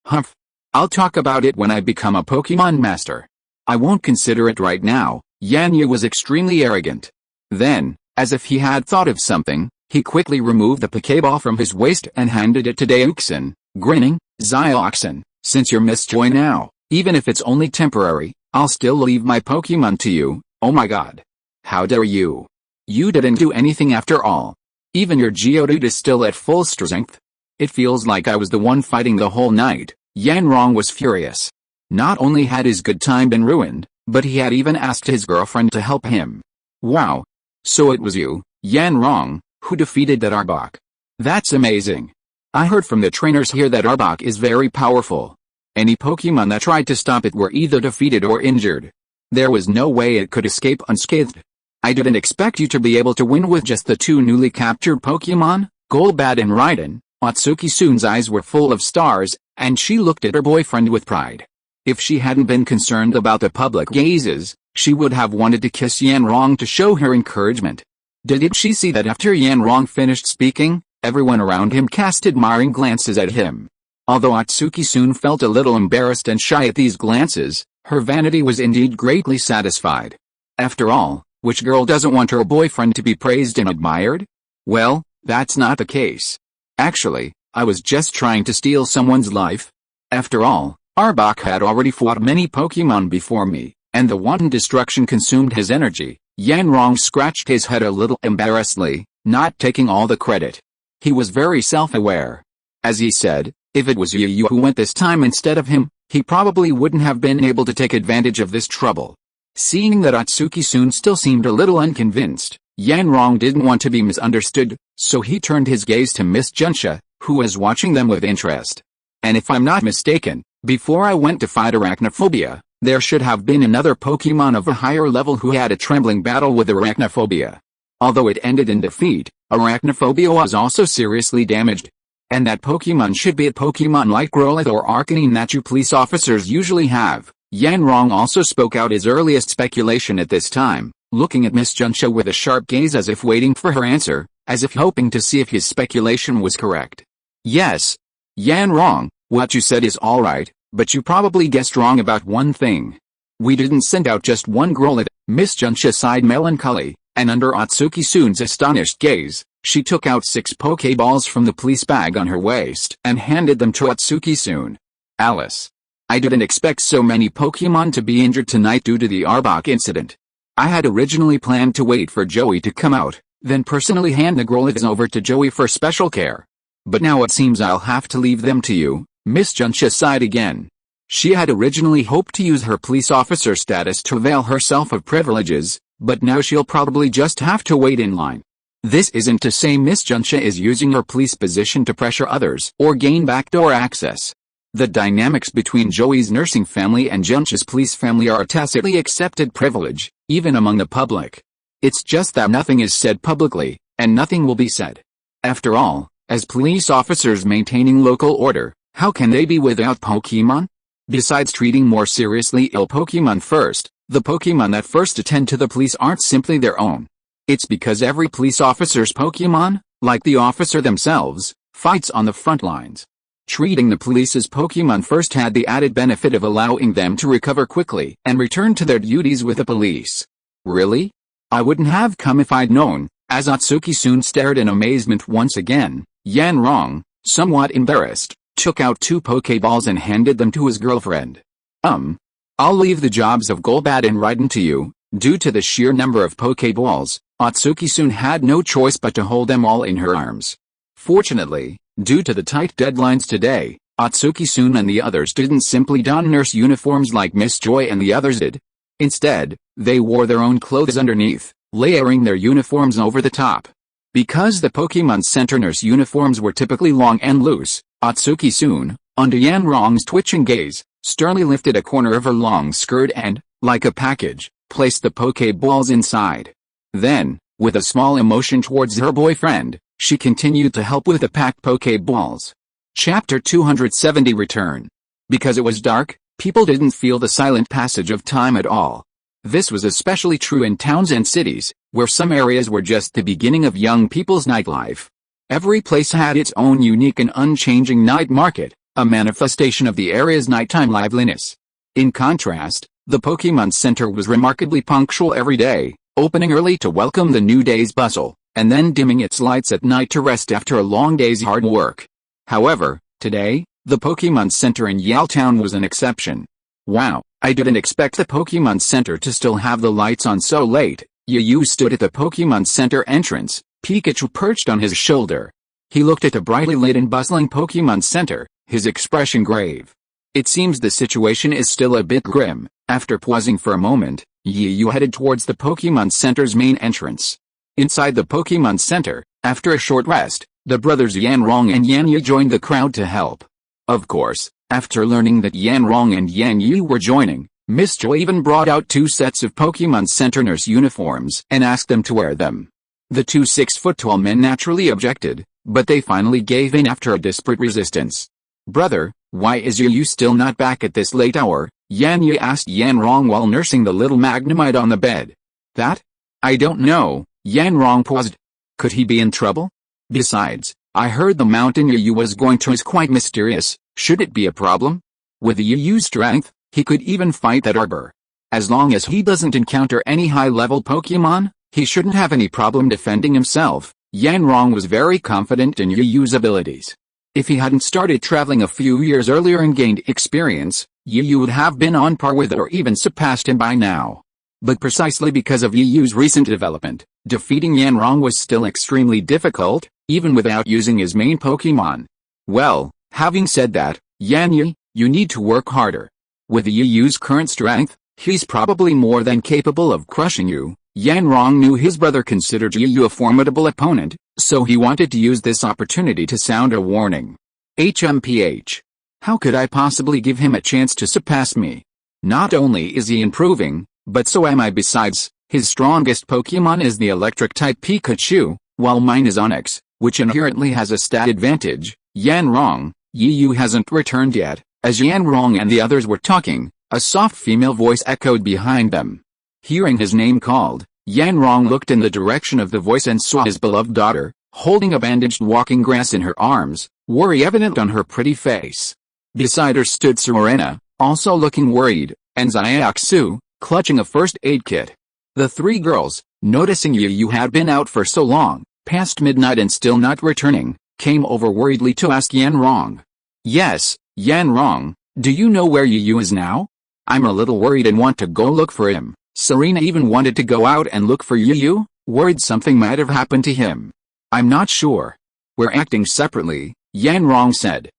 humph. I'll talk about it when I become a Pokémon Master. I won't consider it right now. Yanya was extremely arrogant. Then, as if he had thought of something, he quickly removed the Pokéball from his waist and handed it to Daoxin, grinning. Xiaoxin, since you're Miss Joy now, even if it's only temporary, I'll still leave my Pokémon to you. Oh my god. How dare you? You didn't do anything after all. Even your Geodude is still at full strength. It feels like I was the one fighting the whole night. Yanrong was furious. Not only had his good time been ruined, but he had even asked his girlfriend to help him. Wow. So it was you, Yanrong, who defeated that Arbok. That's amazing. I heard from the trainers here that Arbok is very powerful. Any Pokemon that tried to stop it were either defeated or injured. There was no way it could escape unscathed. I didn't expect you to be able to win with just the 2 newly captured Pokemon, Golbat and Raiden. Atsuki-sun's eyes were full of stars, and she looked at her boyfriend with pride. If she hadn't been concerned about the public gazes, she would have wanted to kiss Yanrong to show her encouragement. Did she see that after Yanrong finished speaking, everyone around him cast admiring glances at him? Although Atsuki-sun felt a little embarrassed and shy at these glances, her vanity was indeed greatly satisfied. After all, which girl doesn't want her boyfriend to be praised and admired? Well, that's not the case. Actually, I was just trying to steal someone's life. After all, Arbok had already fought many Pokemon before me, and the wanton destruction consumed his energy. Yanrong scratched his head a little embarrassedly, not taking all the credit. He was very self-aware. As he said, if it was you who went this time instead of him, he probably wouldn't have been able to take advantage of this trouble. Seeing that Atsuki-sun still seemed a little unconvinced, Yanrong didn't want to be misunderstood, so he turned his gaze to Miss Juncha, who was watching them with interest. And if I'm not mistaken, before I went to fight arachnophobia, there should have been another Pokemon of a higher level who had a trembling battle with arachnophobia. Although it ended in defeat, arachnophobia was also seriously damaged. And that Pokemon should be a Pokemon like Growlithe or Arcanine that you police officers usually have. Yanrong also spoke out his earliest speculation at this time, looking at Miss Juncha with a sharp gaze as if waiting for her answer, as if hoping to see if his speculation was correct. Yes. Yanrong, What you said is alright, but you probably guessed wrong about one thing. We didn't send out just one girl at Miss Junsha sighed melancholy, and under Atsuki-sun's astonished gaze, she took out 6 Pokeballs from the police bag on her waist and handed them to Atsuki-sun. Alice. I didn't expect so many Pokemon to be injured tonight due to the Arbok incident. I had originally planned to wait for Joey to come out, then personally hand the Growlithes over to Joey for special care. But now it seems I'll have to leave them to you. Miss Junsha sighed again. She had originally hoped to use her police officer status to avail herself of privileges, but now she'll probably just have to wait in line. This isn't to say Miss Junsha is using her police position to pressure others or gain backdoor access. The dynamics between Joey's nursing family and Junsha's police family are a tacitly accepted privilege, even among the public. It's just that nothing is said publicly, and nothing will be said. After all, as police officers maintaining local order, how can they be without Pokemon? Besides treating more seriously ill Pokemon first, the Pokemon that first attend to the police aren't simply their own. It's because every police officer's Pokemon, like the officer themselves, fights on the front lines. Treating the police as Pokemon first had the added benefit of allowing them to recover quickly and return to their duties with the police. Really? I wouldn't have come if I'd known. As Atsuki-sun stared in amazement once again, Yanrong, somewhat embarrassed, took out 2 Pokeballs and handed them to his girlfriend. I'll leave the jobs of Golbat and Raiden to you. Due to the sheer number of Pokeballs, Atsuki-sun had no choice but to hold them all in her arms. Fortunately, due to the tight deadlines today, Atsuki-sun and the others didn't simply don nurse uniforms like Miss Joy and the others did. Instead, they wore their own clothes underneath, layering their uniforms over the top. Because the Pokemon Center nurse uniforms were typically long and loose, Atsuki-sun, under Yanrong's twitching gaze, sternly lifted a corner of her long skirt and, like a package, placed the Pokeballs inside. Then, with a small emotion towards her boyfriend, she continued to help with the packed Pokeballs. Chapter 270 Return. Because it was dark, people didn't feel the silent passage of time at all. This was especially true in towns and cities, where some areas were just the beginning of young people's nightlife. Every place had its own unique and unchanging night market, a manifestation of the area's nighttime liveliness. In contrast, the Pokemon Center was remarkably punctual every day, opening early to welcome the new day's bustle, and then dimming its lights at night to rest after a long day's hard work. However, today, the Pokemon Center in Yaotown was an exception. Wow, I didn't expect the Pokemon Center to still have the lights on so late. Yu stood at the Pokemon Center entrance, Pikachu perched on his shoulder. He looked at the brightly lit and bustling Pokemon Center, his expression grave. It seems the situation is still a bit grim. After pausing for a moment, Yu headed towards the Pokemon Center's main entrance. Inside the Pokemon Center, after a short rest, the brothers Yanrong and Yanyu joined the crowd to help. Of course, after learning that Yanrong and Yanyu were joining, Miss Joy even brought out 2 sets of Pokemon Center nurse uniforms and asked them to wear them. The 2 6-foot-tall men naturally objected, but they finally gave in after a desperate resistance. Brother, why is Yu still not back at this late hour? Yanyu asked Yanrong while nursing the little Magnemite on the bed. That? I don't know. Yanrong paused. Could he be in trouble? Besides, I heard the mountain Yu was going to is quite mysterious. Should it be a problem? With Yu's strength, he could even fight that arbor. As long as he doesn't encounter any high-level Pokemon, he shouldn't have any problem defending himself. Yanrong was very confident in Yu's abilities. If he hadn't started traveling a few years earlier and gained experience, Yu would have been on par with or even surpassed him by now. But precisely because of Yu's recent development, defeating Yanrong was still extremely difficult, even without using his main Pokemon. Well, having said that, Yanyu, you need to work harder. With Yu's current strength, he's probably more than capable of crushing you. Yanrong knew his brother considered Yu a formidable opponent, so he wanted to use this opportunity to sound a warning. HMPH. How could I possibly give him a chance to surpass me? Not only is he improving, but so am I. Besides, his strongest Pokemon is the electric-type Pikachu, while mine is Onix, which inherently has a stat advantage. Yanrong, Yu hasn't returned yet. As Yanrong and the others were talking, a soft female voice echoed behind them. Hearing his name called, Yanrong looked in the direction of the voice and saw his beloved daughter, holding a bandaged walking grass in her arms, worry evident on her pretty face. Beside her stood Serena, also looking worried, and Xiaoxu, clutching a first aid kit. The three girls, noticing Yu had been out for so long, past midnight and still not returning, came over worriedly to ask Yanrong. Yes, Yanrong, do you know where Yu is now? I'm a little worried and want to go look for him. Serena even wanted to go out and look for Yu, worried something might have happened to him. I'm not sure. We're acting separately, Yanrong said.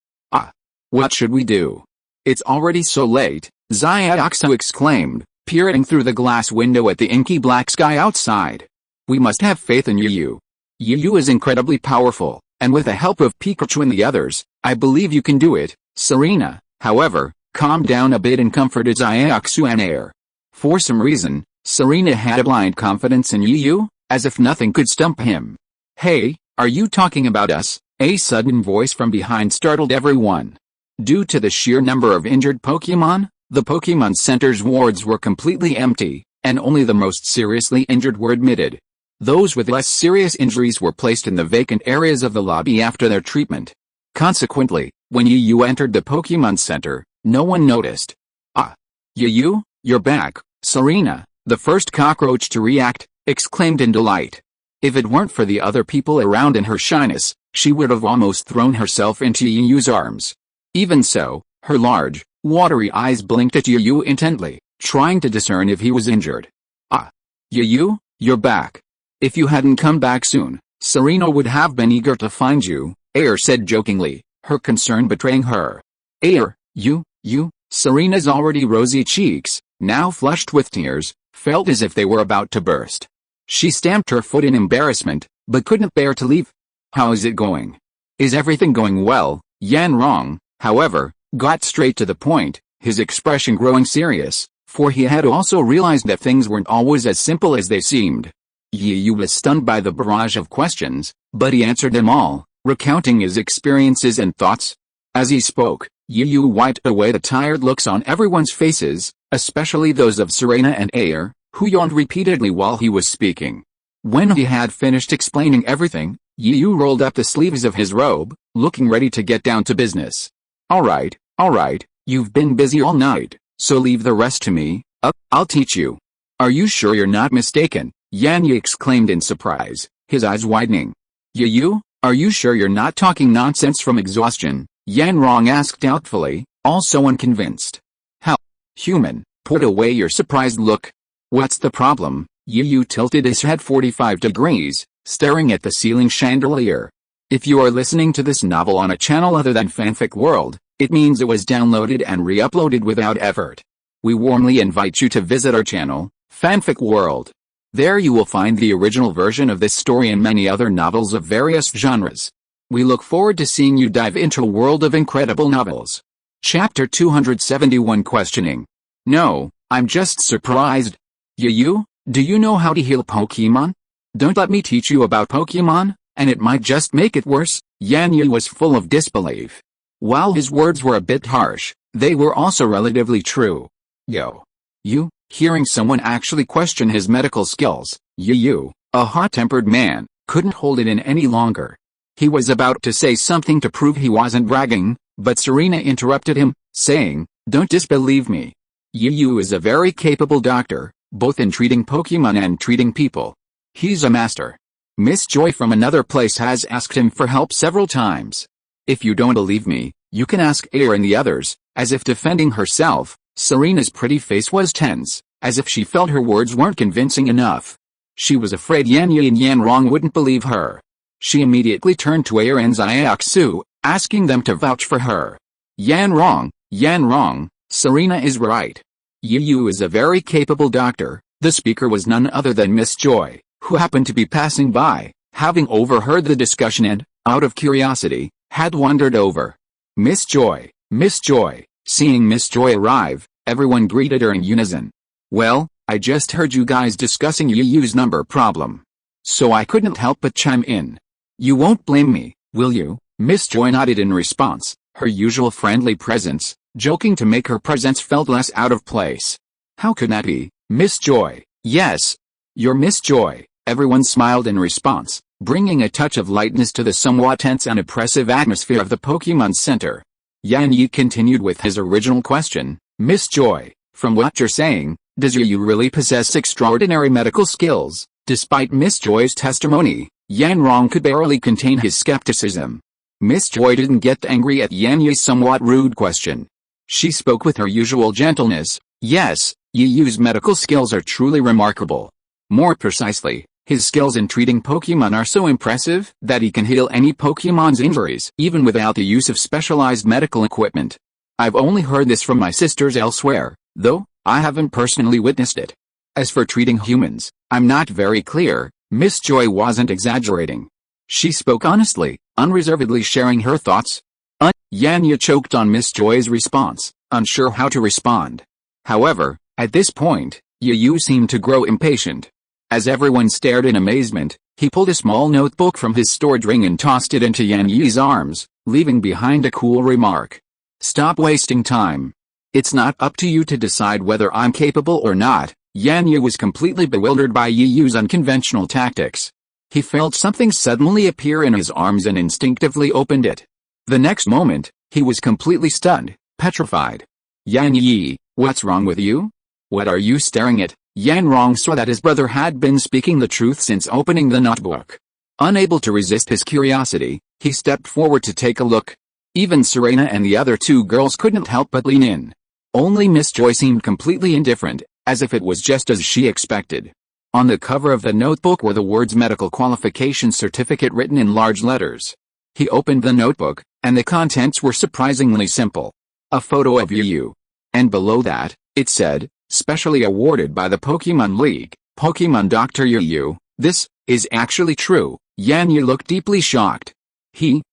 What should we do? It's already so late, Xiaoxu exclaimed, peering through the glass window at the inky black sky outside. We must have faith in Yu. Yu is incredibly powerful, and with the help of Pichu and the others, I believe you can do it. Serena, however, calmed down a bit and comforted Xiaoxu and Air. For some reason, Serena had a blind confidence in Yu, as if nothing could stump him. Hey, are you talking about us? A sudden voice from behind startled everyone. Due to the sheer number of injured Pokémon, the Pokémon Center's wards were completely empty, and only the most seriously injured were admitted. Those with less serious injuries were placed in the vacant areas of the lobby after their treatment. Consequently, when Yu entered the Pokémon Center, no one noticed. Yu, you're back, Serena, the first cockroach to react, exclaimed in delight. If it weren't for the other people around and her shyness, she would have almost thrown herself into Yu's arms. Even so, her large, watery eyes blinked at Yu intently, trying to discern if he was injured. Yu, you're back. If you hadn't come back soon, Serena would have been eager to find you, Air said jokingly, her concern betraying her. Air, you, Serena's already rosy cheeks, now flushed with tears, felt as if they were about to burst. She stamped her foot in embarrassment, but couldn't bear to leave. How is it going? Is everything going well? Yanrong, however, got straight to the point, his expression growing serious, for he had also realized that things weren't always as simple as they seemed. Yu was stunned by the barrage of questions, but he answered them all, recounting his experiences and thoughts. As he spoke, Yu wiped away the tired looks on everyone's faces, especially those of Serena and Air, who yawned repeatedly while he was speaking. When he had finished explaining everything, Yu rolled up the sleeves of his robe, looking ready to get down to business. Alright, you've been busy all night, so leave the rest to me. I'll teach you. Are you sure you're not mistaken? Yan exclaimed in surprise, his eyes widening. Yu, are you sure you're not talking nonsense from exhaustion? Yanrong asked doubtfully, also unconvinced. How? Human, put away your surprised look. What's the problem? Yu tilted his head 45 degrees, staring at the ceiling chandelier. If you are listening to this novel on a channel other than Fanfic World, it means it was downloaded and re-uploaded without effort. We warmly invite you to visit our channel, Fanfic World. There you will find the original version of this story and many other novels of various genres. We look forward to seeing you dive into a world of incredible novels. Chapter 271 Questioning. No, I'm just surprised. Yu, do you know how to heal Pokémon? Don't let me teach you about Pokémon, and it might just make it worse. Yan was full of disbelief. While his words were a bit harsh, they were also relatively true. You, hearing someone actually question his medical skills, Yu, a hot-tempered man, couldn't hold it in any longer. He was about to say something to prove he wasn't bragging, but Serena interrupted him, saying, Don't disbelieve me. Yu is a very capable doctor, both in treating Pokémon and treating people. He's a master. Miss Joy from another place has asked him for help several times. If you don't believe me, you can ask Air and the others. As if defending herself, Serena's pretty face was tense, as if she felt her words weren't convincing enough. She was afraid Yan and Yanrong wouldn't believe her. She immediately turned to Air and Xiaoxu, asking them to vouch for her. Yanrong, Serena is right. Yu is a very capable doctor. The speaker was none other than Miss Joy, who happened to be passing by, having overheard the discussion and, out of curiosity, had wandered over. Miss Joy. Seeing Miss Joy arrive, everyone greeted her in unison. Well, I just heard you guys discussing Yu's number problem. So I couldn't help but chime in. You won't blame me, will you? Miss Joy nodded in response, her usual friendly presence, joking to make her presence felt less out of place. How could that be, Miss Joy? Yes. You're Miss Joy. Everyone smiled in response, bringing a touch of lightness to the somewhat tense and oppressive atmosphere of the Pokémon Center. Yan Yi continued with his original question. Miss Joy, from what you're saying, does you really possess extraordinary medical skills? Despite Miss Joy's testimony, Yan Rong could barely contain his skepticism. Miss Joy didn't get angry at Yan Yi's somewhat rude question. She spoke with her usual gentleness. Yes, Yu's medical skills are truly remarkable. More precisely, his skills in treating Pokemon are so impressive that he can heal any Pokemon's injuries even without the use of specialized medical equipment. I've only heard this from my sisters elsewhere, though I haven't personally witnessed it. As for treating humans, I'm not very clear. Miss Joy wasn't exaggerating. She spoke honestly, unreservedly sharing her thoughts. Yan Yi choked on Miss Joy's response, unsure how to respond. However, at this point, Yu seemed to grow impatient. As everyone stared in amazement, he pulled a small notebook from his storage ring and tossed it into Yan Yi's arms, leaving behind a cool remark. Stop wasting time. It's not up to you to decide whether I'm capable or not. Yan Yi was completely bewildered by Yu's unconventional tactics. He felt something suddenly appear in his arms and instinctively opened it. The next moment, he was completely stunned, petrified. Yan Yi, what's wrong with you? What are you staring at? Yan Rong saw that his brother had been speaking the truth since opening the notebook. Unable to resist his curiosity, he stepped forward to take a look. Even Serena and the other two girls couldn't help but lean in. Only Miss Joy seemed completely indifferent, as if it was just as she expected. On the cover of the notebook were the words Medical Qualification Certificate written in large letters. He opened the notebook, and the contents were surprisingly simple. A photo of Yu. And below that, it said, specially awarded by the Pokemon League, Pokemon Dr. Yu. This is actually true. Yan Yi looked deeply shocked.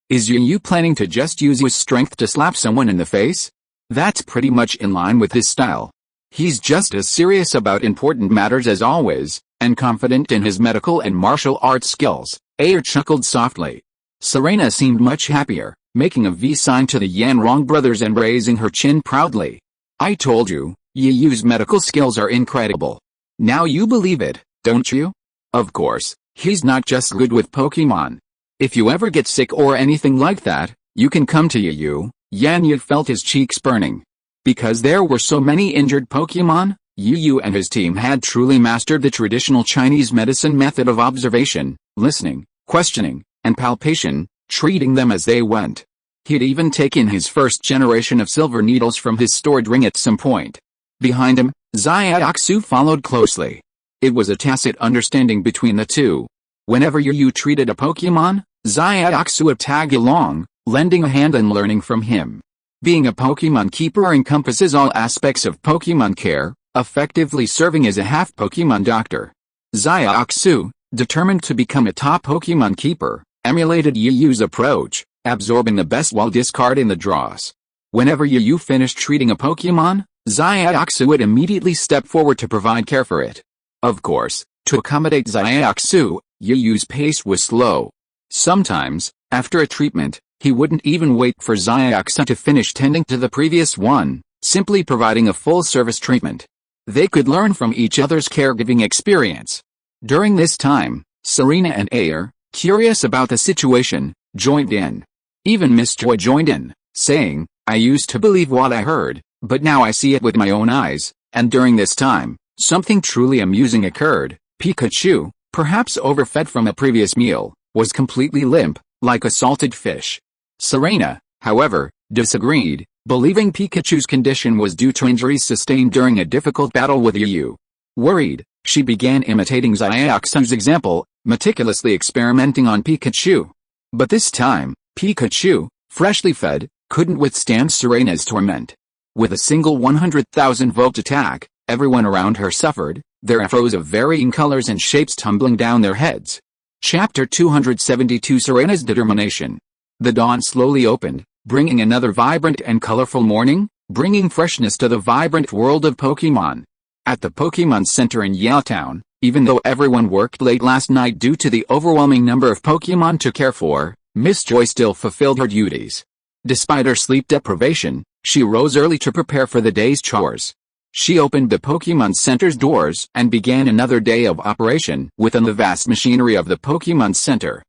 Is Yu planning to just use his strength to slap someone in the face? That's pretty much in line with his style. He's just as serious about important matters as always, and confident in his medical and martial arts skills. Ayer chuckled softly. Serena seemed much happier, making a V sign to the Yan Rong brothers and raising her chin proudly. I told you, Yu's medical skills are incredible. Now you believe it, don't you? Of course, he's not just good with Pokemon. If you ever get sick or anything like that, you can come to Yu. Yan Yi felt his cheeks burning. Because there were so many injured Pokemon, Yu and his team had truly mastered the traditional Chinese medicine method of observation, listening, questioning, and palpation, treating them as they went. He'd even taken his first generation of silver needles from his stored ring at some point. Behind him, Xiaoxu followed closely. It was a tacit understanding between the two. Whenever Yu treated a Pokemon, Xiaoxu would tag along, lending a hand and learning from him. Being a Pokemon keeper encompasses all aspects of Pokemon care, effectively serving as a half Pokemon doctor. Xiaoxu, determined to become a top Pokemon keeper, emulated Yu's approach, absorbing the best while discarding the dross. Whenever Yu finished treating a Pokemon, Xiaoxu would immediately step forward to provide care for it. Of course, to accommodate Xiaoxu, Yu's pace was slow. Sometimes, after a treatment, he wouldn't even wait for Xiaoxu to finish tending to the previous one, simply providing a full-service treatment. They could learn from each other's caregiving experience. During this time, Serena and Ayer, curious about the situation, joined in. Even Miss Joy joined in, saying, I used to believe what I heard, but now I see it with my own eyes, and during this time, something truly amusing occurred. Pikachu, perhaps overfed from a previous meal, was completely limp, like a salted fish. Serena, however, disagreed, believing Pikachu's condition was due to injuries sustained during a difficult battle with Yu. Worried, she began imitating Xiaoxu's example, meticulously experimenting on Pikachu. But this time, Pikachu, freshly fed, couldn't withstand Serena's torment. With a single 100,000-volt attack, everyone around her suffered, their afros of varying colors and shapes tumbling down their heads. Chapter 272 Serena's Determination. The dawn slowly opened, bringing another vibrant and colorful morning, bringing freshness to the vibrant world of Pokemon. At the Pokemon Center in Yaotown, even though everyone worked late last night due to the overwhelming number of Pokemon to care for, Miss Joy still fulfilled her duties. Despite her sleep deprivation, she rose early to prepare for the day's chores. She opened the Pokemon Center's doors and began another day of operation within the vast machinery of the Pokemon Center.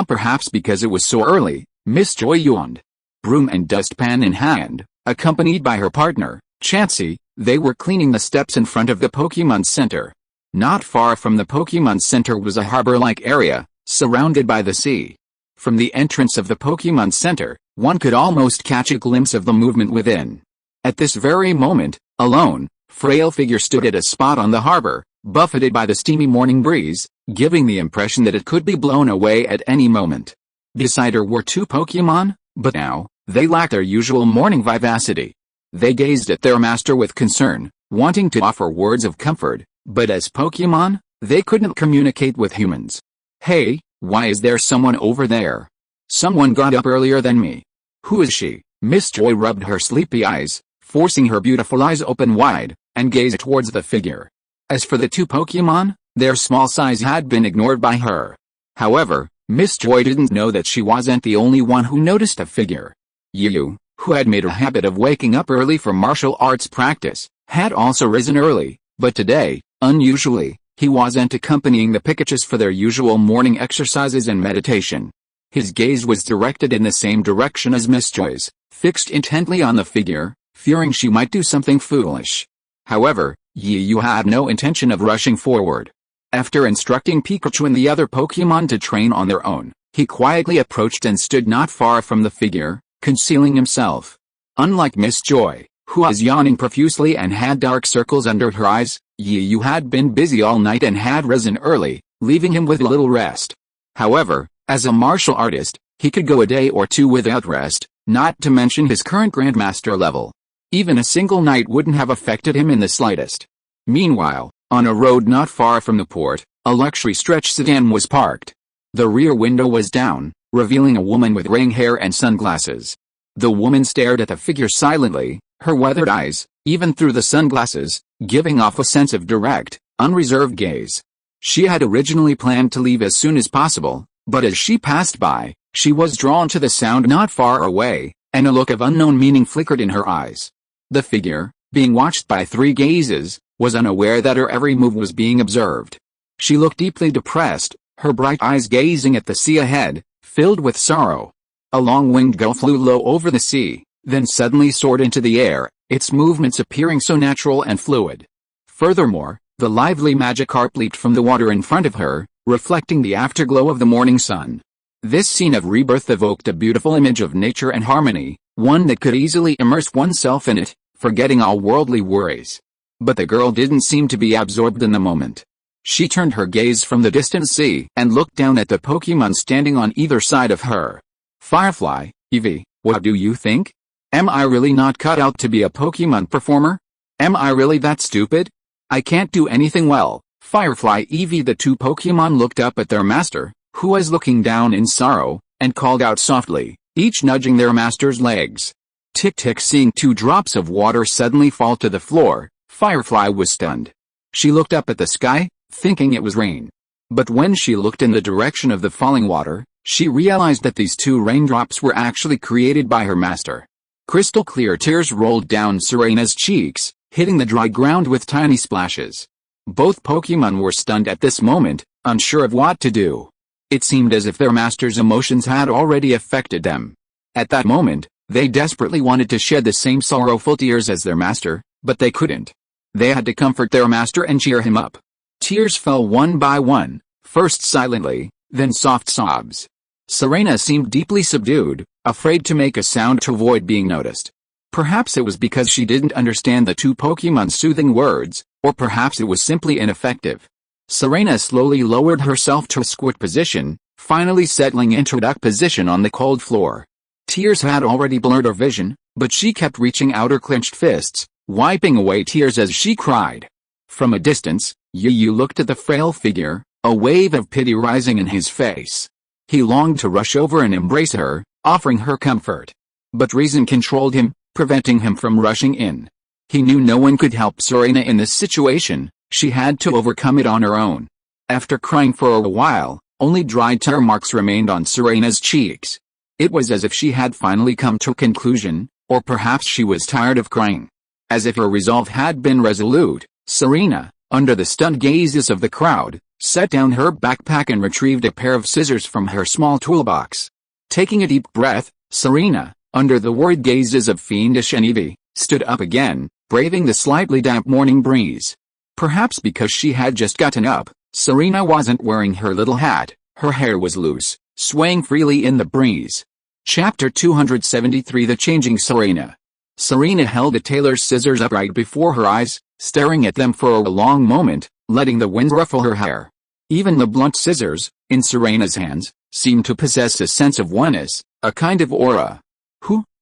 Perhaps because it was so early, Miss Joy yawned. broom and dustpan in hand, accompanied by her partner, Chansey. They were cleaning the steps in front of the Pokémon Center. Not far from the Pokémon Center was a harbor-like area, surrounded by the sea. From the entrance of the Pokémon Center, one could almost catch a glimpse of the movement within. At this very moment, a lone, frail figure stood at a spot on the harbor, buffeted by the steamy morning breeze, giving the impression that it could be blown away at any moment. Beside her were two Pokémon, but now, they lacked their usual morning vivacity. They gazed at their master with concern, wanting to offer words of comfort, but as Pokémon, they couldn't communicate with humans. "Hey, why is there someone over there? Someone got up earlier than me. Who is she?" Miss Joy rubbed her sleepy eyes, forcing her beautiful eyes open wide, and gazed towards the figure. As for the two Pokémon, their small size had been ignored by her. However, Miss Joy didn't know that she wasn't the only one who noticed the figure. Yu, who had made a habit of waking up early for martial arts practice, had also risen early, but today, unusually, he wasn't accompanying the Pikachus for their usual morning exercises and meditation. His gaze was directed in the same direction as Miss Joy's, fixed intently on the figure, fearing she might do something foolish. However, Yu had no intention of rushing forward. After instructing Pikachu and the other Pokémon to train on their own, he quietly approached and stood not far from the figure, concealing himself. Unlike Miss Joy, who was yawning profusely and had dark circles under her eyes, Yu had been busy all night and had risen early, leaving him with little rest. However, as a martial artist, he could go a day or two without rest, not to mention his current Grandmaster level. Even a single night wouldn't have affected him in the slightest. Meanwhile, on a road not far from the port, a luxury stretch sedan was parked. The rear window was down, revealing a woman with ring hair and sunglasses. The woman stared at the figure silently, her weathered eyes, even through the sunglasses, giving off a sense of direct, unreserved gaze. She had originally planned to leave as soon as possible, but as she passed by, she was drawn to the sound not far away, and a look of unknown meaning flickered in her eyes. The figure, being watched by three gazes, was unaware that her every move was being observed. She looked deeply depressed, her bright eyes gazing at the sea ahead, filled with sorrow. A long-winged gull flew low over the sea, then suddenly soared into the air, its movements appearing so natural and fluid. Furthermore, the lively Magikarp leaped from the water in front of her, reflecting the afterglow of the morning sun. This scene of rebirth evoked a beautiful image of nature and harmony, one that could easily immerse oneself in it, forgetting all worldly worries. But the girl didn't seem to be absorbed in the moment. She turned her gaze from the distant sea and looked down at the Pokémon standing on either side of her. "Firefly, Eevee, what do you think? Am I really not cut out to be a Pokémon performer? Am I really that stupid? I can't do anything well." Firefly Eevee. The two Pokémon looked up at their master, who was looking down in sorrow, and called out softly, each nudging their master's legs. Tick-tick. Seeing two drops of water suddenly fall to the floor, Firefly was stunned. She looked up at the sky, thinking it was rain. But when she looked in the direction of the falling water, she realized that these two raindrops were actually created by her master. Crystal clear tears rolled down Serena's cheeks, hitting the dry ground with tiny splashes. Both Pokémon were stunned at this moment, unsure of what to do. It seemed as if their master's emotions had already affected them. At that moment, they desperately wanted to shed the same sorrowful tears as their master, but they couldn't. They had to comfort their master and cheer him up. Tears fell one by one, first silently, then soft sobs. Serena seemed deeply subdued, afraid to make a sound to avoid being noticed. Perhaps it was because she didn't understand the two Pokémon's soothing words, or perhaps it was simply ineffective. Serena slowly lowered herself to a squat position, finally settling into duck position on the cold floor. Tears had already blurred her vision, but she kept reaching out her clenched fists, wiping away tears as she cried. From a distance, Yu looked at the frail figure, a wave of pity rising in his face. He longed to rush over and embrace her, offering her comfort. But reason controlled him, preventing him from rushing in. He knew no one could help Serena in this situation, she had to overcome it on her own. After crying for a while, only dry tear marks remained on Serena's cheeks. It was as if she had finally come to a conclusion, or perhaps she was tired of crying. As if her resolve had been resolute, Serena, under the stunned gazes of the crowd, set down her backpack and retrieved a pair of scissors from her small toolbox. Taking a deep breath, Serena, under the worried gazes of fiendish and Eevee, stood up again, braving the slightly damp morning breeze. Perhaps because she had just gotten up, Serena wasn't wearing her little hat, her hair was loose, swaying freely in the breeze. Chapter 273 The Changing Serena. Serena held a tailor's scissors upright before her eyes, staring at them for a long moment, letting the wind ruffle her hair. Even the blunt scissors, in Serena's hands, seemed to possess a sense of oneness, a kind of aura.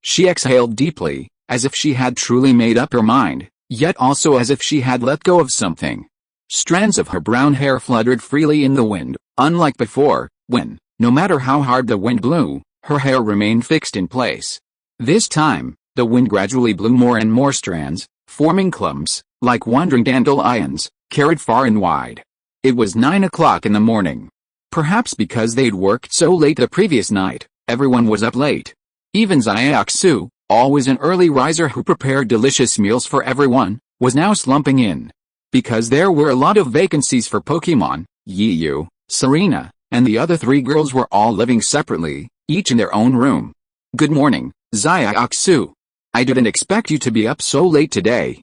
She exhaled deeply, as if she had truly made up her mind, yet also as if she had let go of something. Strands of her brown hair fluttered freely in the wind, unlike before, when, no matter how hard the wind blew, her hair remained fixed in place. This time, the wind gradually blew more and more strands, forming clumps, like wandering dandelions, carried far and wide. It was 9 o'clock in the morning. Perhaps because they'd worked so late the previous night, everyone was up late. Even Xiaoxu, always an early riser who prepared delicious meals for everyone, was now slumping in. Because there were a lot of vacancies for Pokémon, Yiyu, Serena, and the other 3 girls were all living separately, each in their own room. Good morning, Xiaoxu. I didn't expect you to be up so late today.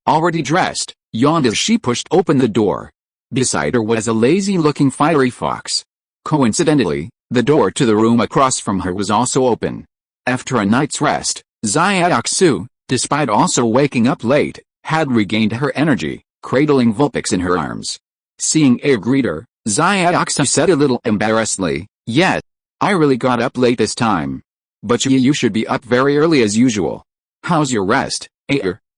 Already dressed, yawned as she pushed open the door. Beside her was a lazy-looking fiery fox. Coincidentally, the door to the room across from her was also open. After a night's rest, Xiaoxu, despite also waking up late, had regained her energy, cradling Vulpix in her arms. Seeing greet her, Xiaoxu said a little embarrassedly, "Yes, I really got up late this time. But you should be up very early as usual. How's your rest,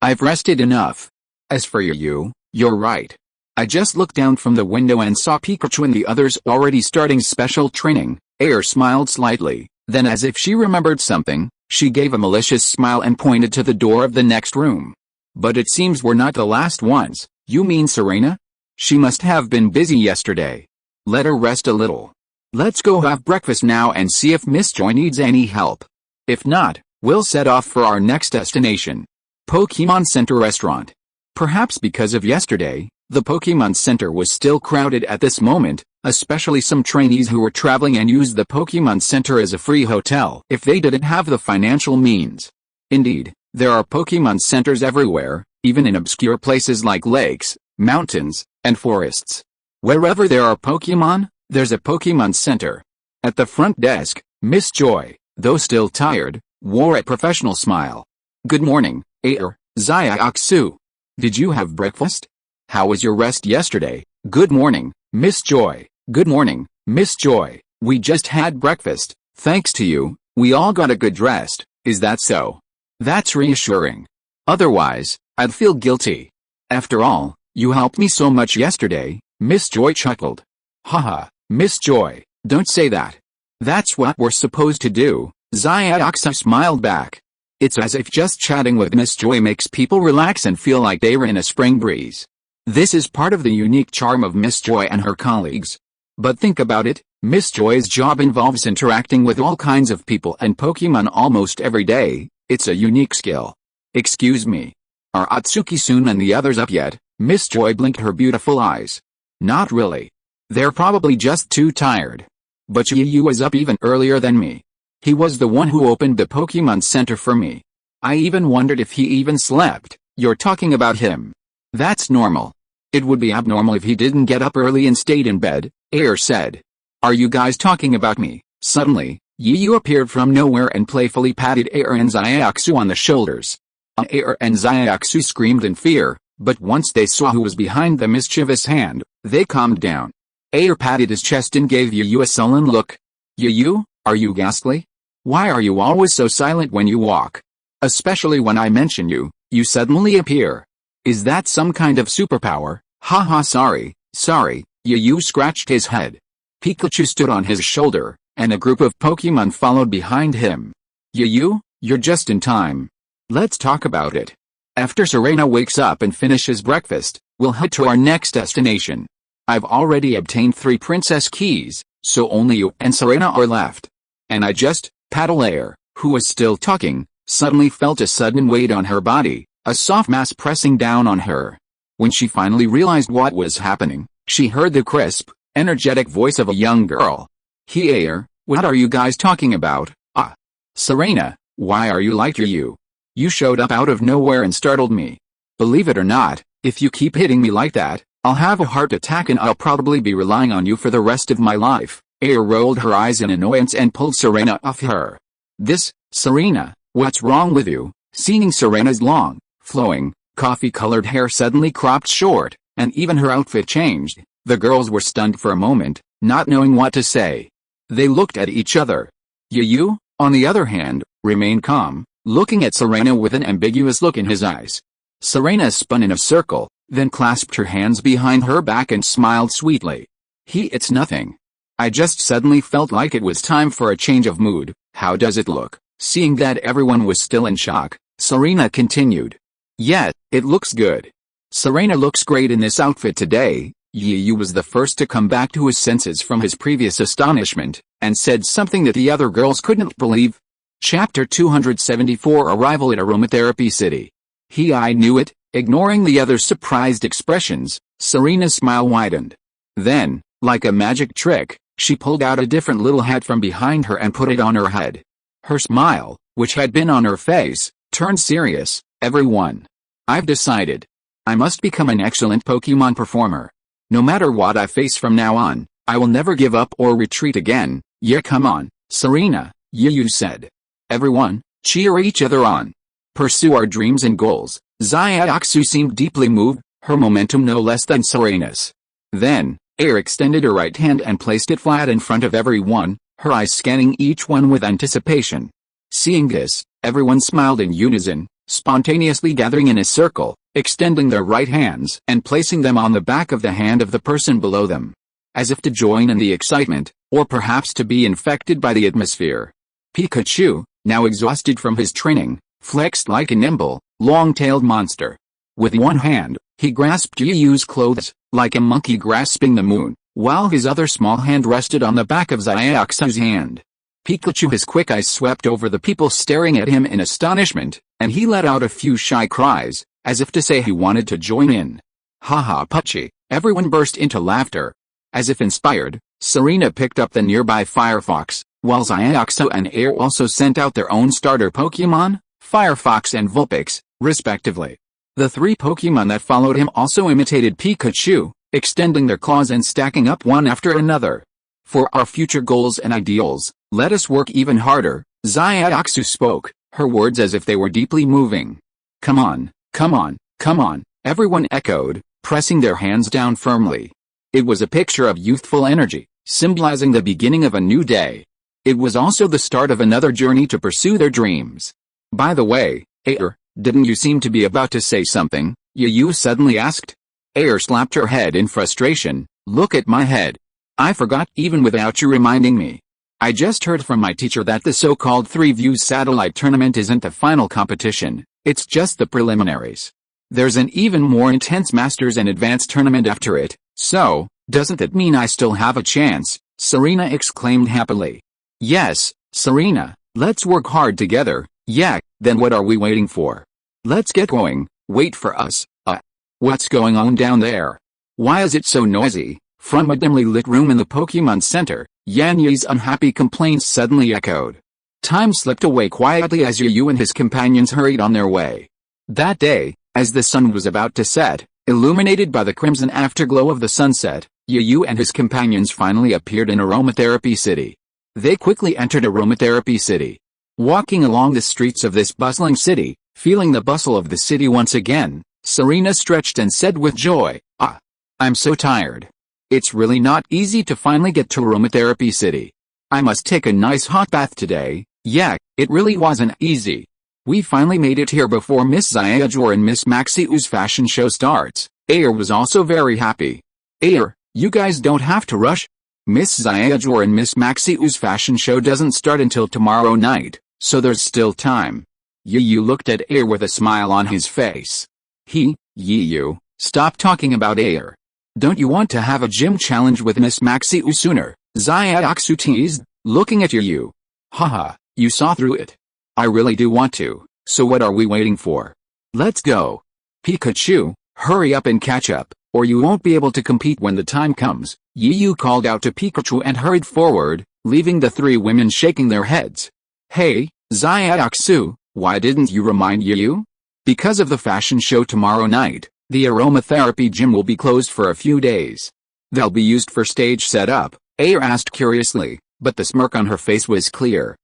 I've rested enough. As for you, you're right. I just looked down from the window and saw Pikachu and the others already starting special training." Smiled slightly, then as if she remembered something, she gave a malicious smile and pointed to the door of the next room. "But it seems we're not the last ones." "You mean Serena? She must have been busy yesterday. Let her rest a little. Let's go have breakfast now and see if Miss Joy needs any help. If not, we'll set off for our next destination, Pokémon Center Restaurant." Perhaps because of yesterday, the Pokémon Center was still crowded at this moment, especially some trainees who were traveling and used the Pokémon Center as a free hotel if they didn't have the financial means. Indeed, there are Pokémon centers everywhere, even in obscure places like lakes, mountains, and forests. Wherever there are Pokémon, there's a Pokémon Center. At the front desk, Miss Joy, though still tired, wore a professional smile. "Good morning, Xiaoxu. Did you have breakfast? How was your rest yesterday?" "Good morning, Miss Joy." "Good morning, Miss Joy. We just had breakfast, thanks to you. We all got a good rest." "Is that so? That's reassuring. Otherwise, I'd feel guilty. After all, you helped me so much yesterday." Miss Joy chuckled. "Haha, Miss Joy, don't say that. That's what we're supposed to do." Xiaoxu smiled back. It's as if just chatting with Miss Joy makes people relax and feel like they were in a spring breeze. This is part of the unique charm of Miss Joy and her colleagues. But think about it, Miss Joy's job involves interacting with all kinds of people and Pokémon almost every day. It's a unique skill. "Excuse me. Are Atsuki-sun and the others up yet?" Miss Joy blinked her beautiful eyes. "Not really. They're probably just too tired. But Yu was up even earlier than me. He was the one who opened the Pokémon Center for me. I even wondered if he even slept." "You're talking about him. That's normal. It would be abnormal if he didn't get up early and stayed in bed," said. "Are you guys talking about me?" Suddenly, Yu appeared from nowhere and playfully patted and Xiaoxu on the shoulders. And Xiaoxu screamed in fear, but once they saw who was behind the mischievous hand, they calmed down. Patted his chest and gave Yu a sullen look. "Yu, are you ghastly? Why are you always so silent when you walk? Especially when I mention you, you suddenly appear. Is that some kind of superpower?" "Haha, sorry. Yu scratched his head. Pikachu stood on his shoulder, and a group of Pokémon followed behind him. "Yu, you're just in time. Let's talk about it. After Serena wakes up and finishes breakfast, we'll head to our next destination. I've already obtained 3 princess keys, so only you and Serena are left." And I just, Paddle who was still talking, suddenly felt a sudden weight on her body, a soft mass pressing down on her. When she finally realized what was happening, she heard the crisp, energetic voice of a young girl. "What are you guys talking about?" "Ah. Serena, Why are you like you? You showed up out of nowhere and startled me. Believe it or not, if you keep hitting me like that, I'll have a heart attack and I'll probably be relying on you for the rest of my life. Air rolled her eyes in annoyance and pulled Serena off her. Serena, what's wrong with you? Seeing Serena's long, flowing, coffee-colored hair suddenly cropped short, and even her outfit changed, the girls were stunned for a moment, not knowing what to say. They looked at each other. Yu, on the other hand, remained calm, looking at Serena with an ambiguous look in his eyes. Serena spun in a circle, then clasped her hands behind her back and smiled sweetly. It's nothing. I just suddenly felt like it was time for a change of mood. How does it look? Seeing that everyone was still in shock, Serena continued. Yeah, it looks good. Serena looks great in this outfit today. Yu was the first to come back to his senses from his previous astonishment, and said something that the other girls couldn't believe. Chapter 274 Arrival at Aromatherapy City. I knew it. Ignoring the other's surprised expressions, Serena's smile widened. Then, like a magic trick, she pulled out a different little hat from behind her and put it on her head. Her smile, which had been on her face, turned serious. Everyone. I've decided. I must become an excellent Pokémon performer. No matter what I face from now on, I will never give up or retreat again. Yeah, come on, Serena, Yu said. Everyone, cheer each other on. Pursue our dreams and goals. Xiaoxu seemed deeply moved, her momentum no less than Serena's. Then, Air extended her right hand and placed it flat in front of everyone, her eyes scanning each one with anticipation. Seeing this, everyone smiled in unison, spontaneously gathering in a circle, extending their right hands and placing them on the back of the hand of the person below them. As if to join in the excitement, or perhaps to be infected by the atmosphere. Pikachu, now exhausted from his training, flexed like a nimble, long-tailed monster. With one hand, he grasped Yu's clothes, like a monkey grasping the moon, while his other small hand rested on the back of Xiaoxu's hand. Pikachu, his quick eyes swept over the people staring at him in astonishment, and he let out a few shy cries, as if to say he wanted to join in. Haha Pucci, everyone burst into laughter. As if inspired, Serena picked up the nearby Firefox, while Xiaoxu and Air also sent out their own starter Pokémon, Firefox and Vulpix, respectively. The three Pokémon that followed him also imitated Pikachu, extending their claws and stacking up one after another. For our future goals and ideals, let us work even harder, Xiaoxu spoke, her words as if they were deeply moving. Come on, come on, come on, everyone echoed, pressing their hands down firmly. It was a picture of youthful energy, symbolizing the beginning of a new day. It was also the start of another journey to pursue their dreams. By the way, Air, didn't you seem to be about to say something? Yu suddenly asked. Air slapped her head in frustration. Look at my head. I forgot even without you reminding me. I just heard from my teacher that the so-called 3-Views satellite tournament isn't the final competition, it's just the preliminaries. There's an even more intense Masters and Advanced tournament after it, so, doesn't that mean I still have a chance? Serena exclaimed happily. Yes, Serena, let's work hard together. Yeah, then what are we waiting for? Let's get going. Wait for us. What's going on down there? Why is it so noisy? From a dimly lit room in the Pokémon Center, Yan Yi's unhappy complaints suddenly echoed. Time slipped away quietly as Yu and his companions hurried on their way. That day, as the sun was about to set, illuminated by the crimson afterglow of the sunset, Yu and his companions finally appeared in Aromatherapy City. They quickly entered Aromatherapy City. Walking along the streets of this bustling city, feeling the bustle of the city once again, Serena stretched and said with joy, I'm so tired. It's really not easy to finally get to Aromatherapy City. I must take a nice hot bath today. Yeah, it really wasn't easy. We finally made it here before Miss Xiaozhi and Miss Maxiu's fashion show starts. Air was also very happy. Air, you guys don't have to rush. Miss Xiaozhi and Miss Maxiu's fashion show doesn't start until tomorrow night, so there's still time. Yu looked at Air with a smile on his face. Yu, stop talking about Air. Don't you want to have a gym challenge with Miss Maxiu sooner? Xiaoxu teased, looking at Yu. Haha, you saw through it. I really do want to, so what are we waiting for? Let's go. Pikachu, hurry up and catch up, or you won't be able to compete when the time comes. Yu called out to Pikachu and hurried forward, leaving the three women shaking their heads. Hey, Xiaoxu, why didn't you remind Yu? Because of the fashion show tomorrow night, the aromatherapy gym will be closed for a few days. They'll be used for stage setup, Air asked curiously, but the smirk on her face was clear.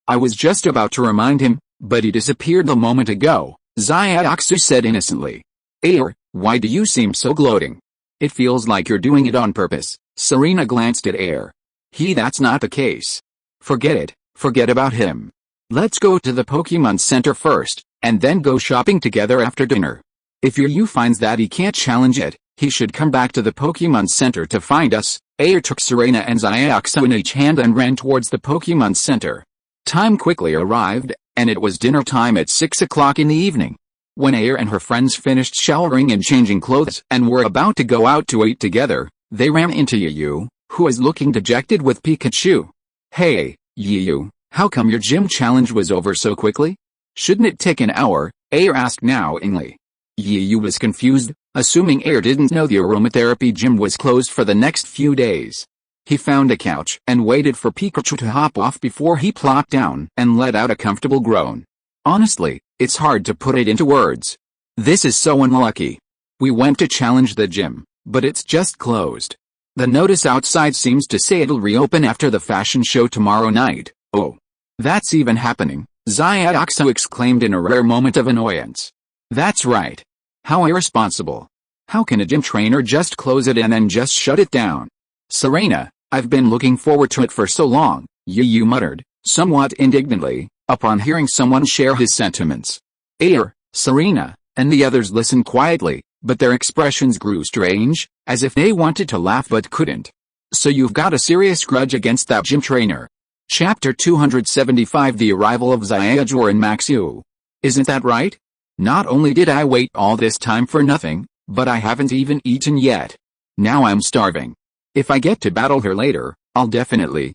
I was just about to remind him, but he disappeared a moment ago, Xiaoxu said innocently. Air, why do you seem so gloating? It feels like you're doing it on purpose. Serena glanced at Air. That's not the case. Forget it, forget about him. Let's go to the Pokémon Center first, and then go shopping together after dinner. If Yu finds that he can't challenge it, he should come back to the Pokémon Center to find us. Air took Serena and Xiaoxu in each hand and ran towards the Pokémon Center. Time quickly arrived, and it was dinner time at 6 o'clock in the evening. When Air and her friends finished showering and changing clothes and were about to go out to eat together, they ran into Yu, who was looking dejected with Pikachu. Hey, Yu, how come your gym challenge was over so quickly? Shouldn't it take an hour? Air asked knowingly. Yu was confused, assuming Air didn't know the aromatherapy gym was closed for the next few days. He found a couch and waited for Pikachu to hop off before he plopped down and let out a comfortable groan. Honestly, it's hard to put it into words. This is so unlucky. We went to challenge the gym, but it's just closed. The notice outside seems to say it'll reopen after the fashion show tomorrow night. Oh, that's even happening, Xiaoxu exclaimed in a rare moment of annoyance. That's right. How irresponsible. How can a gym trainer just close it and then just shut it down? Serena, I've been looking forward to it for so long, Yu muttered, somewhat indignantly, upon hearing someone share his sentiments. Air, Serena, and the others listened quietly, but their expressions grew strange, as if they wanted to laugh but couldn't. So you've got a serious grudge against that gym trainer. Chapter 275 The Arrival of Xiaozhi and Xiaoguang. Isn't that right? Not only did I wait all this time for nothing, but I haven't even eaten yet. Now I'm starving. If I get to battle her later, I'll definitely,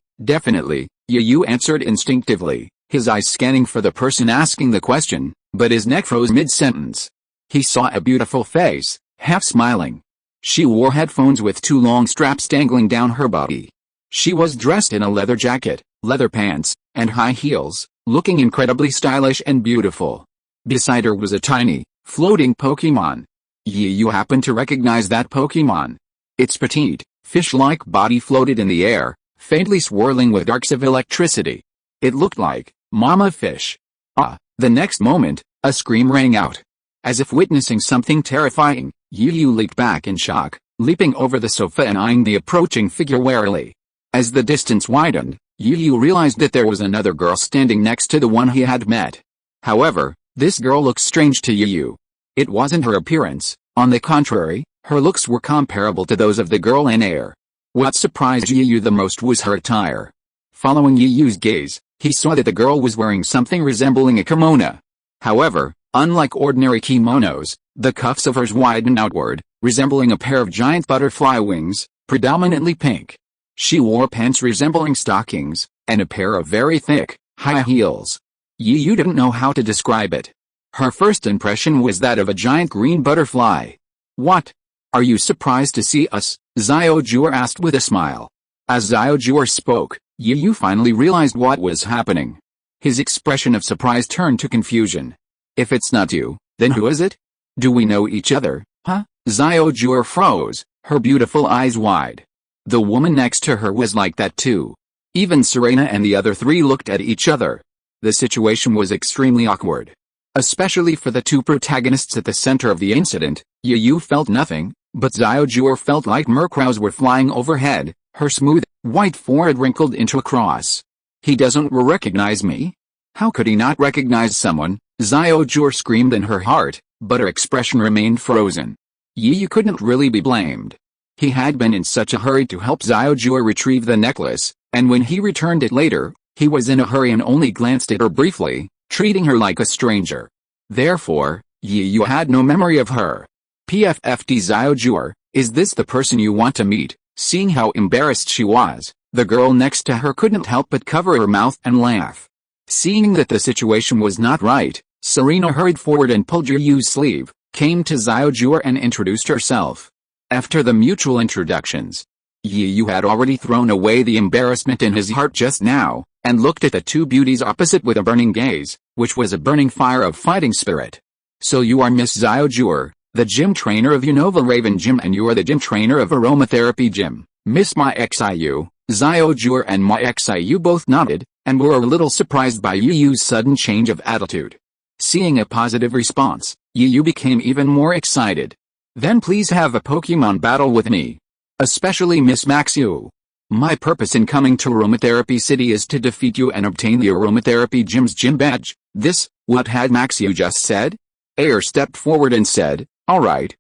Yu answered instinctively, his eyes scanning for the person asking the question, but his neck froze mid-sentence. He saw a beautiful face, half smiling. She wore headphones with two long straps dangling down her body. She was dressed in a leather jacket, leather pants, and high heels, looking incredibly stylish and beautiful. Beside her was a tiny, floating Pokémon. Yu happened to recognize that Pokémon. Its petite, fish-like body floated in the air, faintly swirling with darks of electricity. It looked like Mama Fish. The next moment, a scream rang out. As if witnessing something terrifying, Yu leaped back in shock, leaping over the sofa and eyeing the approaching figure warily. As the distance widened, Yu realized that there was another girl standing next to the one he had met. However, this girl looked strange to Yu. It wasn't her appearance, on the contrary, her looks were comparable to those of the girl in Air. What surprised Yu the most was her attire. Following Yu's gaze, he saw that the girl was wearing something resembling a kimono. However, unlike ordinary kimonos, the cuffs of hers widened outward, resembling a pair of giant butterfly wings, predominantly pink. She wore pants resembling stockings, and a pair of very thick, high heels. Yu didn't know how to describe it. Her first impression was that of a giant green butterfly. What? Are you surprised to see us? Xiaozhi asked with a smile. As Xiaozhi spoke, Yu finally realized what was happening. His expression of surprise turned to confusion. If it's not you, then who is it? Do we know each other, huh? Xiaozhi froze, her beautiful eyes wide. The woman next to her was like that too. Even Serena and the other three looked at each other. The situation was extremely awkward. Especially for the two protagonists at the center of the incident. Yu felt nothing, but Xiaozhi felt like mercrows were flying overhead, her smooth, white forehead wrinkled into a cross. He doesn't recognize me? How could he not recognize someone? Xiaozhi screamed in her heart, but her expression remained frozen. Yu couldn't really be blamed. He had been in such a hurry to help Xiaozhi retrieve the necklace, and when he returned it later, he was in a hurry and only glanced at her briefly, treating her like a stranger. Therefore, Yu had no memory of her. PFFD Xiaozhi, is this the person you want to meet? Seeing how embarrassed she was, the girl next to her couldn't help but cover her mouth and laugh. Seeing that the situation was not right, Serena hurried forward and pulled Yu's sleeve, came to Xiaozhi and introduced herself. After the mutual introductions, Yu had already thrown away the embarrassment in his heart just now, and looked at the two beauties opposite with a burning gaze, which was a burning fire of fighting spirit. So you are Miss Zhao Jur, the gym trainer of Unova Raven Gym, and you are the gym trainer of Aromatherapy Gym. Miss My Xiu, Zhao Jur and My Xiu both nodded, and were a little surprised by Yu Yu's sudden change of attitude. Seeing a positive response, Yu Yu became even more excited. Then please have a Pokemon battle with me. Especially Miss Maxiu. My purpose in coming to Aromatherapy City is to defeat you and obtain the Aromatherapy Gym's gym badge. This, what had Maxiu just said? Air stepped forward and said, alright,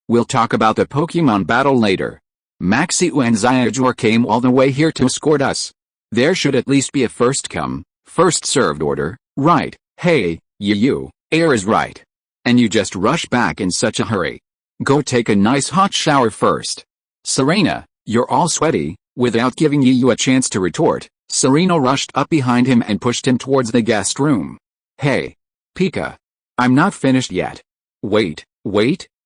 we'll talk about the Pokemon battle later. Maxiu and Xiaojur came all the way here to escort us. There should at least be a first come, first served order, right? Hey, Yu, Air is right. And you just rush back in such a hurry. Go take a nice hot shower first. Serena, you're all sweaty. Without giving Yu a chance to retort, Serena rushed up behind him and pushed him towards the guest room. Hey, Pika. I'm not finished yet. Wait.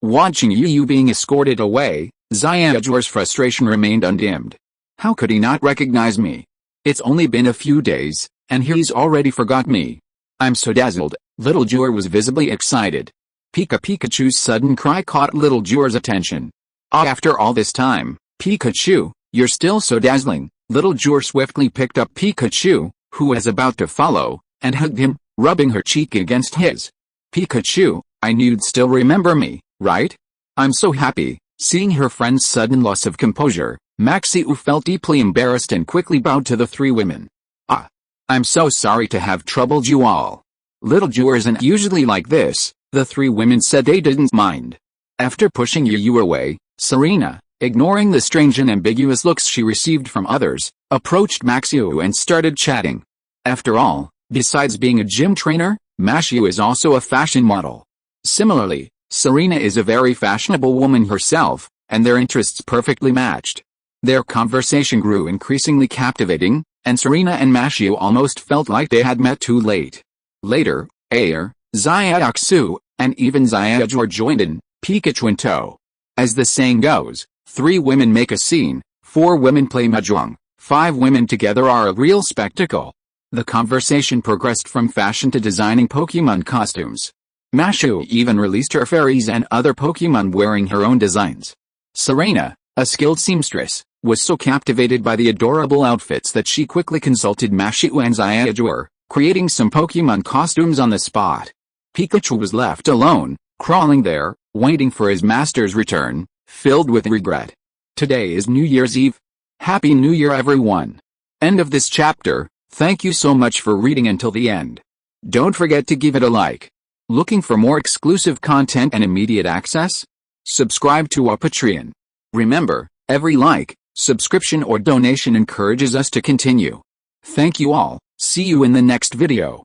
Watching Yu being escorted away, Xiaojur's frustration remained undimmed. How could he not recognize me? It's only been a few days, and he's already forgot me. I'm so dazzled. Little Jur was visibly excited. Pikachu's sudden cry caught Little Jur's attention. After all this time, Pikachu, you're still so dazzling. Little Jur swiftly picked up Pikachu, who was about to follow, and hugged him, rubbing her cheek against his. Pikachu, I knew you'd still remember me, right? I'm so happy. Seeing her friend's sudden loss of composure, Maxiu felt deeply embarrassed and quickly bowed to the three women. I'm so sorry to have troubled you all. Little Jur isn't usually like this, the three women said they didn't mind. After pushing Yu away, Serena, ignoring the strange and ambiguous looks she received from others, approached Maxiu and started chatting. After all, besides being a gym trainer, Maxiu is also a fashion model. Similarly, Serena is a very fashionable woman herself, and their interests perfectly matched. Their conversation grew increasingly captivating, and Serena and Maxiu almost felt like they had met too late. Later, Air, Xiaoxu, and even Xiaojur joined in, Pikachu in tow. As the saying goes, 3 women make a scene, 4 women play mahjong, 5 women together are a real spectacle. The conversation progressed from fashion to designing Pokemon costumes. Maxiu even released her fairies and other Pokemon wearing her own designs. Serena, a skilled seamstress, was so captivated by the adorable outfits that she quickly consulted Maxiu and Xiaojur, creating some Pokemon costumes on the spot. Pikachu was left alone, crawling there, waiting for his master's return, filled with regret. Today is New Year's Eve. Happy New Year everyone. End of this chapter. Thank you so much for reading until the end. Don't forget to give it a like. Looking for more exclusive content and immediate access? Subscribe to our Patreon. Remember, every like, subscription or donation encourages us to continue. Thank you all. See you in the next video.